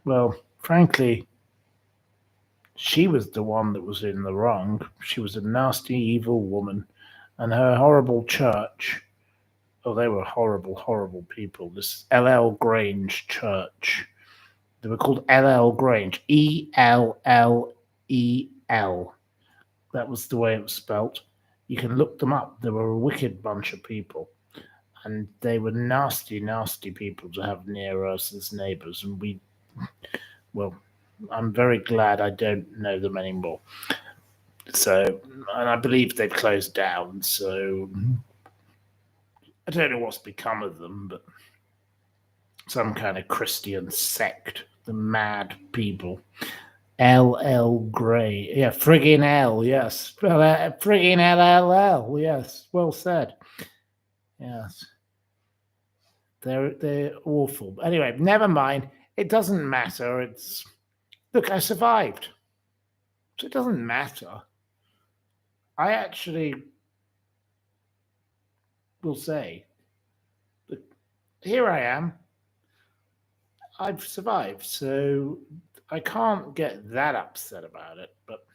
Well, frankly, she was the one that was in the wrong. She was a nasty, evil woman. And her horrible church, they were horrible, horrible people. This L.L. Grange church. They were called L.L. Grange. E-L-L-E-L. That was the way it was spelt. You can look them up. They were a wicked bunch of people. And they were nasty, nasty people to have near us as neighbours. And I'm very glad I don't know them anymore. So, and I believe they've closed down. So, I don't know what's become of them, but some kind of Christian sect, the mad people. L.L. Gray. Yeah, friggin' L, yes. Friggin' L.L.L, yes. Well said. Yes. They're awful. Anyway, never mind. It doesn't matter. Look, I survived. So it doesn't matter. I actually will say that here I am. I've survived, so I can't get that upset about it, but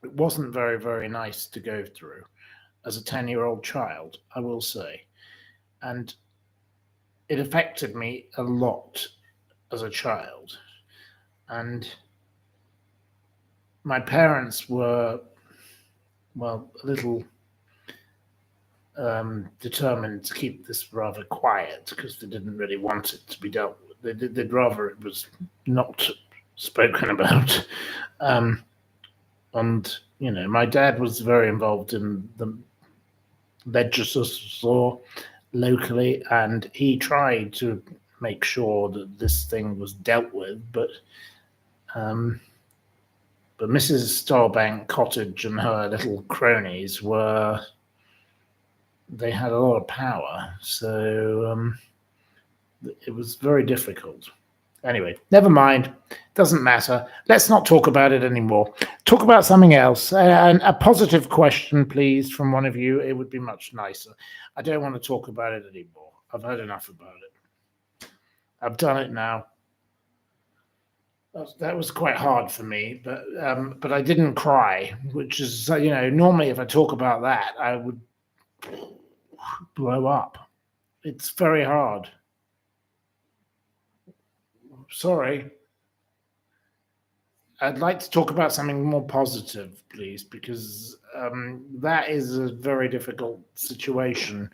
it wasn't very, very nice to go through as a 10-year-old child, I will say. And it affected me a lot as a child. And my parents were, a little determined to keep this rather quiet because they didn't really want it to be dealt with. They'd rather it was not spoken about. And, my dad was very involved in the legislature locally, and he tried to make sure that this thing was dealt with, but Mrs. Starbank Cottage and her little cronies they had a lot of power, so it was very difficult. Anyway, never mind. Doesn't matter. Let's not talk about it anymore. Talk about something else. And a positive question, please, from one of you. It would be much nicer. I don't want to talk about it anymore. I've had enough about it. I've done it now. That was quite hard for me, but I didn't cry, which is, normally if I talk about that, I would blow up. It's very hard. Sorry. I'd like to talk about something more positive, please, because that is a very difficult situation.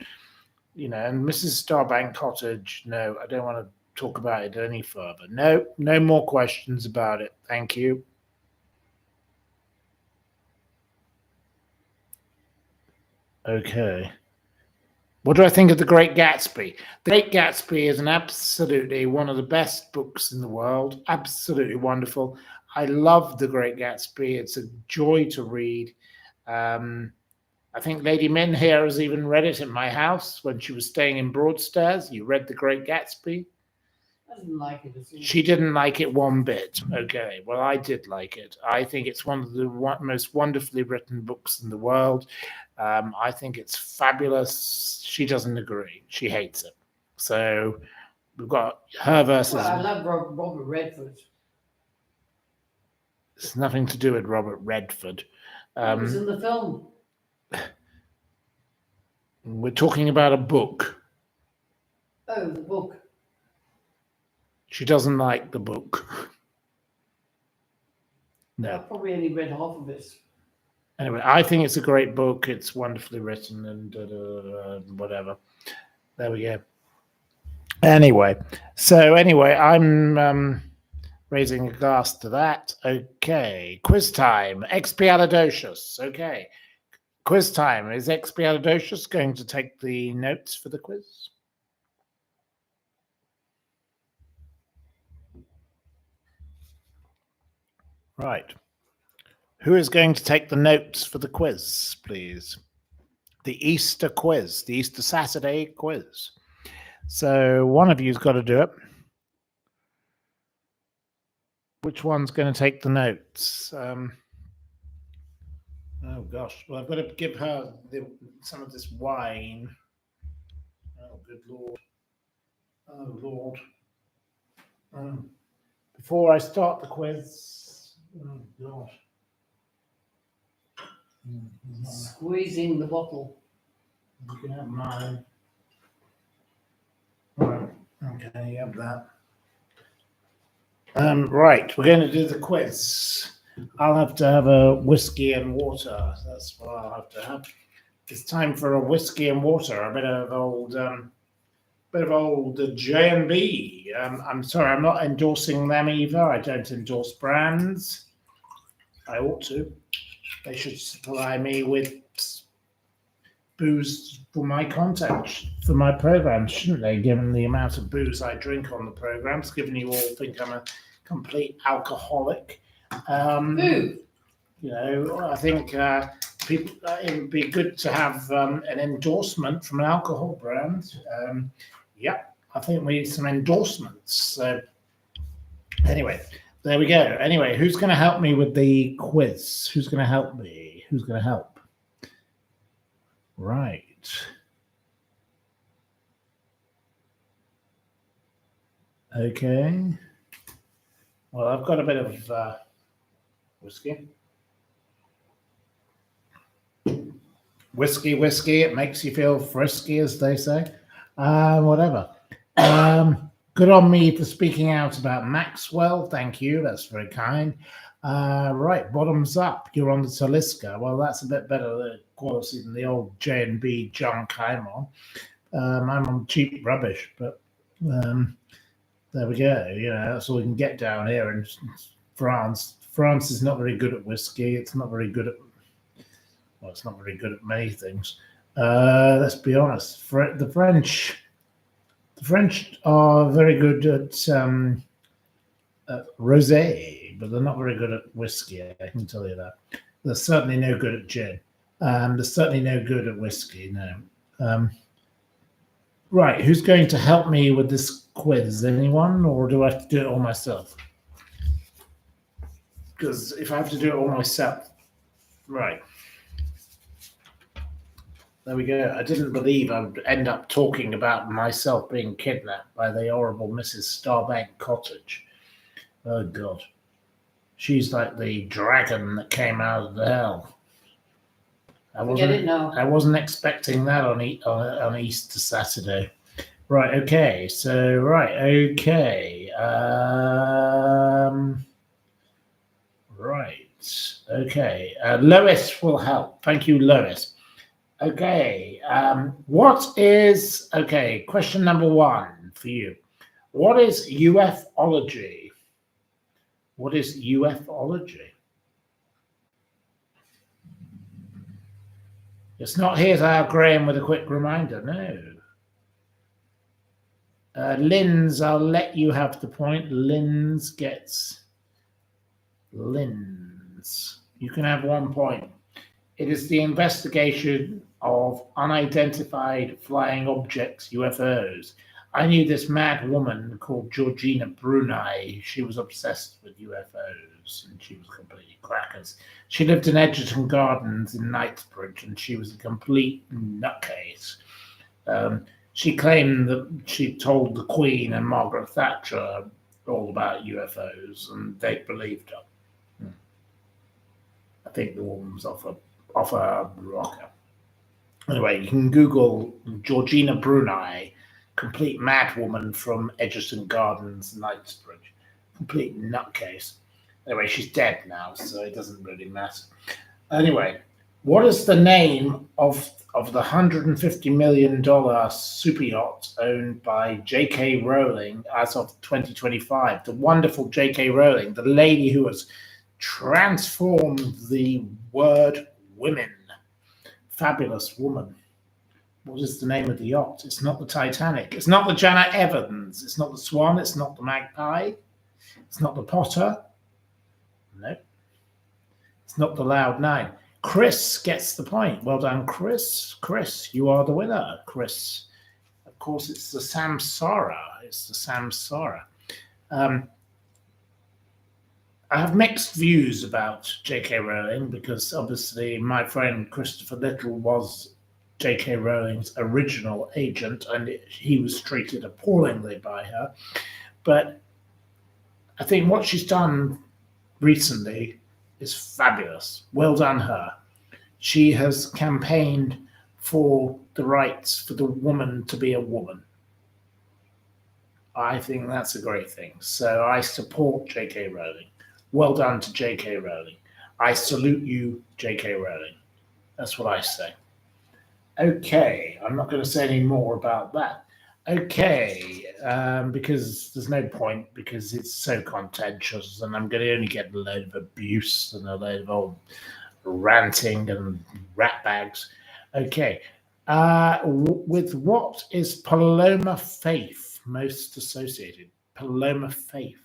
And Mrs. Starbank Cottage, no, I don't want to talk about it any further. No more questions about it. Thank you. Okay. What do I think of The Great Gatsby? The Great Gatsby is absolutely one of the best books in the world. Absolutely wonderful. I love The Great Gatsby. It's a joy to read. I think Lady Min here has even read it in my house when she was staying in Broadstairs. You read The Great Gatsby? I didn't like it. She didn't like it one bit. Okay, well, I did like it. I think it's one of the most wonderfully written books in the world. I think it's fabulous. She doesn't agree. She hates it. So we've got her versus... Well, I love Robert Redford. It's nothing to do with Robert Redford. It was in the film. We're talking about a book. Oh, the book. She doesn't like the book. No. I probably only read half of it. Anyway, I think it's a great book. It's wonderfully written and whatever. There we go. Anyway, I'm raising a glass to that. Okay, quiz time. Expialidocious. Okay, quiz time. Is Expialidocious going to take the notes for the quiz? Right. Who is going to take the notes for the quiz, please? The Easter quiz, the Easter Saturday quiz. So one of you's got to do it. Which one's going to take the notes? Oh gosh! Well, I've got to give her some of this wine. Oh, good Lord! Oh Lord! Before I start the quiz, oh gosh! Squeezing the bottle. You can have mine. Right. Okay, you have that. Right, we're going to do the quiz. I'll have to have a whiskey and water. That's what I'll have to have. It's time for a whiskey and water. A bit of old J&B. I'm sorry, I'm not endorsing them either. I don't endorse brands. I ought to. They should supply me with booze for my content, for my programs, shouldn't they? Given the amount of booze I drink on the programs, given you all think I'm a complete alcoholic. Who? You know, I think people. It would be good to have an endorsement from an alcohol brand. Yeah, I think we need some endorsements. So, anyway, there we go. Anyway, who's going to help me with the quiz? Who's going to help me? Who's going to help? Right. Okay. Well, I've got a bit of whiskey. Whiskey, it makes you feel frisky, as they say. Whatever. Good on me for speaking out about Maxwell. Thank you. That's very kind. Right, bottoms up. You're on the Talisker. Well, that's a bit better quality than the old J&B junk I'm on. I'm on cheap rubbish, but there we go. You know, that's all we can get down here in France. France is not very good at whiskey. It's not very good at, well, it's not very good at many things. Let's be honest. The French are very good at rosé, but they're not very good at whiskey. I can tell you that. They're certainly no good at gin. They're certainly no good at whiskey. No. Right. Who's going to help me with this quiz? Anyone, or do I have to do it all myself? Because if I have to do it all myself, right. There we go. I didn't believe I would end up talking about myself being kidnapped by the horrible Mrs. Starbank Cottage. Oh, God. She's like the dragon that came out of the hell. I wasn't expecting that on Easter Saturday. Right, okay. So, right, okay. Right, okay. Lois will help. Thank you, Lois. Okay, question number one for you. What is ufology? What is ufology? It's not here's our Graham with a quick reminder, no. Linz, I'll let you have the point. Linz gets Linz. You can have 1 point. It is the investigation of unidentified flying objects, UFOs. I knew this mad woman called Georgina Bruni. She was obsessed with UFOs and she was completely crackers. She lived in Edgerton Gardens in Knightsbridge and she was a complete nutcase. She claimed that she told the Queen and Margaret Thatcher all about UFOs and they believed her. I think the woman was off a rocker. Anyway, you can Google Georgina Bruni, complete mad woman from Edgerton Gardens, Knightsbridge. Complete nutcase. Anyway, she's dead now, so it doesn't really matter. Anyway, what is the name of the $150 million super yacht owned by J.K. Rowling as of 2025? The wonderful J.K. Rowling, the lady who has transformed the word women. Fabulous woman. What is the name of the yacht? It's not the Titanic. It's not the Janet Evans. It's not the Swan. It's not the Magpie. It's not the Potter. No, it's not the loud 9. Chris gets the point. Well done, Chris. Chris, you are the winner, Chris. Of course, it's the Samsara. It's the Samsara. I have mixed views about J.K. Rowling because obviously my friend Christopher Little was J.K. Rowling's original agent and he was treated appallingly by her. But I think what she's done recently is fabulous. Well done, her. She has campaigned for the rights for the woman to be a woman. I think that's a great thing. So I support J.K. Rowling. Well done to J.K. Rowling. I salute you, J.K. Rowling. That's what I say. Okay, I'm not going to say any more about that. Okay, because there's no point, because it's so contentious, and I'm going to only get a load of abuse and a load of old ranting and rat bags. Okay, with what is Paloma Faith most associated? Paloma Faith.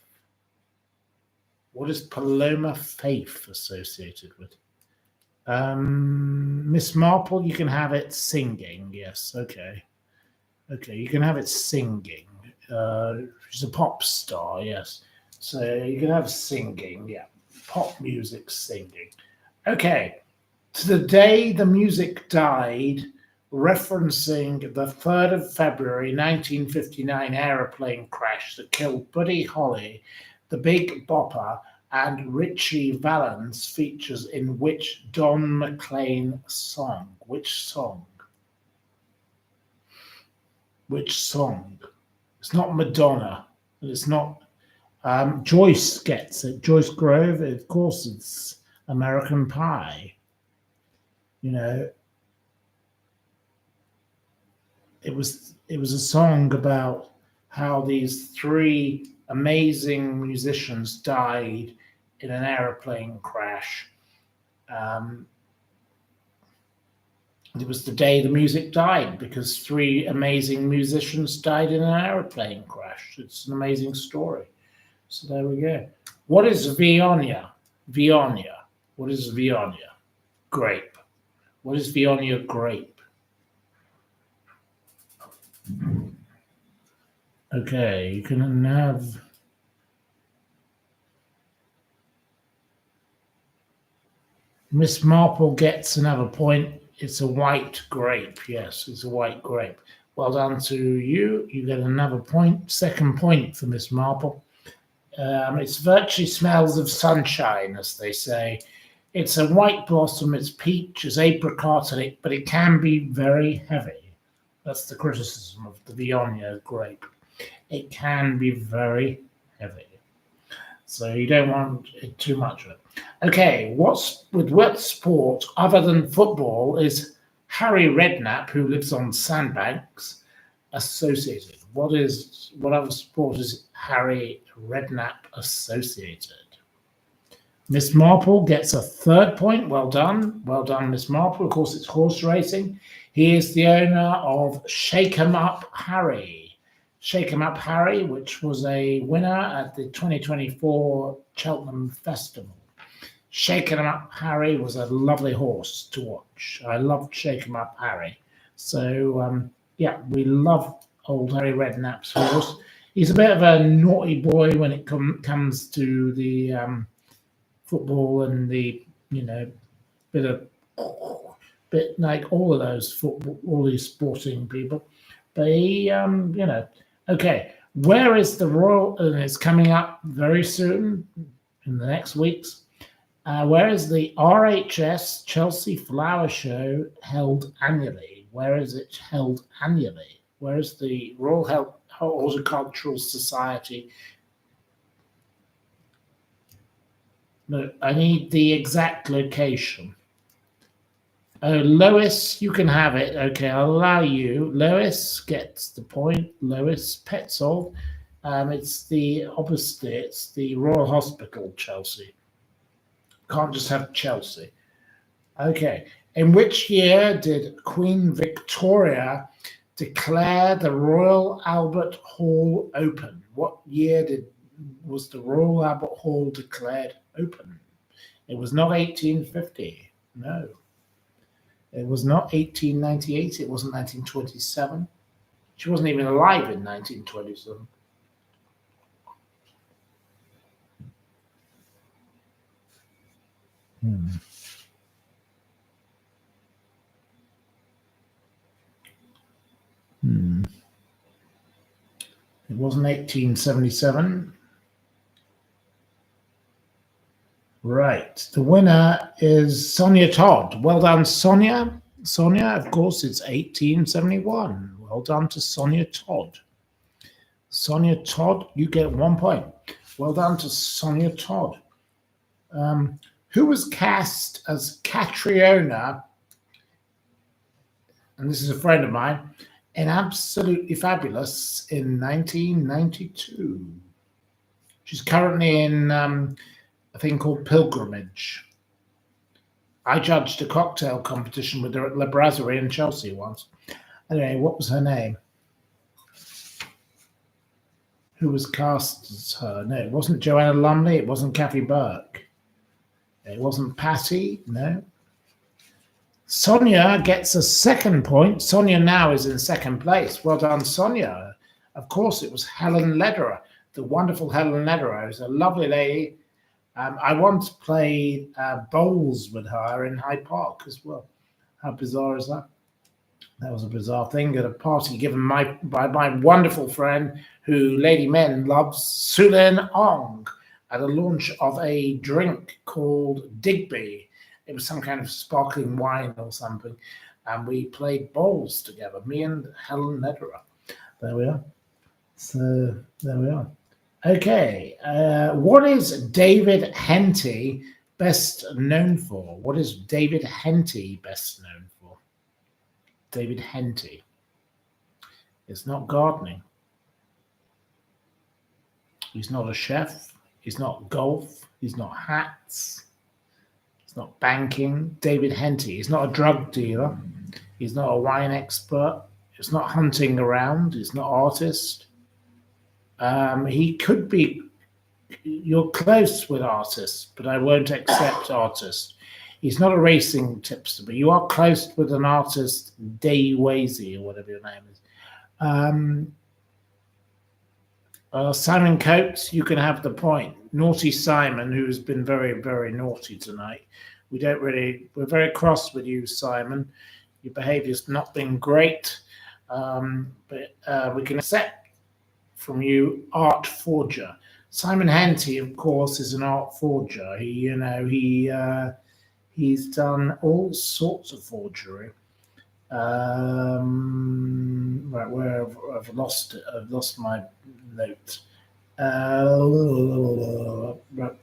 What is Paloma Faith associated with? Miss Marple, you can have it singing. Yes, okay. Okay, you can have it singing. She's a pop star, yes. So you can have singing, yeah. Pop music singing. Okay, to the day the music died, referencing the 3rd of February 1959 aeroplane crash that killed Buddy Holly, the Big Bopper, and Richie Valens features in which Don McLean song? Which song? Which song? It's not Madonna. It's not. Joyce gets it. Joyce Grove. Of course, it's American Pie. You know, it was a song about how these 3 amazing musicians died in an aeroplane crash. It was the day the music died because 3 amazing musicians died in an aeroplane crash. It's an amazing story. So there we go. What is Vionia? Vionia. What is Vionia? Grape. What is Vionia grape? Okay, you can have. Miss Marple gets another point. It's a white grape. Yes, it's a white grape. Well done to you. You get another point. Second point for Miss Marple. It virtually smells of sunshine, as they say. It's a white blossom. It's peach, it's apricot, but it can be very heavy. That's the criticism of the Vionia grape. It can be very heavy. So you don't want too much of it. Okay, what sport other than football is Harry Redknapp, who lives on sandbanks, associated? What other sport is Harry Redknapp associated? Miss Marple gets a 3rd point. Well done. Well done, Miss Marple. Of course, it's horse racing. He is the owner of Shake 'em Up Harry. Shake 'em Up Harry, which was a winner at the 2024 Cheltenham Festival. Shake 'em Up Harry was a lovely horse to watch. I loved Shake 'em Up Harry. So, yeah, we love old Harry Redknapp's horse. He's a bit of a naughty boy when it comes to the football and the, bit like all of those football, all these sporting people. But he, okay. Where is the Royal, and it's coming up very soon in the next weeks. Where is the RHS Chelsea Flower Show held annually? Where is it held annually? Where is the Royal Horticultural Society? No, I need the exact location. Oh, Lois, you can have it. Okay, I'll allow you. Lois gets the point. Lois Petzold. It's the Royal Hospital, Chelsea. Can't just have Chelsea. Okay. In which year did Queen Victoria declare the Royal Albert Hall open? What year was the Royal Albert Hall declared open? It was not 1850. No. It was not 1898. It wasn't 1927. She wasn't even alive in 1927. It wasn't 1877. Right. The winner is Sonia Todd. Well done, Sonia. Sonia, of course, it's 1871. Well done to Sonia Todd. Sonia Todd, you get 1 point. Well done to Sonia Todd. Who was cast as Catriona, and this is a friend of mine, in Absolutely Fabulous in 1992? She's currently in a thing called Pilgrimage. I judged a cocktail competition with her at La Brasserie in Chelsea once. Anyway, what was her name? Who was cast as her? No, it wasn't Joanna Lumley. It wasn't Kathy Burke. It wasn't Patty. No. Sonia gets a second point. Sonia now is in second place. Well done, Sonia. Of course, it was Helen Lederer, the wonderful Helen Lederer. It was a lovely lady. I once played bowls with her in Hyde Park as well. How bizarre is that? That was a bizarre thing at a party given by my wonderful friend who Lady Men loves, Sulin Ong, at a launch of a drink called Digby. It was some kind of sparkling wine or something. And we played bowls together, me and Helen Lederer. There we are. So there we are. Okay, what is David Henty best known for? What is David Henty best known for? David Henty. It's not gardening. He's not a chef. He's not golf. He's not hats. It's not banking. David Henty. He's not a drug dealer. He's not a wine expert. He's not hunting around. He's not artist. He could be, you're close with artists, but I won't accept artist. He's not a racing tipster, but you are close with an artist, Day Wazy, or whatever your name is. Simon Coates, you can have the point. Naughty Simon, who's been very, very naughty tonight. We're very cross with you, Simon. Your behavior's not been great, but we can accept from you, art forger. Simon Henty, of course, is an art forger. He's done all sorts of forgery. Right, where I've lost it. I've lost my note. Right.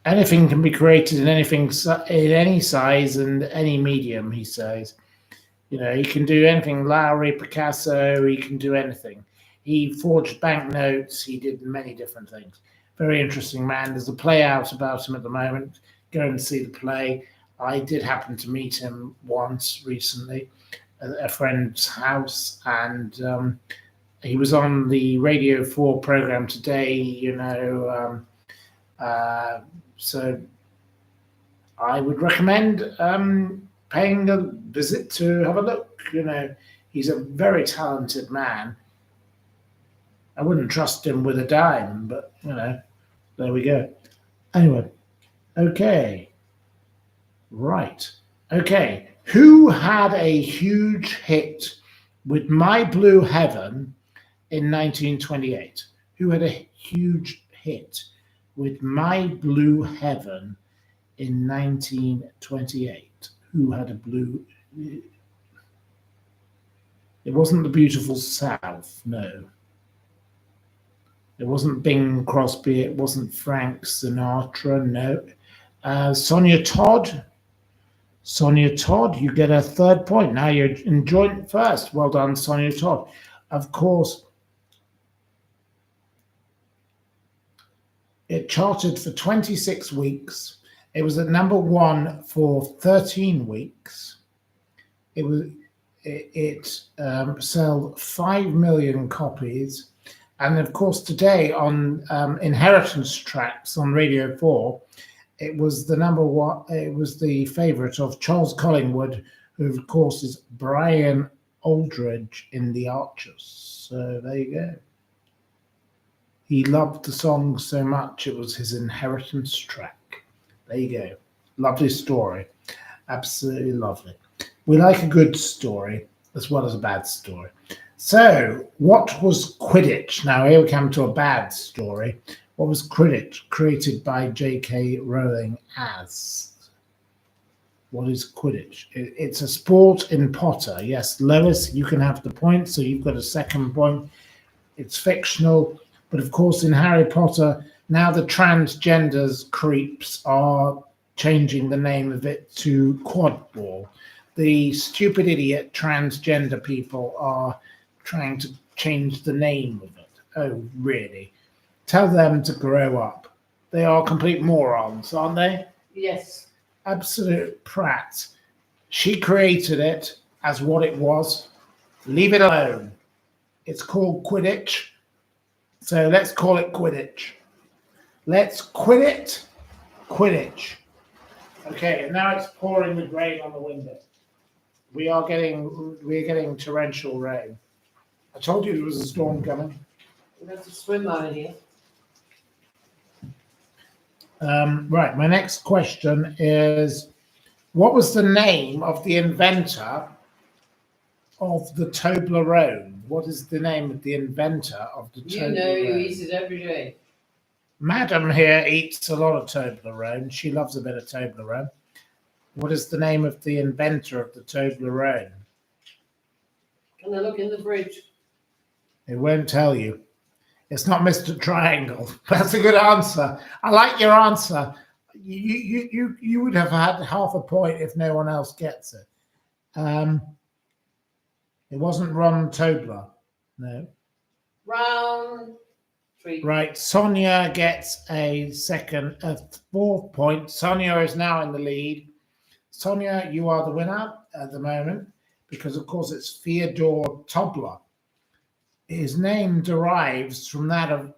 Anything can be created in any size and any medium, he says. You know, he can do anything. Lowry, Picasso, he can do anything. He forged banknotes. He did many different things. Very interesting man. There's a play out about him at the moment. Go and see the play. I did happen to meet him once recently at a friend's house, and he was on the Radio 4 program today, so I would recommend paying a visit to have a look. He's a very talented man. I wouldn't trust him with a dime, but there we go. Anyway, okay. Right. Okay. Who had a huge hit with My Blue Heaven in 1928? Who had a huge hit with My Blue Heaven in 1928? Who had a blue? It wasn't The Beautiful South, no. It wasn't Bing Crosby. It wasn't Frank Sinatra, no. Sonia Todd. Sonia Todd, you get a third point. Now you're in joint first. Well done, Sonia Todd. Of course, it charted for 26 weeks. It was at number one for 13 weeks. It sold 5 million copies, And of course, today on Inheritance Tracks on Radio 4, it was the number one, it was the favourite of Charles Collingwood, who of course is Brian Aldridge in The Archers. So there you go. He loved the song so much, it was his inheritance track. There you go. Lovely story. Absolutely lovely. We like a good story as well as a bad story. So, what was Quidditch? Now, here we come to a bad story. What was Quidditch created by J.K. Rowling as? What is Quidditch? It's a sport in Potter. Yes, Lois, you can have the point, so you've got a second point. It's fictional, but of course in Harry Potter, now the transgenders creeps are changing the name of it to quadball. The stupid idiot transgender people are trying to change the name of it. Oh, really? Tell them to grow up. They are complete morons, aren't they? Yes. Absolute prat. She created it as what it was. Leave it alone. It's called Quidditch. So let's call it Quidditch. Let's quit it. Quidditch. Okay, and now it's pouring with rain on the window. We're getting torrential rain. I told you there was a storm coming. We have to swim over here. Right, my next question is, what was the name of the inventor of the Toblerone? What is the name of the inventor of the Toblerone? You know you eat it every day. Madam here eats a lot of Toblerone. She loves a bit of Toblerone. What is the name of the inventor of the Toblerone? Can I look in the fridge? It won't tell you. It's not Mr. Triangle. That's a good answer. I like your answer. You would have had half a point if no one else gets it. It wasn't Ron Tobler. No. Round 3. Right. Sonia gets a fourth point. Sonia is now in the lead. Sonia, you are the winner at the moment because, of course, it's Fyodor Tobler. His name derives from that of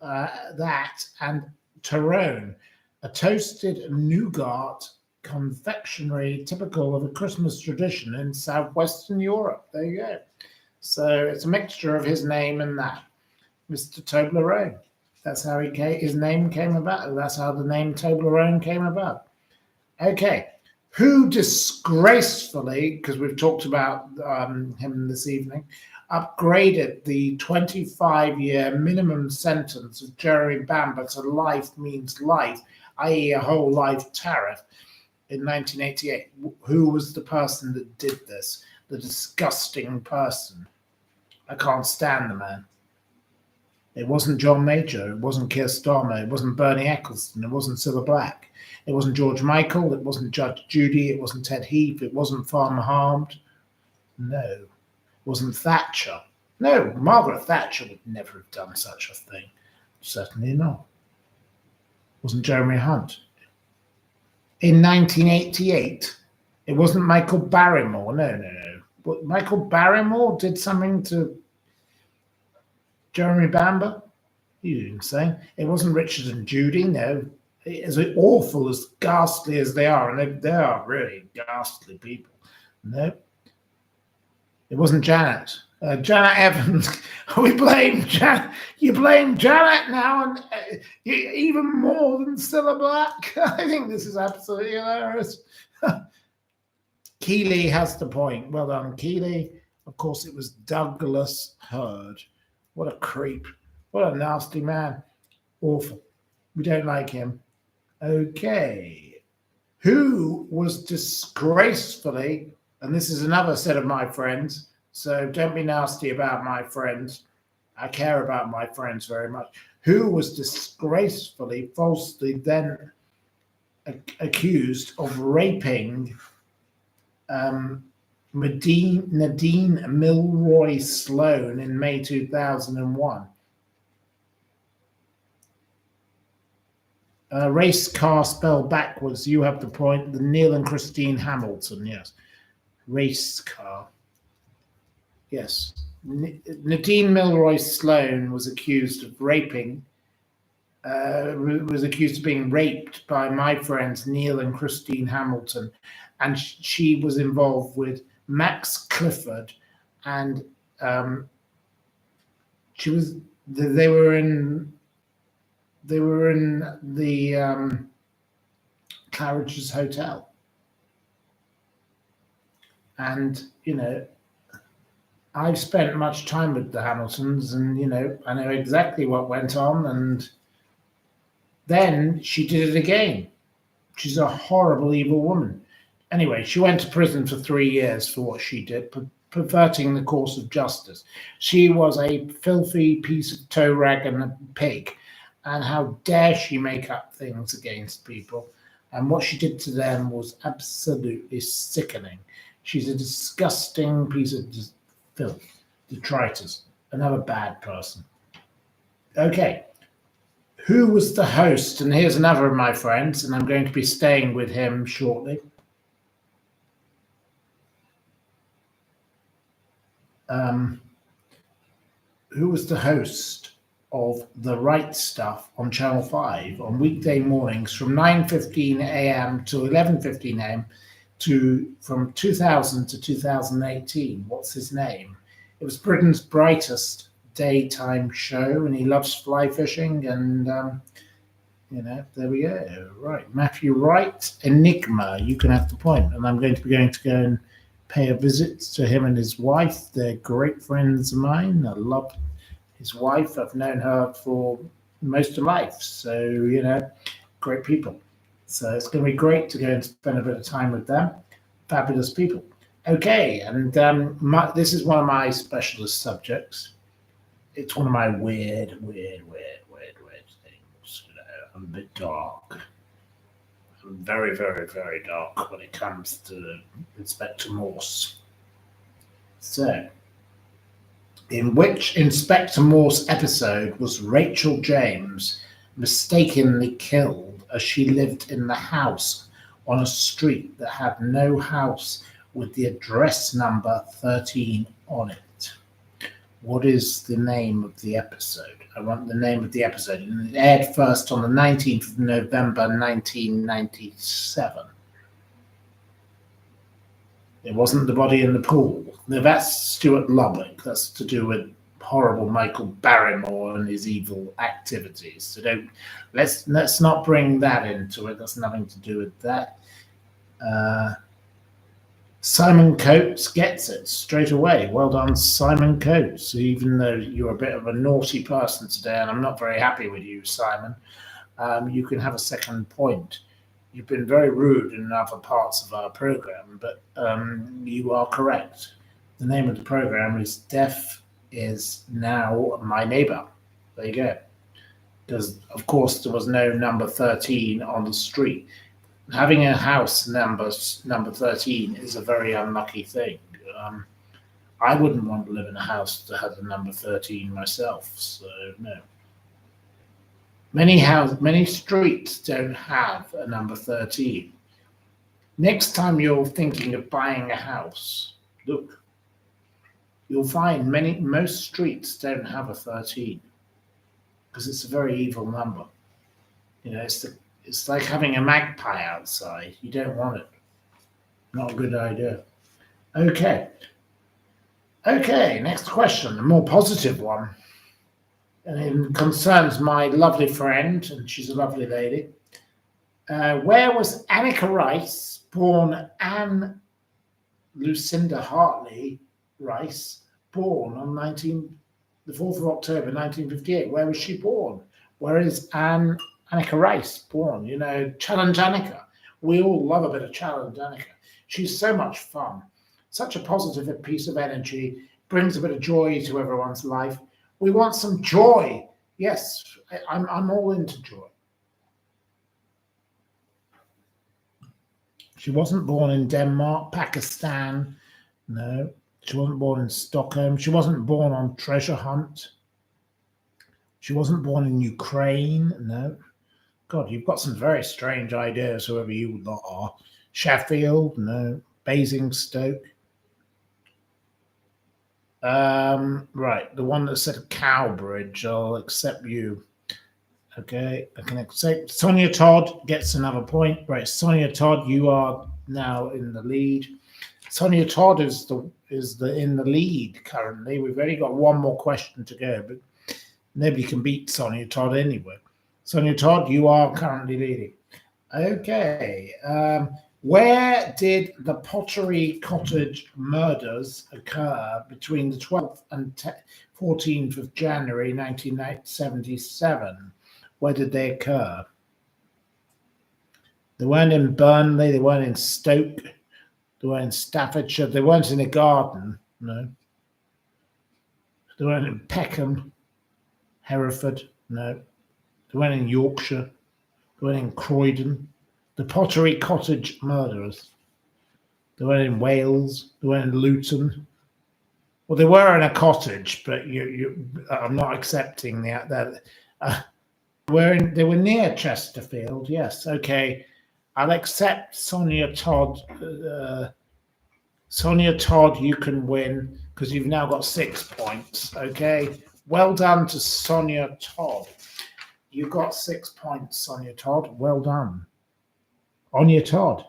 that and Tyrone, a toasted nougat confectionery typical of a Christmas tradition in southwestern Europe. There you go. So it's a mixture of his name and that, Mr. Toblerone. That's how his name came about. That's how the name Toblerone came about. Okay. Who disgracefully, because we've talked about him this evening, upgraded the 25-year minimum sentence of Jeremy Bamber to life means life, i.e. a whole life tariff, in 1988. Who was the person that did this? The disgusting person. I can't stand the man. It wasn't John Major. It wasn't Keir Starmer. It wasn't Bernie Ecclestone. It wasn't Cilla Black. It wasn't George Michael. It wasn't Judge Judy. It wasn't Ted Heath. It wasn't Farmer Harmed. No. It wasn't Thatcher. No, Margaret Thatcher would never have done such a thing. Certainly not. It wasn't Jeremy Hunt. In 1988, it wasn't Michael Barrymore. No. But Michael Barrymore did something to Jeremy Bamber? You didn't say. It wasn't Richard and Judy, no. As awful, as ghastly as they are, and they are really ghastly people. No. It wasn't Janet. Janet Evans. We blame Janet. You blame Janet now, and even more than Cilla Black. I think this is absolutely hilarious. Keeley has the point. Well done, Keeley. Of course, it was Douglas Hurd. What a creep. What a nasty man. Awful. We don't like him. Okay. Who was disgracefully, and this is another set of my friends, so don't be nasty about my friends. I care about my friends very much. Who was disgracefully, falsely then accused of raping Nadine Milroy Sloan in May 2001. Race car spelled backwards. You have the point. The Neil and Christine Hamilton, yes. Race car. Yes. Nadine Milroy Sloan was accused of raping. Was accused of being raped by my friends Neil and Christine Hamilton, and she was involved with Max Clifford, and they were in the Claridge's Hotel, and I've spent much time with the Hamiltons, and I know exactly what went on, and then she did it again. She's a horrible, evil woman. Anyway, she went to prison for 3 years for what she did, perverting the course of justice. She was a filthy piece of toe rag and a pig. And how dare she make up things against people? And what she did to them was absolutely sickening. She's a disgusting piece of filth, detritus, another bad person. Okay. Who was the host? And here's another of my friends, and I'm going to be staying with him shortly. Who was the host of The Right Stuff on Channel 5 on weekday mornings from 9:15 a.m. to 11:15 a.m. from 2000 to 2018? What's his name? It was Britain's brightest daytime show, and he loves fly fishing, and there we go. Right, Matthew Wright, Enigma. You can have the point, and I'm going to go and pay a visit to him and his wife. They're great friends of mine. I love his wife. I've known her for most of life, so great people. So it's going to be great to go and spend a bit of time with them. Fabulous people. Okay, and this is one of my specialist subjects. It's one of my weird things. I'm a bit dark. I'm very, very, very dark when it comes to Inspector Morse. So, in which Inspector Morse episode was Rachel James mistakenly killed as she lived in the house on a street that had no house with the address number 13 on it? What is the name of the episode? I want the name of the episode. And it aired first on the 19th of November, 1997. It wasn't The Body in the Pool. No, that's Stuart Lubbock. That's to do with horrible Michael Barrymore and his evil activities. So let's not bring that into it. That's nothing to do with that. Simon Coates gets it straight away. Well done, Simon Coates. Even though you're a bit of a naughty person today, and I'm not very happy with you, Simon, you can have a second point. You've been very rude in other parts of our program, but you are correct. The name of the program is Deaf is Now My Neighbor. There you go. Because, of course, there was no number 13 on the street. Having a house number 13 is a very unlucky thing. I wouldn't want to live in a house that has a number 13 myself, so no. Many streets don't have a number 13. Next time you're thinking of buying a house, look, you'll find most streets don't have a 13 because it's a very evil number. It's like having a magpie outside. You don't want it. Not a good idea. Okay, next question, a more positive one. And it concerns my lovely friend, and she's a lovely lady. Where was Annika Rice, born Anne Lucinda Hartley Rice, born on the 4th of October 1958? Where was she born? Where is Annika Rice born? Challenge Annika. We all love a bit of Challenge Annika. She's so much fun. Such a positive piece of energy. Brings a bit of joy to everyone's life. We want some joy. Yes, I'm all into joy. She wasn't born in Denmark, Pakistan. No. She wasn't born in Stockholm. She wasn't born on Treasure Hunt. She wasn't born in Ukraine. No. God, you've got some very strange ideas, whoever you lot are. Sheffield, no. Basingstoke. Right, the one that said Cowbridge, I'll accept you. Okay, I can accept. Sonia Todd gets another point. Right, Sonia Todd, you are now in the lead. Sonia Todd is in the lead currently. We've only got one more question to go, but nobody can beat Sonia Todd anyway. Sonia Todd, you are currently leading. Okay. Where did the Pottery Cottage murders occur between the 12th and 14th of January 1977? Where did they occur? They weren't in Burnley, they weren't in Stoke, they weren't in Staffordshire, they weren't in a garden, no. They weren't in Peckham, Hereford, no. They weren't in Yorkshire, they weren't in Croydon. The Pottery Cottage murderers. They weren't in Wales, they weren't in Luton. Well, they were in a cottage, but I'm not accepting that. They were near Chesterfield, yes. Okay, I'll accept Sonia Todd. Sonia Todd, you can win because you've now got 6 points. Okay, well done to Sonia Todd. You got 6 points, Sonia Todd. Well done. Sonia Todd.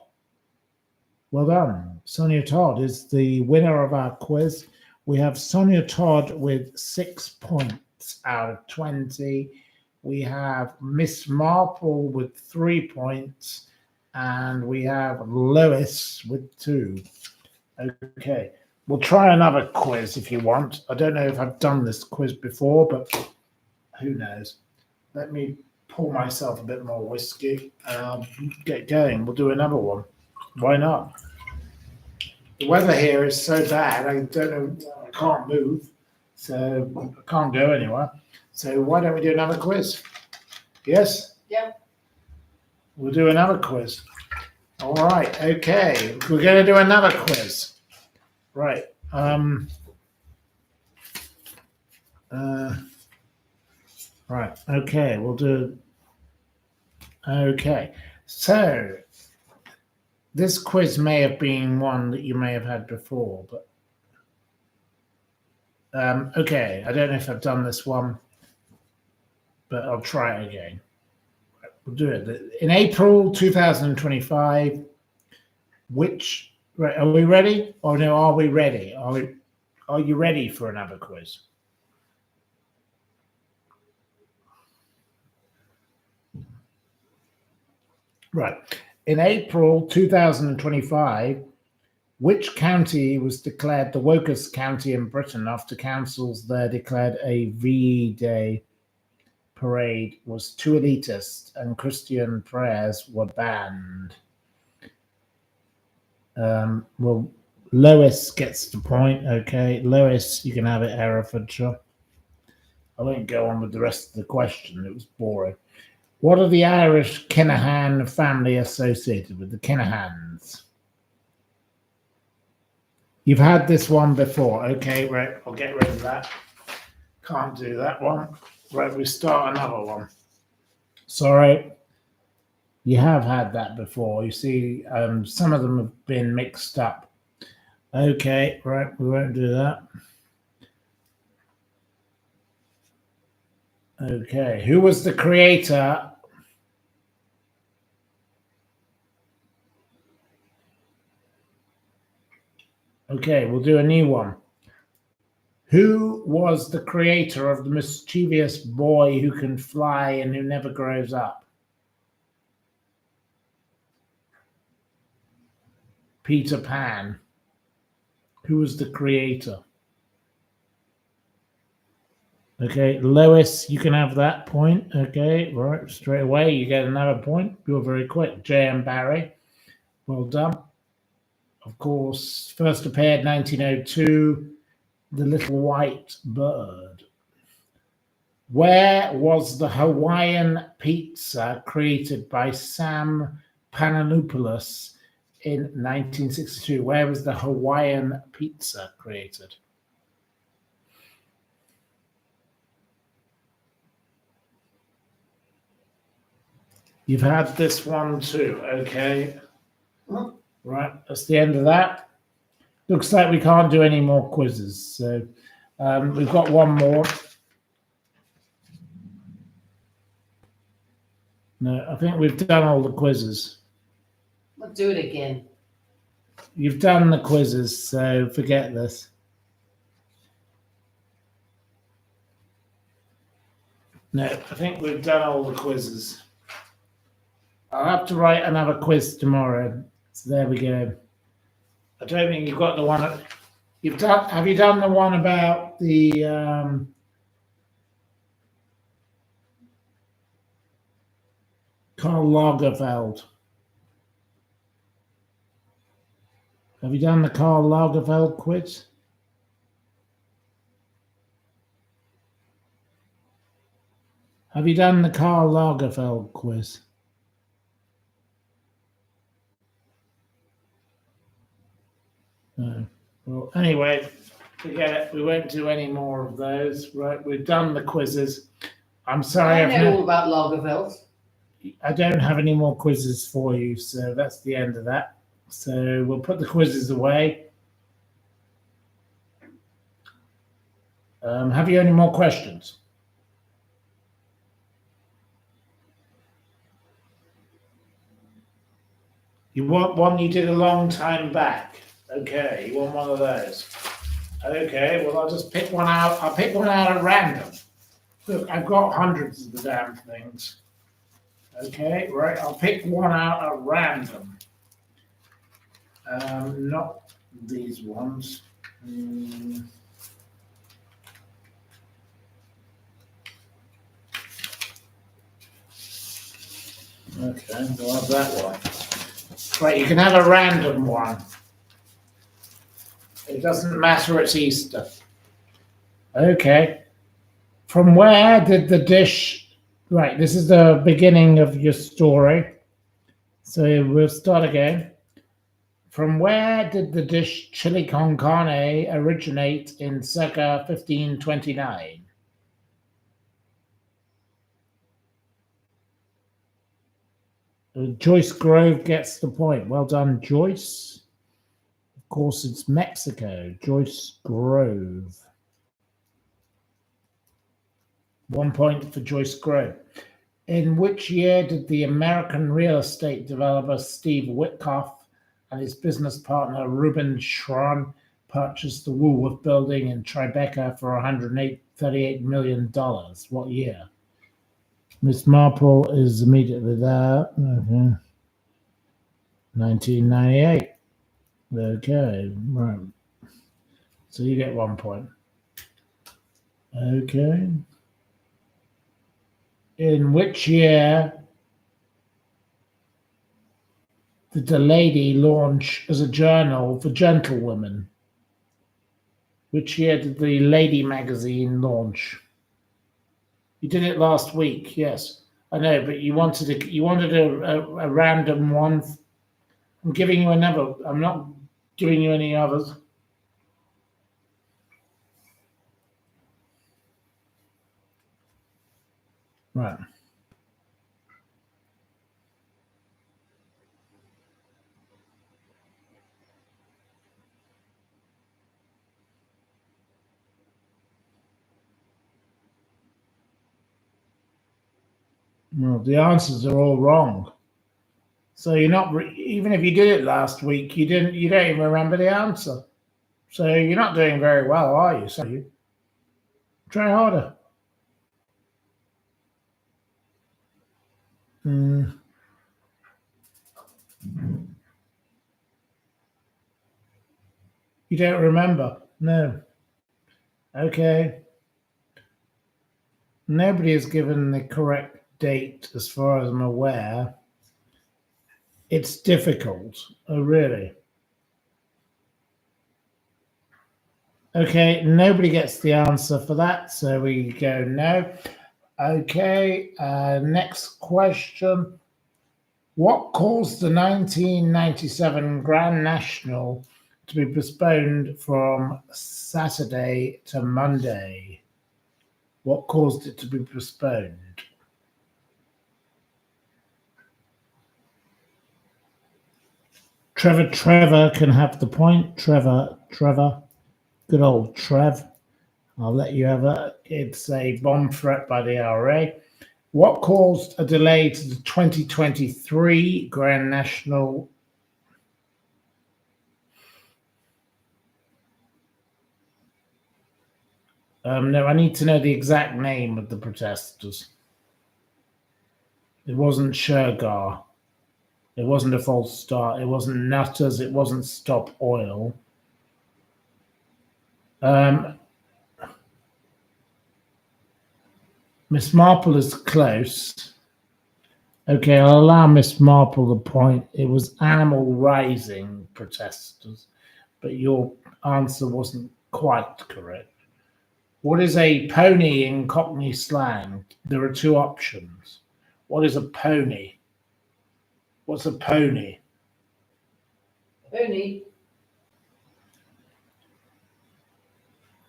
Well done. Sonia Todd is the winner of our quiz. We have Sonia Todd with 6 points out of 20. We have Miss Marple with 3 points, and we have Lois with 2. Okay, we'll try another quiz if you want. I don't know if I've done this quiz before, but who knows? Let me pour myself a bit more whiskey and I'll get going. We'll do another one. Why not? The weather here is so bad, I don't know, I can't move, so I can't go anywhere. So why don't we do another quiz? Yes? Yeah. We'll do another quiz. All right, okay. We're going to do another quiz. Right. Right, okay, we'll do. Okay, so this quiz may have been one that you may have had before, but okay, I don't know if I've done this one, but I'll try it again. We'll do it. In April 2025, right, are we ready? Or no, are we ready? Are you ready for another quiz? Right. In April 2025, which county was declared the wokest county in Britain after councils there declared a VE Day parade was too elitist and Christian prayers were banned? Well, Lois gets the point. Okay, Lois, you can have it, Herefordshire. I won't go on with the rest of the question. It was boring. What are the Irish Kinahan family associated with? The Kinahans. You've had this one before. Okay, right. I'll get rid of that. Can't do that one. Right, we start another one. Sorry. You have had that before. You see, some of them have been mixed up. Okay, right. We won't do that. Okay, who was the creator? Okay, we'll do a new one. Who was the creator of the mischievous boy who can fly and who never grows up? Peter Pan. Who was the creator? Okay, Lois, you can have that point. Okay, right, straight away you get another point. You're very quick. J.M. Barrie, well done. Of course, first appeared 1902, The Little White Bird. Where was the Hawaiian pizza created by Sam Pananopoulos in 1962? Where was the Hawaiian pizza created? You've had this one too, okay? Right, that's the end of that. Looks like we can't do any more quizzes. So we've got one more. No, I think we've done all the quizzes. Let's do it again. You've done the quizzes, so forget this. No, I think we've done all the quizzes. I'll have to write another quiz tomorrow. So there we go. I don't think you've got the one. You've done. Have you done the one about the Karl Lagerfeld? Have you done the Karl Lagerfeld quiz? Have you done the Karl Lagerfeld quiz? No. Well, anyway, forget it. We won't do any more of those. Right, we've done the quizzes. I'm sorry. I know all about Lagerfeld. I don't have any more quizzes for you, so that's the end of that. So we'll put the quizzes away. Have you any more questions? You want one you did a long time back. Okay, you want one of those. Okay, well, I'll just pick one out. I'll pick one out at random. Look, I've got hundreds of the damn things. Okay, right, I'll pick one out at random. Not these ones. Okay, we'll have that one. Right, you can have a random one. It doesn't matter, it's Easter. Okay. From where did the dish... Right, this is the beginning of your story. So we'll start again. From where did the dish chili con carne originate in circa 1529? Joyce Grove gets the point. Well done, Joyce. Of course, it's Mexico. Joyce Grove. 1 point for Joyce Grove. In which year did the American real estate developer Steve Witkoff and his business partner Reuben Schron purchase the Woolworth building in Tribeca for $138 million? What year? Miss Marple is immediately there. Okay. 1998. Okay, right. So you get 1 point. Okay. In which year did the Lady launch as a journal for gentlewomen? Which year did the Lady magazine launch? You did it last week, yes. I know, but you wanted a random one. I'm giving you another. I'm not giving you any others. Right. Well, the answers are all wrong. So you're not even if you did it last week, you don't even remember the answer. So you're not doing very well, are you? So you try harder. You don't remember? No. Okay. Nobody has given the correct date as far as I'm aware. It's difficult. Oh, really? Okay, nobody gets the answer for that, so we go no. Okay, next question. What caused the 1997 Grand National to be postponed from Saturday to Monday? What caused it to be postponed? Trevor can have the point. Trevor, good old Trev. I'll let you have it. It's a bomb threat by the IRA. What caused a delay to the 2023 Grand National? No, I need to know the exact name of the protesters. It wasn't Shergar. It wasn't a false start. It wasn't Nutters. It wasn't Stop Oil. Miss Marple is close. Okay, I'll allow Miss Marple the point. It was Animal Rising protesters, but your answer wasn't quite correct. What is a pony in Cockney slang? There are two options. What is a pony? What's a pony? Pony.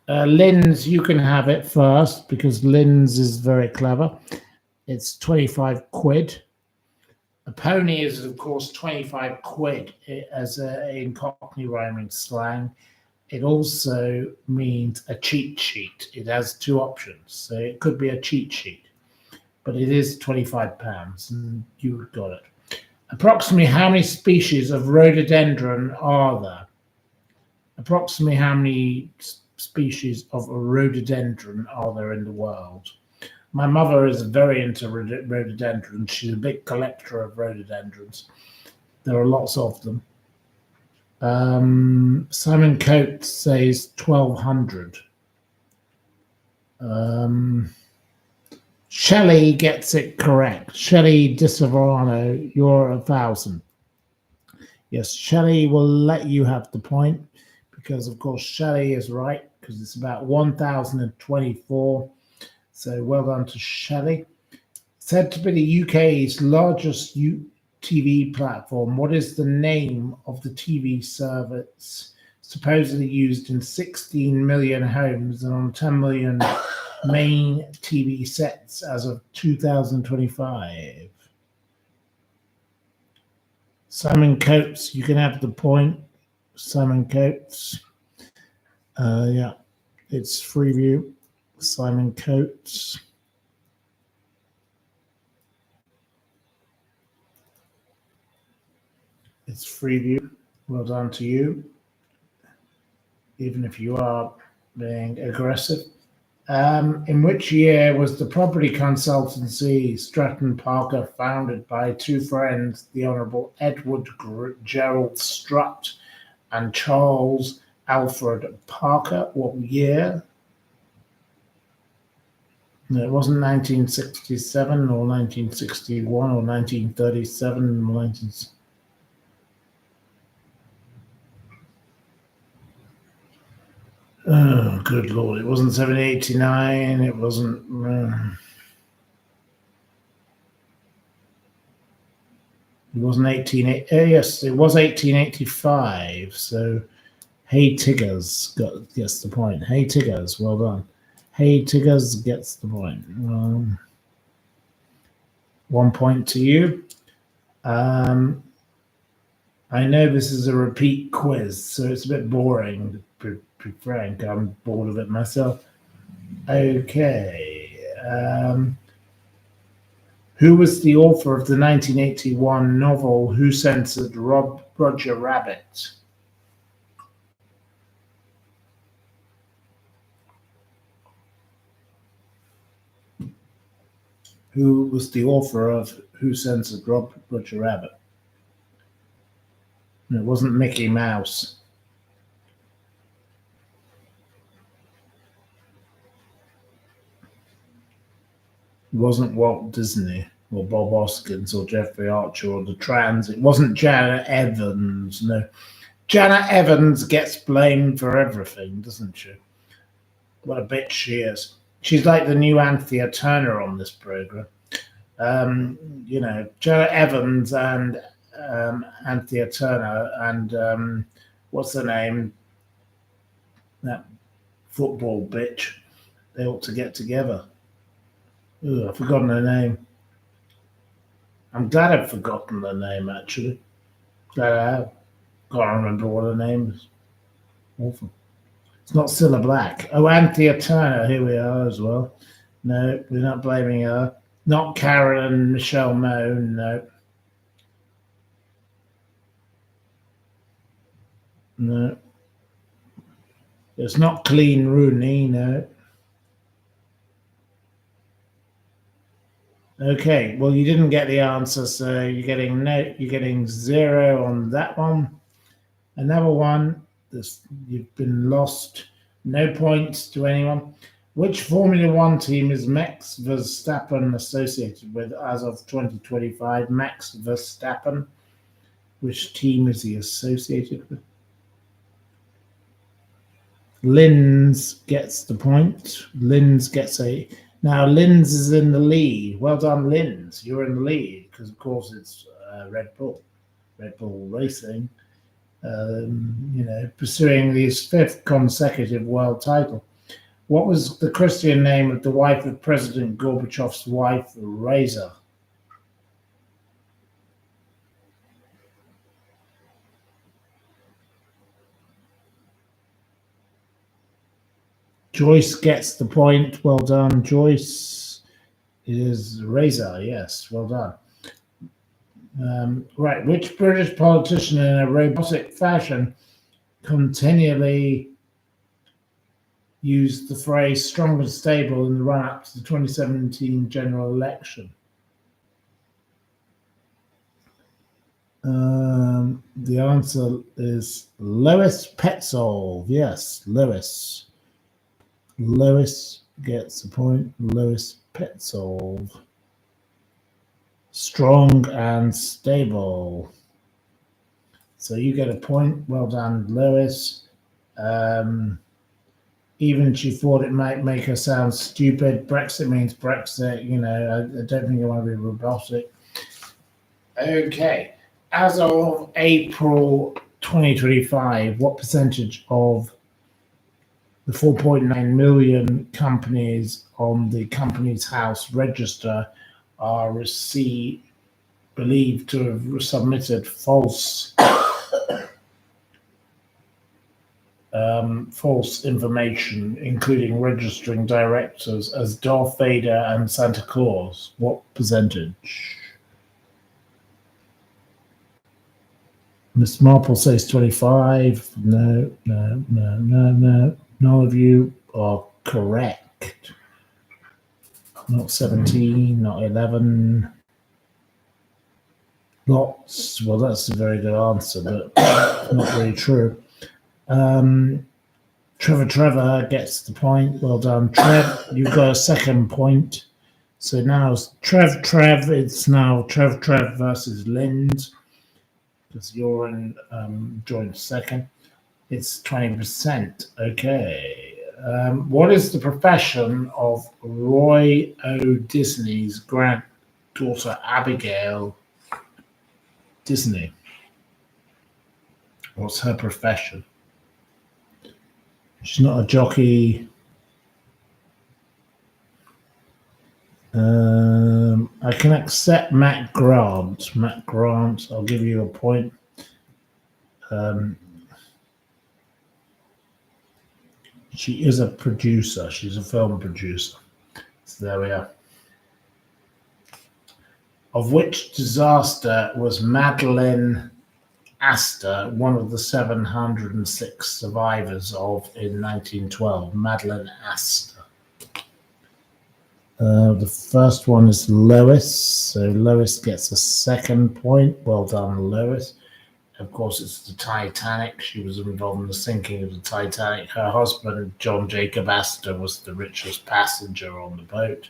Linz, you can have it first because Linz is very clever. It's 25 quid. A pony is, of course, 25 quid in Cockney rhyming slang. It also means a cheat sheet. It has two options. So it could be a cheat sheet, but it is £25, and you got it. Approximately how many species of rhododendron are there? Approximately how many species of rhododendron are there in the world? My mother is very into rhododendrons. She's a big collector of rhododendrons. There are lots of them. Simon Coates says 1,200. Shelley gets it correct. Shelley DiSavorano, you're 1,000. Yes, Shelley will let you have the point because, of course, Shelley is right because it's about 1,024. So well done to Shelley. Said to be the UK's largest TV platform, what is the name of the TV service supposedly used in 16 million homes and on 10 million main TV sets as of 2025? Simon Coates, you can have the point. Simon Coates. Yeah, it's Freeview. Simon Coates. It's Freeview. Well done to you, even if you are being aggressive. In which year was the property consultancy Stratton Parker founded by two friends, the Honourable Edward Gerald Strutt and Charles Alfred Parker? What year? No, it wasn't 1967 or 1961 or 1937 or 19... Oh, good Lord. It wasn't 1789. It wasn't... It wasn't 18... yes, it was 1885. So, Hey Tiggers gets the point. Hey Tiggers, well done. Hey Tiggers gets the point. 1 point to you. I know this is a repeat quiz, so it's a bit boring. To be frank, I'm bored of it myself. Okay. Who was the author of the 1981 novel Who Censored Roger Rabbit? Who was the author of Who Censored Roger Rabbit? It wasn't Mickey Mouse. It wasn't Walt Disney or Bob Hoskins or Jeffrey Archer or the Trans. It wasn't Janet Evans. No. Janet Evans gets blamed for everything, doesn't she? What a bitch she is. She's like the new Anthea Turner on this program. Janet Evans and Anthea Turner and what's her name? That football bitch. They ought to get together. Ooh, I've forgotten her name. I'm glad I've forgotten her name, actually. Glad I have. Can't remember what her name is. Awful. It's not Cilla Black. Oh, Anthea Turner. Here we are as well. No, we're not blaming her. Not Carolyn Michelle Moan. No. No. It's not Colleen Rooney. No. Okay. Well, you didn't get the answer, so you're getting no. You're getting 0 on that one. Another one. You've been lost. No points to anyone. Which Formula One team is Max Verstappen associated with as of 2025? Max Verstappen. Which team is he associated with? Linz gets the point. Linz gets a. Now, Linz is in the lead. Well done, Linz. You're in the lead because, of course, it's Red Bull Racing. Pursuing his 5th consecutive world title. What was the Christian name of the wife of President Gorbachev's wife, Reza? Joyce gets the point. Well done, Joyce. It is Reza, yes, well done. Right, which British politician in a robotic fashion continually used the phrase strong and stable in the run-up to the 2017 general election? The answer is Lois Petzold. Yes, Lois. Lois gets a point. Lois Petzold. Strong and stable. So you get a point. Well done, Lois. Even she thought it might make her sound stupid. Brexit means Brexit. I don't think I want to be robotic. Okay. As of April 2025, what percentage of the 4.9 million companies on the Companies House register are believed to have submitted false information, including registering directors as Darth Vader and Santa Claus? What percentage? Miss Marple says 25. No. None of you are correct. Not 17, not 11. Lots. Well, that's a very good answer, but not very true. Trevor gets the point. Well done, Trev. You've got a second point. So now it's Trev. It's now Trev versus Lind, because you're in joint second. It's 20%. Okay. What is the profession of Roy O. Disney's granddaughter Abigail Disney? What's her profession? She's not a jockey. I can accept Matt Grant. I'll give you a point. She is a producer. She's a film producer. So there we are. Of which disaster was Madeleine Astor one of the 706 survivors of in 1912? Madeleine Astor. The first one is Lois. So Lois gets a second point. Well done, Lois. Of course, it's the Titanic. She was involved in the sinking of the Titanic. Her husband, John Jacob Astor, was the richest passenger on the boat.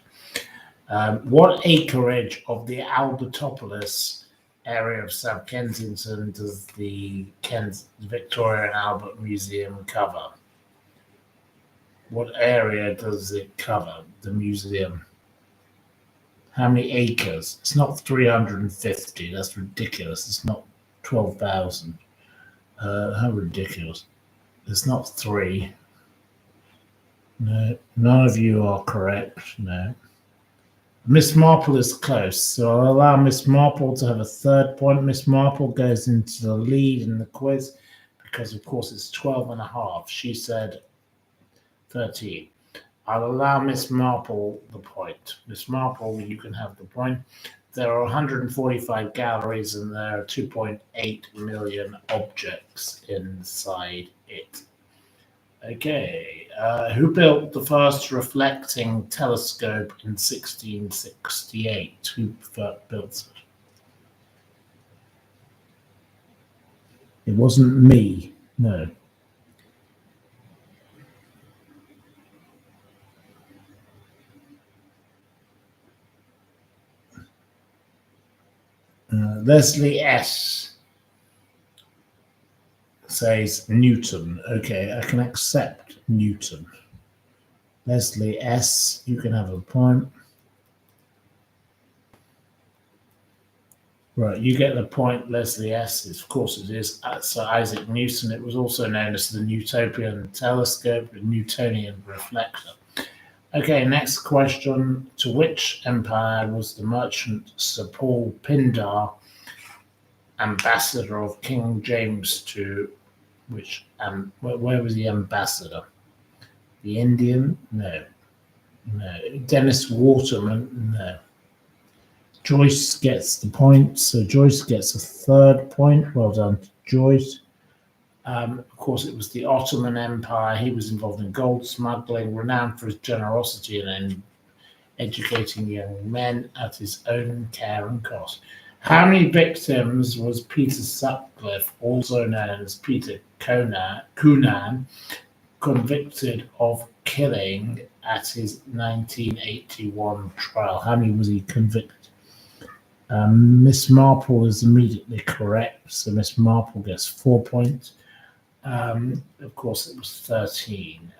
What acreage of the Albertopolis area of South Kensington does the Victoria and Albert Museum cover? What area does it cover, the museum? How many acres? It's not 350. That's ridiculous. It's not 12,000. How ridiculous. It's not 3. No, none of you are correct. No. Miss Marple is close, so I'll allow Miss Marple to have a third point. Miss Marple goes into the lead in the quiz because, of course, it's 12.5. She said 13. I'll allow Miss Marple the point. Miss Marple, you can have the point. There are 145 galleries and there are 2.8 million objects inside it. Okay, who built the first reflecting telescope in 1668? Who built it? It wasn't me, no. Leslie S. says Newton. Okay, I can accept Newton. Leslie S., you can have a point. Right, you get the point, Leslie S. Of course it is Sir Isaac Newton. It was also known as the Newtonian telescope, the Newtonian reflector. Okay, next question. To which empire was the merchant Sir Paul Pindar ambassador of King James to? Which where was the ambassador? The Indian? No. Dennis Waterman? No. Joyce gets the point, so Joyce gets a third point. Well done to Joyce. Of course, it was the Ottoman Empire. He was involved in gold smuggling, renowned for his generosity and educating young men at his own care and cost. How many victims was Peter Sutcliffe, also known as Peter Cunan, convicted of killing at his 1981 trial? How many was he convicted? Miss Marple is immediately correct, so Miss Marple gets 4 points. Of course, it was 13.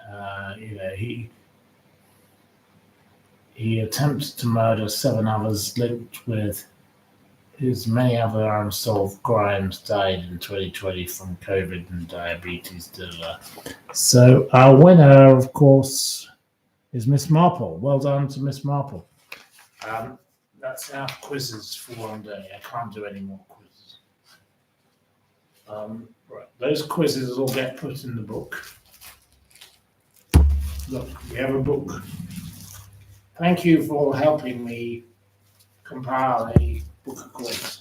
He attempted to murder 7 others linked with his many other unsolved crimes, died in 2020 from COVID and diabetes. So our winner, of course, is Miss Marple. Well done to Miss Marple. That's enough quizzes for one day. I can't do any more quizzes. Right, those quizzes will get put in the book. Look, we have a book. Thank you for helping me compile a book of quiz.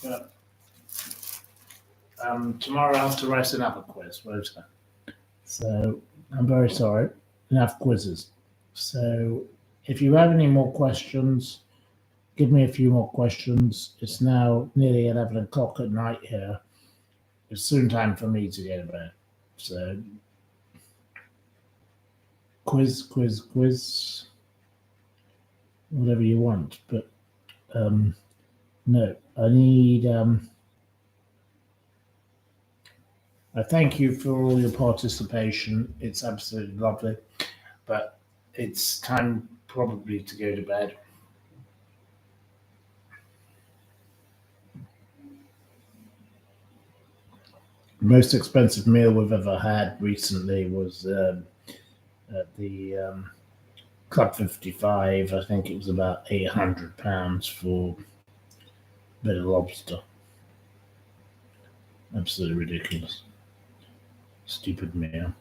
But tomorrow I have to write another quiz, won't I? So I'm very sorry. Enough quizzes. So if you have any more questions, give me a few more questions. It's now nearly 11 o'clock at night here. It's soon time for me to get to bed. So quiz, whatever you want. But no, I need... I thank you for all your participation. It's absolutely lovely. But it's time probably to go to bed. The most expensive meal we've ever had recently was at the Club 55. I think it was about £800 for a bit of lobster. Absolutely ridiculous. Stupid meal.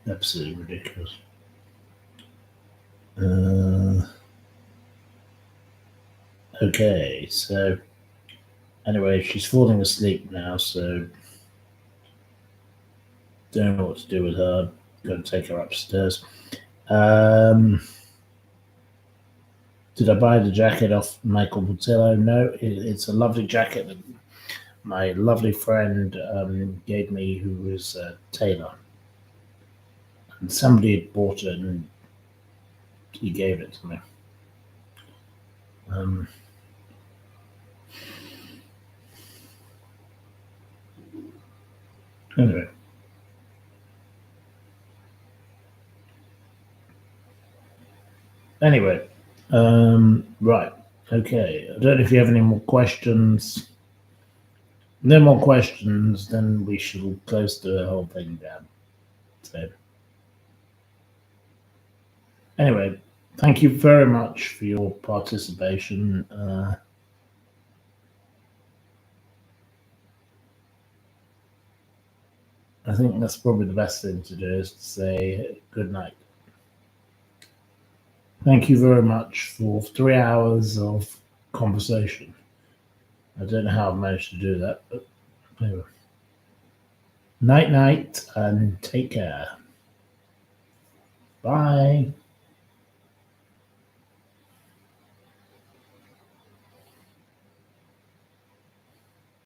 Absolutely ridiculous. Okay, so anyway, she's falling asleep now, so don't know what to do with her. Going to take her upstairs. Did I buy the jacket off Michael Botello? No, it's a lovely jacket that my lovely friend gave me, who was a tailor. And somebody had bought it and he gave it to me. Anyway. Right. Okay. I don't know if you have any more questions. No more questions, then we shall close the whole thing down. So, anyway, Thank you very much for your participation. I think that's probably the best thing to do, is to say good night. Thank you very much for 3 hours of conversation. I don't know how I managed to do that, but anyway. Night, night, and take care. Bye.